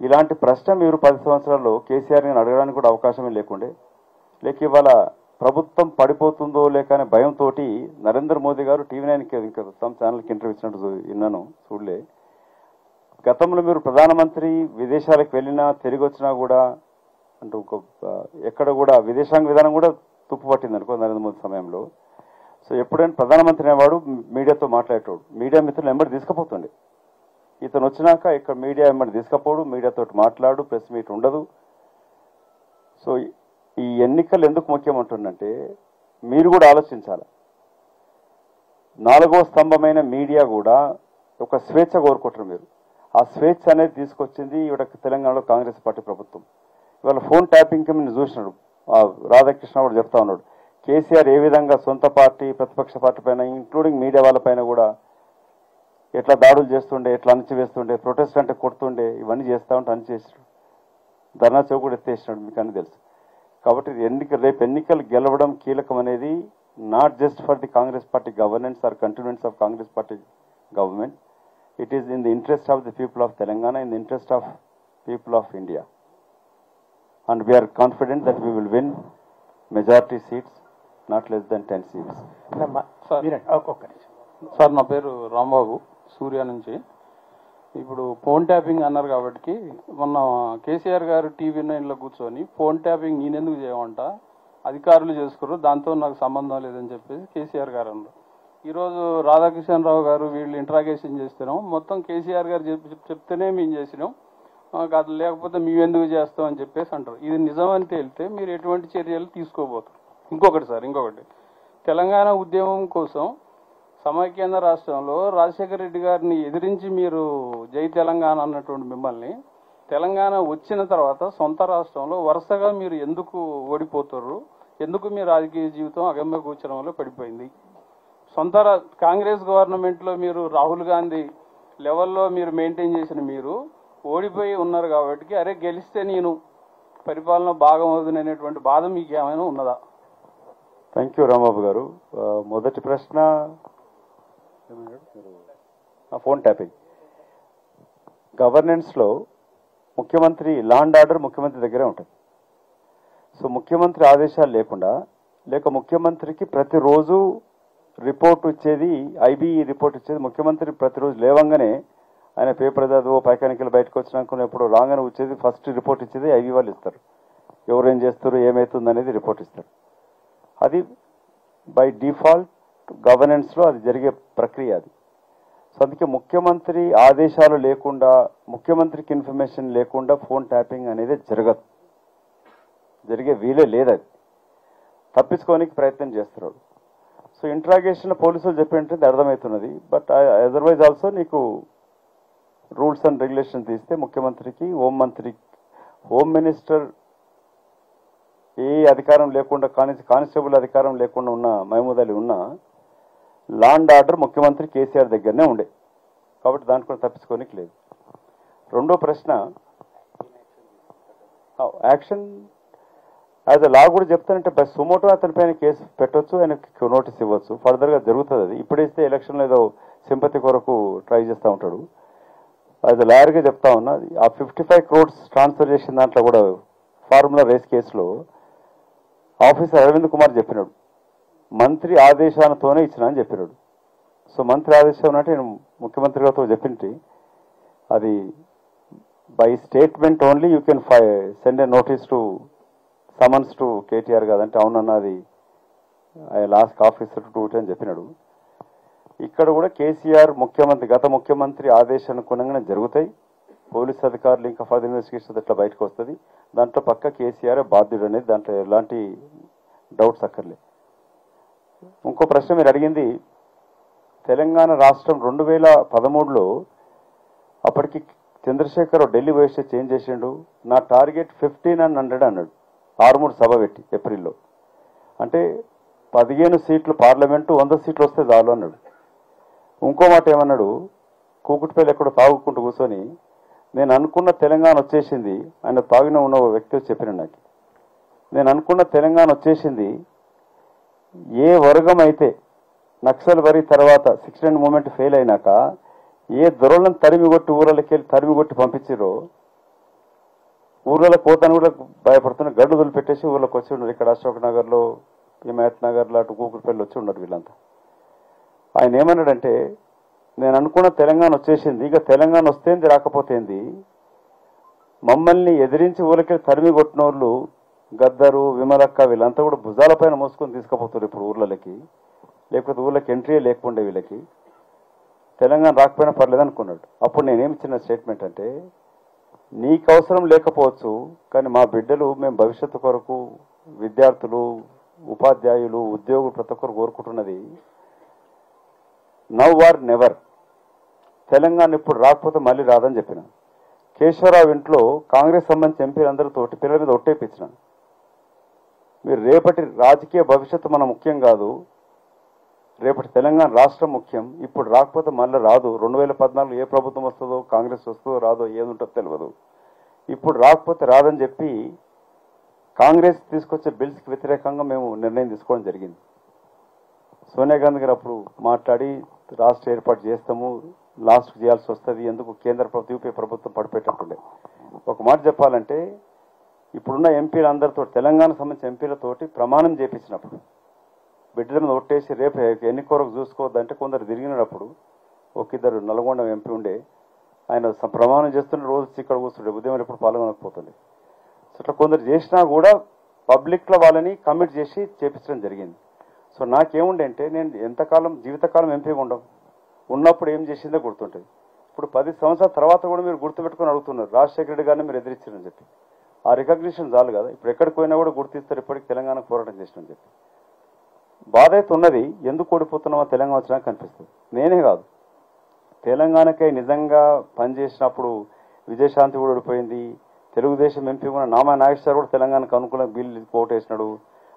ఇలాంటి ప్రశ్న మీరు 10 సంవత్సరాల్లో కేసీఆర్ని అడగడానికి కూడా అవకాశమే లేకుండే. లేక ఇవాళ ప్రభుత్వం పడిపోతుందో లేక అనే భయంతో నరేంద్ర మోదీ గారు టీవీ9కి ఇంకా సమ్ ఛానల్కి ఇంటర్వ్యూ ఇచ్చినట్టు విన్నాను, చూడలే. గతంలో మీరు ప్రధానమంత్రి విదేశాలకు వెళ్ళినా తిరిగి వచ్చినా కూడా అంటే ఎక్కడ కూడా విదేశాంగ విధానం కూడా తుప్పు పట్టింది అనుకో నరేంద్ర మోదీ సమయంలో. సో ఎప్పుడైనా ప్రధానమంత్రి అనేవాడు మీడియాతో మాట్లాడేటోడు, మీడియా మిత్రులు ఎంబడి తీసుకుపోతుండే. ఇతను వచ్చినాక ఇక్కడ మీడియా ఎంబడి తీసుకపోడు, మీడియాతో మాట్లాడు, ప్రెస్ మీట్ ఉండదు. సో ఈ ఎన్నికలు ఎందుకు ముఖ్యం అంటుందంటే మీరు కూడా ఆలోచించాలి. 4వ స్తంభమైన మీడియా కూడా ఒక స్వేచ్ఛ కోరుకుంటారు మీరు. ఆ స్వేచ్ఛ అనేది తీసుకొచ్చింది ఇవాళ తెలంగాణలో కాంగ్రెస్ పార్టీ ప్రభుత్వం. ఇవాళ ఫోన్ ట్యాపింగ్కి మీరు చూసినాడు, రాధాకృష్ణ కూడా చెప్తా ఉన్నాడు. కేసీఆర్ ఏ విధంగా సొంత పార్టీ ప్రతిపక్ష పార్టీ పైన ఇంక్లూడింగ్ మీడియా వాళ్ళపైన కూడా ఎట్లా దాడులు చేస్తుండే, ఎట్లా అణచివేస్తుండే, ప్రొటెస్ట్ అంటే కొడుతుండే, ఇవన్నీ చేస్తూ ఉంటే అణిచేసాడు. ధర్నా చౌక్ కూడా ఎత్తేసినాడు, మీకు అన్ని తెలుసు. కాబట్టి రేపు ఎన్నికలు గెలవడం కీలకం అనేది not just for the Congress party governance or continuance of Congress party government. It is in the interest of the people of Telangana, in the interest of people of India. And we are confident that we will win majority seats, not less than 10 seats. Sir నా పేరు రాంబాబు, సూర్య నుంచి. ఇప్పుడు phone tapping అన్నారు కాబట్టి మొన్న కేసీఆర్ గారు టీవీ9లో కూర్చొని phone tapping నేనెందుకు చేయమంట, అధికారులు చేసుకున్నారు, దాంతో నాకు సంబంధం లేదని చెప్పేసి కేసీఆర్ గారు అన్నారు. ఈరోజు రాధాకృష్ణరావు గారు వీళ్ళు ఇంట్రాగేషన్ చేస్తున్నాం, మొత్తం కేసీఆర్ గారు చెప్తేనే మేము చేసినాం, అది లేకపోతే మేము ఎందుకు చేస్తాం అని చెప్పేసి అంటారు. ఇది నిజమని తేలితే మీరు ఎటువంటి చర్యలు తీసుకోబోతారు? ఇంకొకటి తెలంగాణ ఉద్యమం కోసం సమైక్యాంధ్ర రాష్ట్రంలో రాజశేఖర రెడ్డి గారిని ఎదిరించి మీరు జై తెలంగాణ అన్నటువంటి మిమ్మల్ని తెలంగాణ వచ్చిన తర్వాత సొంత రాష్ట్రంలో వరుసగా మీరు ఎందుకు ఓడిపోతారు? ఎందుకు మీ రాజకీయ జీవితం అగమ్య గోచరంలో పడిపోయింది? సొంత కాంగ్రెస్ గవర్నమెంట్లో మీరు రాహుల్ గాంధీ లెవెల్లో మీరు మెయింటైన్ చేసిన మీరు ఓడిపోయి ఉన్నారు కాబట్టి అరే గెలిస్తే నేను పరిపాలన భాగం అవుతుందనేటువంటి బాధ మీకు ఏమైనా ఉన్నదా? థ్యాంక్ యూ రాంబాబు గారు. మొదటి ప్రశ్న ఫోన్ ట్యాపింగ్. గవర్నెన్స్లో ముఖ్యమంత్రి లా అండ్ ఆర్డర్ ముఖ్యమంత్రి దగ్గరే ఉంటుంది. సో ముఖ్యమంత్రి ఆదేశాలు లేకుండా లేక ముఖ్యమంత్రికి ప్రతిరోజు రిపోర్ట్ ఇచ్చేది, ఐబీ రిపోర్ట్ ఇచ్చేది ముఖ్యమంత్రి ప్రతిరోజు లేవంగానే ఆయన పేపర్ చదువు పైకానికి బయటకు వచ్చినాక ఎప్పుడు రాగానే వచ్చేది ఫస్ట్ రిపోర్ట్ ఇచ్చేది ఐవి వాళ్ళు ఇస్తారు. ఎవరేం చేస్తారు ఏమవుతుంది అనేది రిపోర్ట్ ఇస్తారు. అది బై డిఫాల్ట్ గవర్నెన్స్లో అది జరిగే ప్రక్రియ అది. సో అందుకే ముఖ్యమంత్రి ఆదేశాలు లేకుండా, ముఖ్యమంత్రికి ఇన్ఫర్మేషన్ లేకుండా ఫోన్ ట్యాపింగ్ అనేది జరగదు, జరిగే వీలే లేదు. అది తప్పించుకోనికి ప్రయత్నం చేస్తున్నాడు. సో ఇంట్రాగేషన్ పోలీసులు చెప్పేంటే అర్థమవుతున్నది. బట్ అదర్వైజ్ ఆల్సో నీకు రూల్స్ అండ్ రెగ్యులేషన్ తీస్తే ముఖ్యమంత్రికి, హోమ్ మినిస్టర్ ఏ అధికారం లేకుండా కానిస్టేబుల్ అధికారం లేకుండా ఉన్న మహమూద్ అలీ ఉన్న లా అండ్ ఆర్డర్ ముఖ్యమంత్రి కేసీఆర్ దగ్గరనే ఉండే, కాబట్టి దాంట్లో కూడా తప్పించుకోనికి లేదు. రెండో ప్రశ్న, యాక్షన్ యాజ్ అ లా కూడా చెప్తానంటే బై సుమోటో అతని పైన కేసు పెట్టవచ్చు, ఆయనకి నోటీస్ ఇవ్వచ్చు, ఫర్దర్గా జరుగుతుంది. అది ఇప్పుడైతే ఎలక్షన్లో ఏదో సింపతి కొరకు ట్రై చేస్తూ ఉంటాడు. యాజ్ అ లాయర్గా చెప్తా ఉన్నా, ఆ 55 crores ట్రాన్స్ఫర్ చేసిన దాంట్లో కూడా ఫార్ములా రేస్ కేసులో ఆఫీసర్ అరవింద్ కుమార్ చెప్పినాడు, మంత్రి ఆదేశాలతోనే ఇచ్చిన అని చెప్పినాడు. సో మంత్రి ఆదేశం అంటే నేను ముఖ్యమంత్రి గారితో చెప్పింటి, అది by statement only you can send A notice to summons to KTR కాదంటే అవునన్నది ఐ లాస్ట్ ఆఫీసర్ టు అని చెప్పినాడు. ఇక్కడ కూడా కేసీఆర్ గత ముఖ్యమంత్రి ఆదేశానుగుణంగానే జరుగుతాయి. పోలీస్ అధికారులు ఇంకా ఫర్దర్ ఇన్వెస్టిగేషన్ ఇట్లా బయటకు వస్తుంది. దాంట్లో పక్క కేసీఆర్ బాధ్యుడు అనేది దాంట్లో ఎలాంటి డౌట్స్ అక్కర్లే. ఇంకో ప్రశ్న మీరు అడిగింది, తెలంగాణ రాష్ట్రం 2013లో అప్పటికి చంద్రశేఖర్ ఢిల్లీ వయసు చేంజ్ చేసిండు. నా టార్గెట్ 1500 అన్నాడు, ఆరుమూడు సభ పెట్టి ఏప్రిల్లో. అంటే 15 సీట్లు పార్లమెంటు, 100 సీట్లు వస్తే చాలు అన్నాడు. ఇంకో మాట ఏమన్నాడు, కూకుట్పల్లి ఎక్కడో తాగుకుంటూ కూర్చొని నేను అనుకున్న తెలంగాణ వచ్చేసింది, ఆయన తాగిన ఉన్న వ్యక్తి చెప్పిన నాకు, నేను అనుకున్న తెలంగాణ వచ్చేసింది, ఏ వర్గం అయితే నక్సల్ వరి తర్వాత 69 మూమెంట్ ఫెయిల్ అయినాక ఏ దొరలను తరిమిగొట్టి ఊళ్ళకి వెళ్ళి తరిమిగొట్టి పంపించారో, ఊర్లలో పోతాను కూడా భయపడుతున్న గడ్డు వదిలిపెట్టేసి ఊళ్ళకి వచ్చి ఉన్నారు. ఇక్కడ అశోక్ నగర్లో, హిమాయత్ నగర్లో, అటు కూకుట్పల్లి వచ్చి ఉన్నారు వీళ్ళంతా. ఆయన ఏమన్నాడంటే, నేను అనుకున్న తెలంగాణ వచ్చేసింది, ఇక తెలంగాణ వస్తేంది రాకపోతేంది, మమ్మల్ని ఎదిరించి ఊళ్ళకి తరిమి కొట్టిన వాళ్ళు గద్దరు, విమలక్క వీళ్ళంతా కూడా భుజాలపైన మోసుకొని తీసుకుపోతారు ఇప్పుడు ఊర్లకి, లేకపోతే ఊళ్ళకి ఎంట్రీ లేకుండే వీళ్ళకి, తెలంగాణ రాకపోయినా పర్లేదు అనుకున్నాడు. అప్పుడు నేనేమి ఇచ్చిన స్టేట్మెంట్ అంటే, నీకు అవసరం లేకపోవచ్చు కానీ మా బిడ్డలు, మేము భవిష్యత్తు కొరకు విద్యార్థులు, ఉపాధ్యాయులు, ఉద్యోగులు ప్రతి ఒక్కరు కోరుకుంటున్నది నవ్ ఆర్ నెవర్, తెలంగాణ ఇప్పుడు రాకపోతే మళ్ళీ రాదని చెప్పిన. కేశవరావు ఇంట్లో కాంగ్రెస్ సంబంధించి ఎంపీలందరితో పిల్లల మీద ఒట్టేపించిన, మీరు రేపటి రాజకీయ భవిష్యత్తు మన ముఖ్యం కాదు, రేపటి తెలంగాణ రాష్ట్రం ముఖ్యం, ఇప్పుడు రాకపోతే మళ్ళీ రాదు. 2014 ఏ ప్రభుత్వం వస్తుందో, కాంగ్రెస్ వస్తుందో రాదో, ఏదుంటుందో తెలియదు, ఇప్పుడు రాకపోతే రాదని చెప్పి కాంగ్రెస్ తీసుకొచ్చే బిల్స్కి వ్యతిరేకంగా మేము నిర్ణయం తీసుకోవడం జరిగింది. సోనియా గాంధీ గారు అప్పుడు మాట్లాడి రాష్ట్ర ఏర్పాటు చేస్తాము, లాస్ట్కి చేయాల్సి వస్తుంది, ఎందుకు కేంద్ర ప్రభుత్వం యూపీ ప్రభుత్వం పడిపెట్టుండే. ఒక మాట చెప్పాలంటే, ఇప్పుడున్న ఎంపీలందరితో, తెలంగాణ సంబంధించిన ఎంపీలతోటి ప్రమాణం చేపించినప్పుడు, బిడ్డల మీద ఒట్టేసి రేపు ఎన్ని కొరకు చూసుకోవద్దంటే కొందరు తిరిగినప్పుడు, ఇద్దరు నల్గొండ ఎంపీ ఉండే, ఆయన ప్రమాణం చేస్తుండే, రోజు ఇక్కడ కూర్చుండే, ఉదయం ఎప్పుడు పాల్గొనకపోతుండే. సో అట్లా కొందరు చేసినా కూడా పబ్లిక్లో వాళ్ళని కమిట్ చేసి చేపించడం జరిగింది. సో నాకేముండే అంటే, నేను ఎంతకాలం జీవితకాలం ఎంపీగా ఉన్నప్పుడు ఏం చేసిందో గుర్తుంటుంది. ఇప్పుడు 10 సంవత్సరాల తర్వాత కూడా మీరు గుర్తుపెట్టుకొని అడుగుతున్నారు, రాజశేఖర రెడ్డి గారిని మీరు ఎదిరించారని చెప్పి. ఆ రికగ్నిషన్ చాలు కదా, ఇప్పుడు ఎక్కడికి పోయినా కూడా గుర్తిస్తారు, ఇప్పటికి తెలంగాణ పోరాటం చేసినని చెప్పి. బాధ అయితే ఉన్నది, ఎందుకు ఓడిపోతున్నామో తెలంగాణ వచ్చినాక కనిపిస్తుంది. నేనే కాదు, తెలంగాణకై నిజంగా పనిచేసినప్పుడు విజయశాంతి కూడా ఓడిపోయింది, తెలుగుదేశం ఎంపీ కూడా నామా నాగేశ్వర కూడా తెలంగాణకు అనుకూలంగా బిల్లు ఓటేసినాడు,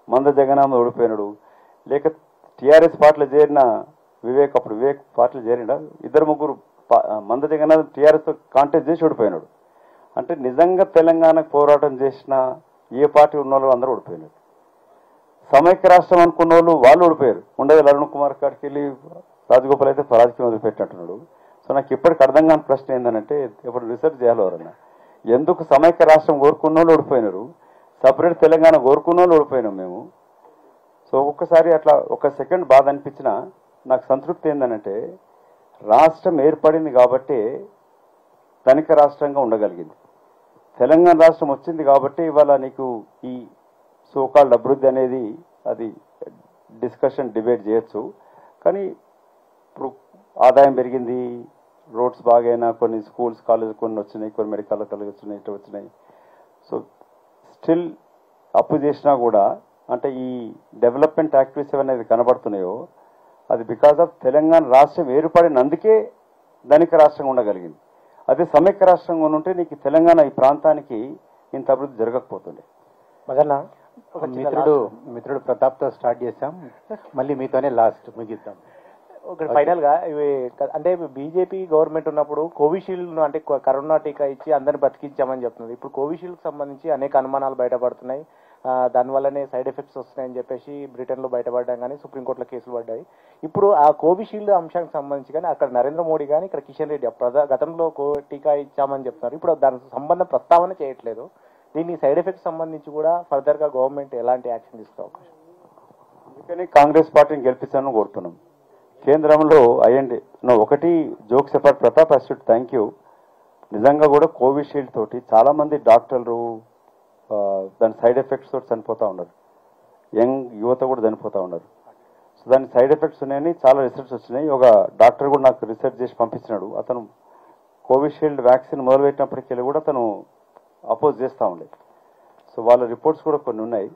మంద జగన్నాథ్ ఓడిపోయినాడు, లేక టీఆర్ఎస్ పార్టీలో చేరిన వివేక్ పార్టీలో చేరినా, 2-3 మంద జగన్నాథ్ టీఆర్ఎస్తో కాంటెస్ట్ చేసి ఓడిపోయినాడు. అంటే నిజంగా తెలంగాణకు పోరాటం చేసిన ఏ పార్టీ ఉన్న వాళ్ళు అందరూ ఓడిపోయినారు. సమైక్య రాష్ట్రం అనుకున్న వాళ్ళు ఓడిపోయారు. ఉండేది అరుణ్ కుమార్ కాడికి వెళ్ళి రాజగోపాల్ అయితే రాజకీయం వదిలిపెట్టినట్టున్నాడు. సో నాకు ఇప్పటికి అర్థం కాని ప్రశ్న ఏంటంటే, ఇప్పుడు రీసెర్చ్ చేయాలి ఎవరన్నా, ఎందుకు సమైక్య రాష్ట్రం కోరుకున్న వాళ్ళు ఓడిపోయినారు, సపరేట్ తెలంగాణ కోరుకున్న వాళ్ళు ఓడిపోయినాం మేము. సో ఒక్కొక్కసారి అట్లా ఒక సెకండ్ బాధ అనిపించినా నాకు సంతృప్తి ఏంటంటే, రాష్ట్రం ఏర్పడింది కాబట్టి ధనిక రాష్ట్రంగా ఉండగలిగింది. తెలంగాణ రాష్ట్రం వచ్చింది కాబట్టి ఇవాళ నీకు ఈ సోకాల్డ్ అభివృద్ధి అనేది అది డిస్కషన్ డిబేట్ చేయొచ్చు. కానీ ఇప్పుడు ఆదాయం పెరిగింది, రోడ్స్ బాగైనా, కొన్ని స్కూల్స్ కాలేజ్ కొన్ని వచ్చినాయి, కొన్ని మెడికల్ కాలేజ్ వచ్చినాయి, ఇటు వచ్చినాయి. సో స్టిల్ అప్పు చేసినా కూడా అంటే ఈ డెవలప్మెంట్ యాక్టివిటీస్ అనేది కనబడుతున్నాయో అది బికాజ్ ఆఫ్ తెలంగాణ రాష్ట్రం ఏర్పడినందుకే ధనిక రాష్ట్రంగా ఉండగలిగింది. అదే సమైక్య రాష్ట్రంగా ఉంటే నీకు తెలంగాణ ఈ ప్రాంతానికి ఇంత అభివృద్ధి జరగకపోతుండే. మిత్రుడు ప్రతాప్తో స్టార్ట్ చేసాం, మళ్ళీ మీతోనే లాస్ట్ ముగిద్దాం. ఒకటి ఫైనల్ గా ఇవి అంటే బీజేపీ గవర్నమెంట్ ఉన్నప్పుడు కోవిషీల్డ్ అంటే కరోనా టీకా ఇచ్చి అందరిని బతికించామని చెప్తున్నారు. ఇప్పుడు కోవిషీల్డ్ కి సంబంధించి అనేక అనుమానాలు బయటపడుతున్నాయి. దానివల్లనే సైడ్ ఎఫెక్ట్స్ వస్తున్నాయని చెప్పేసి బ్రిటన్లో బయటపడ్డాం, కానీ సుప్రీంకోర్టులో కేసులు పడ్డాయి. ఇప్పుడు ఆ కోవిషీల్డ్ అంశానికి సంబంధించి కానీ అక్కడ నరేంద్ర మోడీ కానీ ఇక్కడ కిషన్ రెడ్డి గతంలో టీకా ఇచ్చామని చెప్తున్నారు. ఇప్పుడు దానికి సంబంధం ప్రస్తావన చేయట్లేదు. దీని సైడ్ ఎఫెక్ట్స్ సంబంధించి కూడా ఫర్దర్ గా గవర్నమెంట్ ఎలాంటి యాక్షన్ తీసుకునే అవకాశం? అందుకని కాంగ్రెస్ పార్టీని గెలిపించాలని కోరుతున్నాం. కేంద్రంలో అయ్యండి ఒకటి jokes apart Pratap astute thank you. నిజంగా కూడా కోవిషీల్డ్ తోటి చాలా మంది డాక్టర్లు దాని సైడ్ ఎఫెక్ట్స్ తోటి చనిపోతూ ఉన్నారు. యంగ్ యువత కూడా చనిపోతూ ఉన్నారు. సో దాని సైడ్ ఎఫెక్ట్స్ ఉన్నాయని చాలా రీసెర్చ్ వచ్చినాయి. ఒక డాక్టర్ కూడా నాకు రీసెర్చ్ చేసి పంపించినాడు. అతను కోవిషీల్డ్ వ్యాక్సిన్ మొదలుపెట్టినప్పటికీ కూడా అతను అపోజ్ చేస్తూ ఉండే. సో వాళ్ళ రిపోర్ట్స్ కూడా కొన్ని ఉన్నాయి.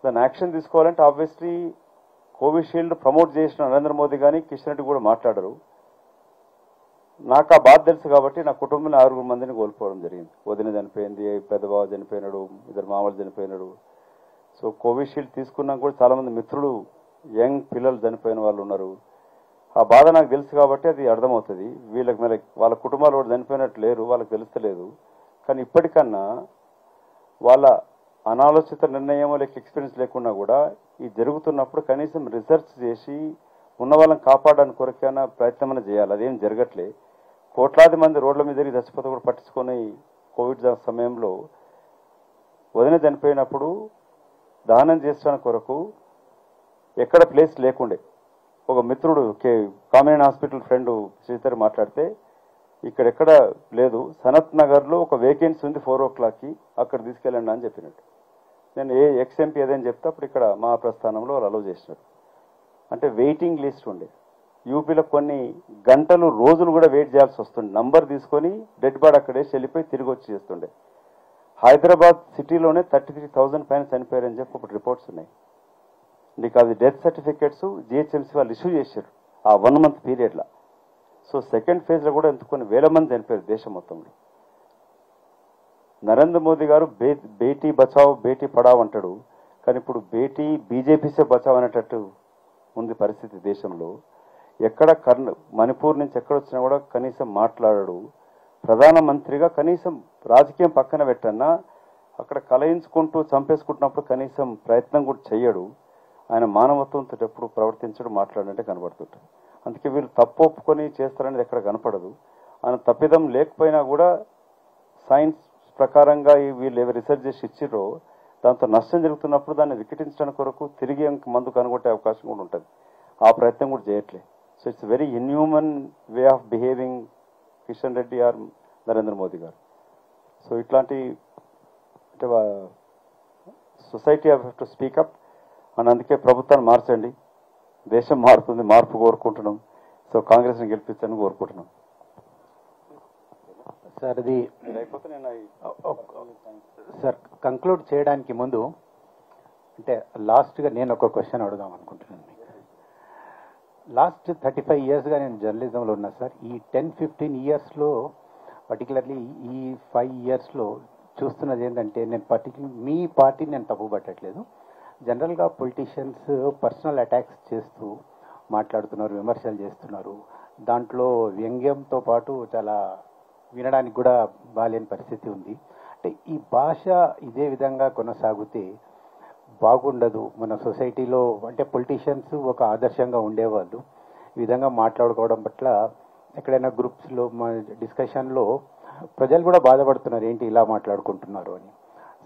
దాన్ని యాక్షన్ తీసుకోవాలంటే ఆబ్వియస్లీ కోవిషీల్డ్ ప్రమోట్ చేసిన నరేంద్ర మోదీ కానీ కిషన్ రెడ్డి కూడా మాట్లాడరు. నాకు ఆ బాధ తెలుసు కాబట్టి నా కుటుంబంలో 6 మందిని కోల్పోవడం జరిగింది. వదిన చనిపోయింది, పెద్దబావ చనిపోయినాడు, 2 మామలు చనిపోయినాడు. సో కోవిషీల్డ్ తీసుకున్నాక కూడా చాలామంది మిత్రులు యంగ్ పిల్లలు చనిపోయిన వాళ్ళు ఉన్నారు. ఆ బాధ నాకు తెలుసు కాబట్టి అది అర్థమవుతుంది. వీళ్ళకి మరి వాళ్ళ కుటుంబాలు కూడా చనిపోయినట్టు లేరు, వాళ్ళకి తెలుస్తలేదు. కానీ ఇప్పటికన్నా వాళ్ళ అనాలోచిత నిర్ణయం లేక ఎక్స్పీరియన్స్ లేకున్నా కూడా ఈ జరుగుతున్నప్పుడు కనీసం రీసెర్చ్ చేసి ఉన్న వాళ్ళని కాపాడడానికి కొరకైనా ప్రయత్నం చేయాలి. అదేం జరగట్లే. కోట్లాది మంది రోడ్ల మీద తిరిగి చచ్చిపోతే కూడా పట్టించుకొని కోవిడ్ సమయంలో వదిన చనిపోయినప్పుడు దానం చేసడానికి కొరకు ఎక్కడ ప్లేస్ లేకుండే. ఒక మిత్రుడు కామినేని హాస్పిటల్ ఫ్రెండ్ శ్రీధర్ మాట్లాడితే ఇక్కడెక్కడ లేదు, సనత్ నగర్లో ఒక వేకెన్సీ ఉంది 4 o'clockకి, అక్కడ తీసుకెళ్ళండి అని చెప్పినట్టు. నేను ఎక్స్ఎంపీ ఏదని చెప్తే అప్పుడు ఇక్కడ మా ప్రస్థానంలో వాళ్ళు అలౌ చేసినారు. అంటే వెయిటింగ్ లిస్ట్ ఉండే. యూపీలో కొన్ని గంటలు రోజులు కూడా వెయిట్ చేయాల్సి వస్తుండే. నంబర్ తీసుకొని డెడ్ బాడీ అక్కడ వేసి వెళ్ళిపోయి తిరిగి వచ్చి చేస్తుండే. హైదరాబాద్ సిటీలోనే 33,000 పైన చనిపోయారని చెప్పి ఇప్పుడు రిపోర్ట్స్ ఉన్నాయి. నీకు అది డెత్ సర్టిఫికేట్స్ జిహెచ్ఎంసీ వాళ్ళు ఇష్యూ చేశారు ఆ 1 month పీరియడ్లో. సో సెకండ్ ఫేజ్లో కూడా ఎంత కొన్ని వేల మంది చనిపోయారు దేశం మొత్తంలో. నరేంద్ర మోదీ గారు బేటీ బచావ్ బేటీ పడావ్ అంటాడు, కానీ ఇప్పుడు బేటీ బీజేపీసే బచావ్ అనేటట్టు ఉంది పరిస్థితి దేశంలో. ఎక్కడ మణిపూర్ నుంచి ఎక్కడొచ్చినా కూడా కనీసం మాట్లాడాడు. ప్రధానమంత్రిగా కనీసం రాజకీయం పక్కన పెట్టన్నా అక్కడ కలయించుకుంటూ చంపేసుకుంటున్నప్పుడు కనీసం ప్రయత్నం కూడా చెయ్యడు. ఆయన మానవత్వంతో ఎప్పుడు ప్రవర్తించడం మాట్లాడంటే కనబడుతుంటాడు. అందుకే వీళ్ళు తప్పు ఒప్పుకొని చేస్తారనేది ఎక్కడ కనపడదు. ఆయన తప్పిదం లేకపోయినా కూడా సైన్స్ ప్రకారంగా వీళ్ళు ఏవి రీసెర్చ్ చేసి ఇచ్చిరో దాంతో నష్టం జరుగుతున్నప్పుడు దాన్ని వికటించడానికి కొరకు తిరిగి మందు కనుగొట్టే అవకాశం కూడా ఉంటుంది. ఆ ప్రయత్నం కూడా చేయట్లేదు. So it's very inhuman way of behaving Kishan Reddy or Narendra Modi garu. So ఇట్లాంటి అంటే సొసైటీ హ్యావ్ టు స్పీకప్ అని. అందుకే ప్రభుత్వాన్ని మార్చండి, దేశం మారుతుంది, మార్పు కోరుకుంటున్నాం. సో కాంగ్రెస్ని గెలిపించని కోరుకుంటున్నాం. సార్ ఇది సార్ కంక్లూడ్ చేయడానికి ముందు అంటే లాస్ట్గా నేను ఒక క్వశ్చన్ అడుగుదాం అనుకుంటున్నాను. లాస్ట్ 35 yearsగా నేను జర్నలిజంలో ఉన్నా సార్. ఈ 10-15 yearsలో పర్టికులర్లీ ఈ 5 yearsలో చూస్తున్నది ఏంటంటే నేను మీ పార్టీని నేను తప్పు పట్టట్లేదు. జనరల్గా పొలిటీషియన్స్ పర్సనల్ అటాక్స్ చేస్తూ మాట్లాడుతున్నారు, విమర్శలు చేస్తున్నారు. దాంట్లో వ్యంగ్యంతో పాటు చాలా వినడానికి కూడా బాలేని పరిస్థితి ఉంది. అంటే ఈ భాష ఇదే విధంగా కొనసాగితే బాగుండదు మన సొసైటీలో. అంటే పొలిటీషియన్స్ ఒక ఆదర్శంగా ఉండేవాళ్ళు. ఈ విధంగా మాట్లాడుకోవడం పట్ల ఎక్కడైనా గ్రూప్స్లో మా డిస్కషన్లో ప్రజలు కూడా బాధపడుతున్నారు, ఏంటి ఇలా మాట్లాడుకుంటున్నారు అని.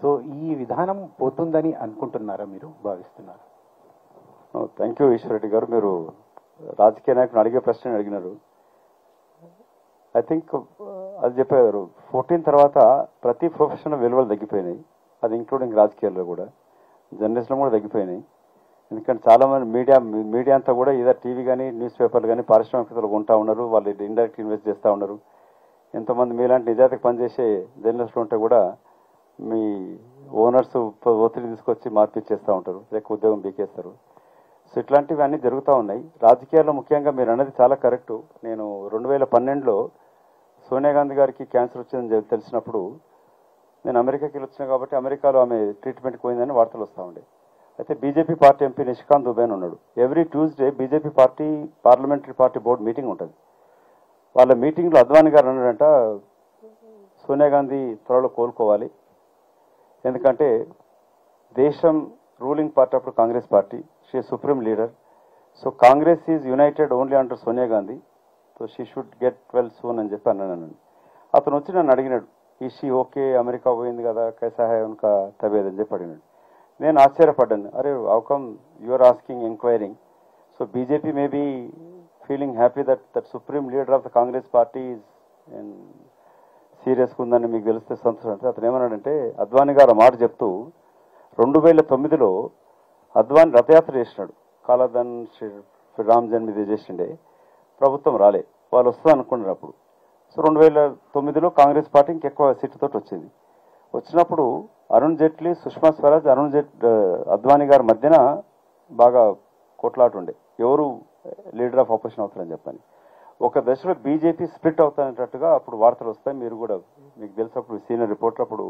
సో ఈ విధానం పోతుందని అనుకుంటున్నారా, మీరు భావిస్తున్నారు? థ్యాంక్ యూ ఈశ్వర్ రెడ్డి గారు. మీరు రాజకీయ నాయకులు అడిగే ప్రశ్న అడిగినారు. ఐ థింక్ అది చెప్పారు 14 తర్వాత ప్రతి ప్రొఫెషనల్ విలువలు తగ్గిపోయినాయి, అది ఇంక్లూడింగ్ రాజకీయాల్లో కూడా, జర్నలిస్టులు కూడా తగ్గిపోయినాయి. ఎందుకంటే చాలామంది మీడియా అంతా కూడా ఏదో టీవీ కానీ న్యూస్ పేపర్లు కానీ పారిశ్రామికతలు కొంటా ఉన్నారు, వాళ్ళు ఇండైరెక్ట్ ఇన్వెస్ట్ చేస్తూ ఉన్నారు. ఎంతోమంది మీలాంటి నిజాయితీకి పనిచేసే జర్నలిస్టులు ఉంటే కూడా మీ ఓనర్స్ ఒత్తిడి తీసుకొచ్చి మార్పిచ్చేస్తూ ఉంటారు, లేక ఉద్యోగం బీకేస్తారు. సో ఇట్లాంటివి అన్నీ జరుగుతూ ఉన్నాయి. రాజకీయాల్లో ముఖ్యంగా మీరు అన్నది చాలా కరెక్టు. నేను 2012లో సోనియా గాంధీ గారికి క్యాన్సర్ వచ్చిందని తెలిసినప్పుడు నేను అమెరికాకి వచ్చినా కాబట్టి అమెరికాలో ఆమె ట్రీట్మెంట్కి పోయిందని వార్తలు వస్తూ ఉండే. అయితే BJP party MP Nishikant Dubey ఉన్నాడు. Every Tuesday BJP party parliamentary party board meeting ఉంటుంది. వాళ్ళ మీటింగ్లో అద్వానీ గారు అన్నాడంట, సోనియా గాంధీ త్వరలో కోలుకోవాలి, ఎందుకంటే దేశం రూలింగ్ పార్టీ అప్పుడు Congress party, she supreme leader, so Congress is United only under Sonia Gandhi, so she should get well soon అని చెప్పి అన్నాను. అతను వచ్చి నన్ను అడిగినాడు, ఈ షీ ఓకే, అమెరికా పోయింది కదా, కైసా హై ఉన్కా తబేద్ అని చెప్పి అడిగినాడు. నేను ఆశ్చర్యపడ్డాను, అరే how come you are asking enquiring, so BJP may be feeling happy that supreme leader of the Congress party సీరియస్గా ఉందని మీకు తెలిస్తే సంతోషం. అంటే అతను ఏమన్నాడంటే, అద్వానీ గారు మాట చెప్తూ 2009లో అద్వానీ రథయాత్ర చేసినాడు, కాలాదన్ శ్రీ రామ్ జన్మదిన చేసిండే, ప్రభుత్వం రాలే, వాళ్ళు వస్తుంది అనుకున్నారు అప్పుడు. సో 2009లో కాంగ్రెస్ పార్టీ ఇంకెక్కువ సీట్లతో వచ్చింది. వచ్చినప్పుడు అరుణ్ జైట్లీ, సుష్మా స్వరాజ్, అద్వానీ గారి మధ్యన బాగా కొట్లాట ఉండే, ఎవరు లీడర్ ఆఫ్ ఆపోజిషన్ అవుతారని చెప్పని. ఒక దశలో బీజేపీ స్ప్లిట్ అవుతానట్టుగా అప్పుడు వార్తలు వస్తాయి, మీరు కూడా మీకు తెలిసినప్పుడు సీనియర్ రిపోర్టర్ అప్పుడు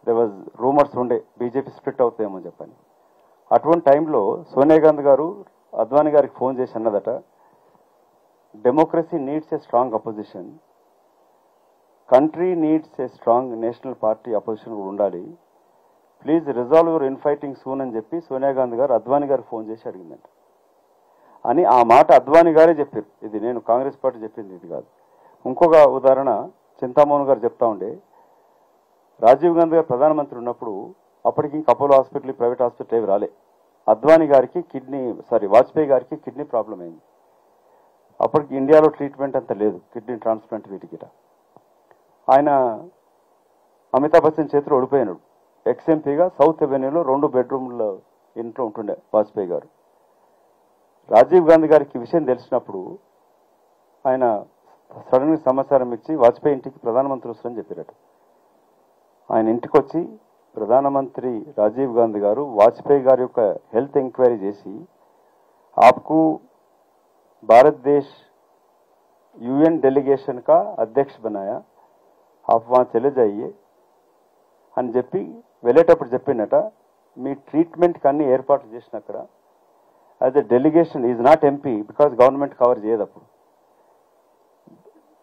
దేర్ వాజ్ రూమర్స్ ఉండే బీజేపీ స్ప్లిట్ అవుతాయేమో చెప్పని. అటువంటి టైంలో సోనియా గాంధీ గారు అద్వానీ గారికి ఫోన్ చేసి అన్నదట, democracy needs a strong opposition, country needs a strong national party opposition కూడా ఉండాలి, please resolve your infighting soon అని చెప్పి సోనియా గాంధీ గారు అద్వానీ గారికి ఫోన్ చేసి అడిగిందంట. అని ఆ మాట అద్వానీ గారే చెప్పారు, ఇది నేను కాంగ్రెస్ పార్టీ చెప్పింది ఇది కాదు. ఇంకొక ఉదాహరణ చింతామోహన్ గారు చెప్తా ఉండే, రాజీవ్ గాంధీ గారు ప్రధానమంత్రి ఉన్నప్పుడు అప్పటికి ఇంకా అపోలో హాస్పిటల్, ప్రైవేట్ హాస్పిటల్ ఏవి రాలే. అద్వానీ గారికి వాజ్పేయి గారికి కిడ్నీ ప్రాబ్లం అయింది. అప్పటికి ఇండియాలో ట్రీట్మెంట్ అంత లేదు, కిడ్నీ ట్రాన్స్ప్లాంట్ వీటికి. ఆయన అమితాబ్ బచ్చన్ చేతిలో ఓడిపోయినాడు. ఎక్స్ఎంపీగా సౌత్ అవెన్యూలో 2 బెడ్రూమ్ల ఇంట్లో ఉంటుండే వాజ్పేయి గారు. రాజీవ్ గాంధీ గారికి ఈ విషయం తెలిసినప్పుడు ఆయన సడన్గా సమాచారం ఇచ్చి వాజ్పేయి ఇంటికి ప్రధానమంత్రి వస్తారని చెప్పారట. ఆయన ఇంటికి వచ్చి ప్రధానమంత్రి రాజీవ్ గాంధీ గారు వాజ్పేయి గారి యొక్క హెల్త్ ఎంక్వైరీ చేసి, ఆప్కు భారతదేశ్ యూఎన్ డెలిగేషన్ కా అధ్యక్ష బనాయా, ఆప్ వహా చలే జాయియే అని చెప్పి వెళ్ళేటప్పుడు చెప్పిండట, మీ ట్రీట్మెంట్కి అన్ని ఏర్పాట్లు చేసిన అక్కడ as a delegation is not MP because government cover చేయదు. అప్పుడు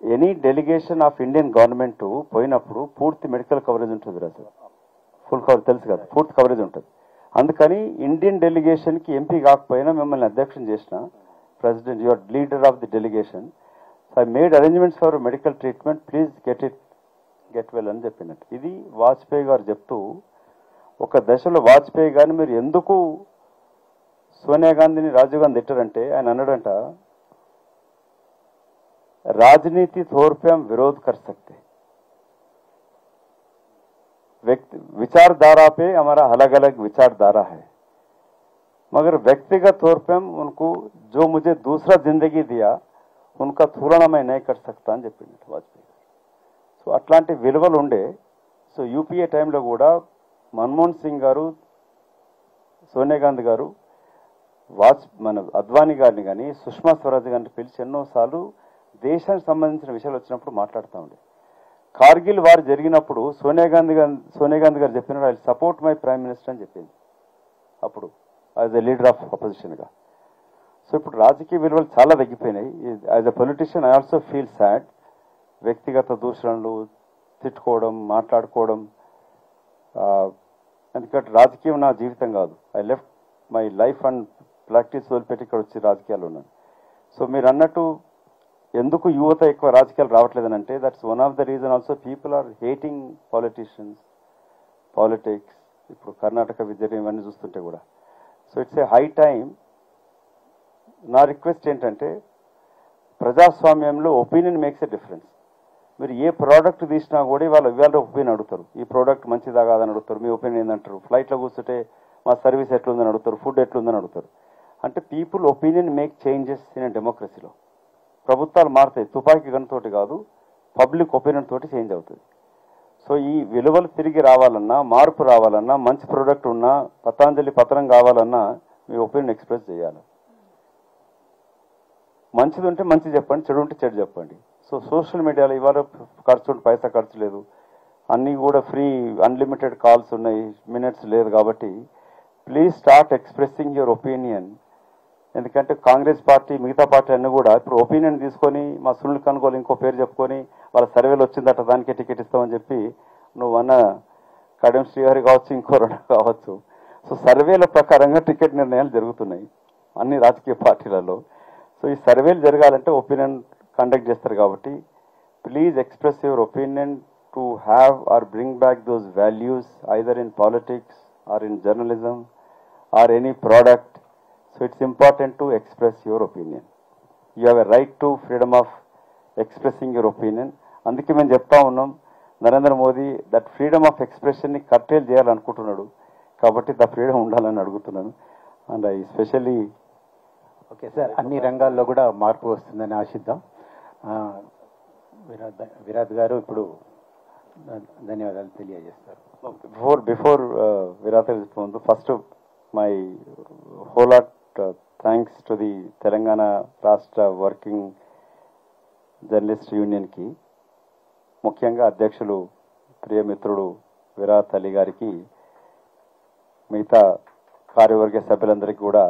any delegation of Indian government పోయినప్పుడు పూర్తి మెడికల్ కవరేజ్ ఉంటుంది రా సార్, ఫుల్ కవర్ తెలుసు కదా, పూర్తి కవరేజ్ ఉంటుంది. అందుకని ఇండియన్ డెలిగేషన్కి ఎంపీ కాకపోయినా మిమ్మల్ని అధ్యక్షం చేసిన president, your leader of the delegation, so I made arrangements for medical treatment, please get well అని చెప్పినట్టు. ఇది వాజ్పేయి గారు చెప్తూ, ఒక దశలో వాజ్పేయి గారిని మీరు ఎందుకు సోనియా గాంధీని రాజీవ్ గాంధీ తిట్టారంటే ఆయన అన్నాడంట, राजनीति तौर पे हम विरोध कर सकते, विचारधारा पे हमारा अलग अलग विचारधारा है, मगर व्यक्तिगत तौर पे हम उनको जो मुझे दूसरा जिंदगी दिया उनका तुलना मैं नहीं कर सकता అని చెప్పిండు వాజ్పేయి. సో అట్లాంటి విలువలు ఉండే. సో యూపీఏ టైంలో కూడా మన్మోహన్ సింగ్ గారు, సోనియా గాంధీ గారు మన అద్వానీ గారిని కానీ సుష్మా స్వరాజ్ గారిని పిలిచి ఎన్నోసార్లు దేశానికి సంబంధించిన విషయాలు వచ్చినప్పుడు మాట్లాడుతూ ఉండే. కార్గిల్ వారు జరిగినప్పుడు సోనియా గాంధీ గారు చెప్పినాడు, I support my prime minister అని చెప్పింది అప్పుడు యాజ్ ఎ లీడర్ ఆఫ్ అపోజిషన్గా. సో ఇప్పుడు రాజకీయ విలువలు చాలా తగ్గిపోయినాయి. As a politician I also feel sad. వ్యక్తిగత దూషణలు, తిట్టుకోవడం, మాట్లాడుకోవడం, ఎందుకంటే రాజకీయం నా జీవితం కాదు. I left my life and practice వదిలిపెట్టి ఇక్కడ వచ్చి రాజకీయాలు ఉన్నాను. సో మీరు అన్నట్టు ఎందుకు యువత ఎక్కువ రాజకీయాలు రావట్లేదని అంటే, that's one of the reason. Also people are hating politicians, politics. ఇప్పుడు కర్ణాటక విద్య ఇవన్నీ చూస్తుంటే కూడా. So it's a high time. నా రిక్వెస్ట్ ఏంటంటే, ప్రజాస్వామ్యంలో ఒపీనియన్ మేక్స్ ఎ డిఫరెన్స్. మీరు ఏ ప్రోడక్ట్ తీసినా కూడా ఇవాళ ఒపీనియన్ అడుగుతారు. ఈ ప్రోడక్ట్ మంచిదా కాదని అడుగుతారు, మీ ఒపీనియన్ ఏంటంటారు. ఫ్లైట్లో కూర్చుంటే మా సర్వీస్ ఎట్లుందని అడుగుతారు, ఫుడ్ ఎట్లుందని అడుగుతారు. అంటే people opinion make changes in డెమోక్రసీలో. ప్రభుత్వాలు మారుతాయి, తుపాకీ గన్తోటి కాదు, పబ్లిక్ ఒపీనియన్ తోటి చేంజ్ అవుతుంది. సో ఈ విలువలు తిరిగి రావాలన్నా, మార్పు రావాలన్నా, మంచి ప్రోడక్ట్ ఉన్నా, పతాంజలి పతనం కావాలన్నా మీ ఒపీనియన్ ఎక్స్ప్రెస్ చేయాలి. మంచిది ఉంటే మంచి చెప్పండి, చెడు ఉంటే చెడు చెప్పండి. సో సోషల్ మీడియాలో ఇవాళ ఖర్చు ఉంటే పైసా ఖర్చు లేదు, అన్నీ కూడా ఫ్రీ అన్లిమిటెడ్ కాల్స్ ఉన్నాయి, మినిట్స్ లేదు. కాబట్టి please start expressing your opinion. ఎందుకంటే కాంగ్రెస్ పార్టీ మిగతా పార్టీ అన్నీ కూడా ఇప్పుడు ఒపీనియన్ తీసుకొని మా సునీల్ కనుగోలు ఇంకో పేరు చెప్పుకొని వాళ్ళ సర్వేలు వచ్చిందట దానికే టికెట్ ఇస్తామని చెప్పి నువ్వు అన్న కడియం శ్రీహరి కావచ్చు, ఇంకో రెండు కావచ్చు. సో సర్వేల ప్రకారంగా టికెట్ నిర్ణయాలు జరుగుతున్నాయి అన్ని రాజకీయ పార్టీలలో. సో ఈ సర్వేలు జరగాలంటే ఒపీనియన్ కండక్ట్ చేస్తారు. కాబట్టి please express your opinion to have or bring back those values either in politics or in journalism or any product. So it's important to express your opinion. You have a right to freedom of expressing your opinion. అందుకే మేము చెప్తా ఉన్నాం, Narendra Modi that freedom of ఎక్స్ప్రెషన్ని curtail చేయాలనుకుంటున్నాడు. కాబట్టి the freedom ఉండాలని అడుగుతున్నాను. And I specially okay sir, అన్ని రంగాల్లో కూడా మార్పు వస్తుందని ఆశిద్దాం. విరాట్ గారు ఇప్పుడు ధన్యవాదాలు తెలియజేస్తారు. బిఫోర్ విరాట్ ముందు first my whole thanks to the Telangana రాష్ట్ర వర్కింగ్ జర్నలిస్ట్ యూనియన్కి, ముఖ్యంగా అధ్యక్షులు ప్రియమిత్రుడు విరాట్ అలీ గారికి, మిగతా కార్యవర్గ సభ్యులందరికీ కూడా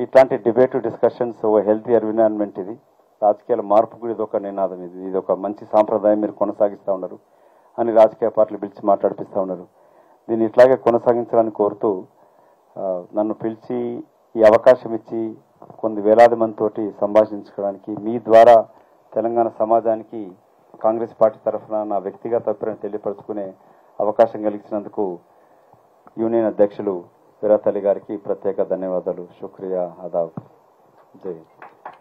ఇట్లాంటి డిబేట్ డిస్కషన్స్ ఓ హెల్తీ ఎన్విరాన్మెంట్, ఇది రాజకీయాల మార్పు కూడా ఇదొక నినాదం, ఇది ఒక మంచి సాంప్రదాయం మీరు కొనసాగిస్తూ ఉన్నారు అని రాజకీయ పార్టీలు పిలిచి మాట్లాడిపిస్తూ ఉన్నారు. దీన్ని ఇట్లాగే కొనసాగించాలని కోరుతూ నన్ను పిలిచి ఈ అవకాశం ఇచ్చి కొన్ని వేలాది మందితోటి సంభాషించుకోవడానికి, మీ ద్వారా తెలంగాణ సమాజానికి కాంగ్రెస్ పార్టీ తరఫున నా వ్యక్తిగత అభిప్రాయం తెలియపరుచుకునే అవకాశం కలిగించినందుకు యూనియన్ అధ్యక్షులు విరాట్ అలీ గారికి ప్రత్యేక ధన్యవాదాలు. శుక్రియా, ఆదాబ్, జై హింద్.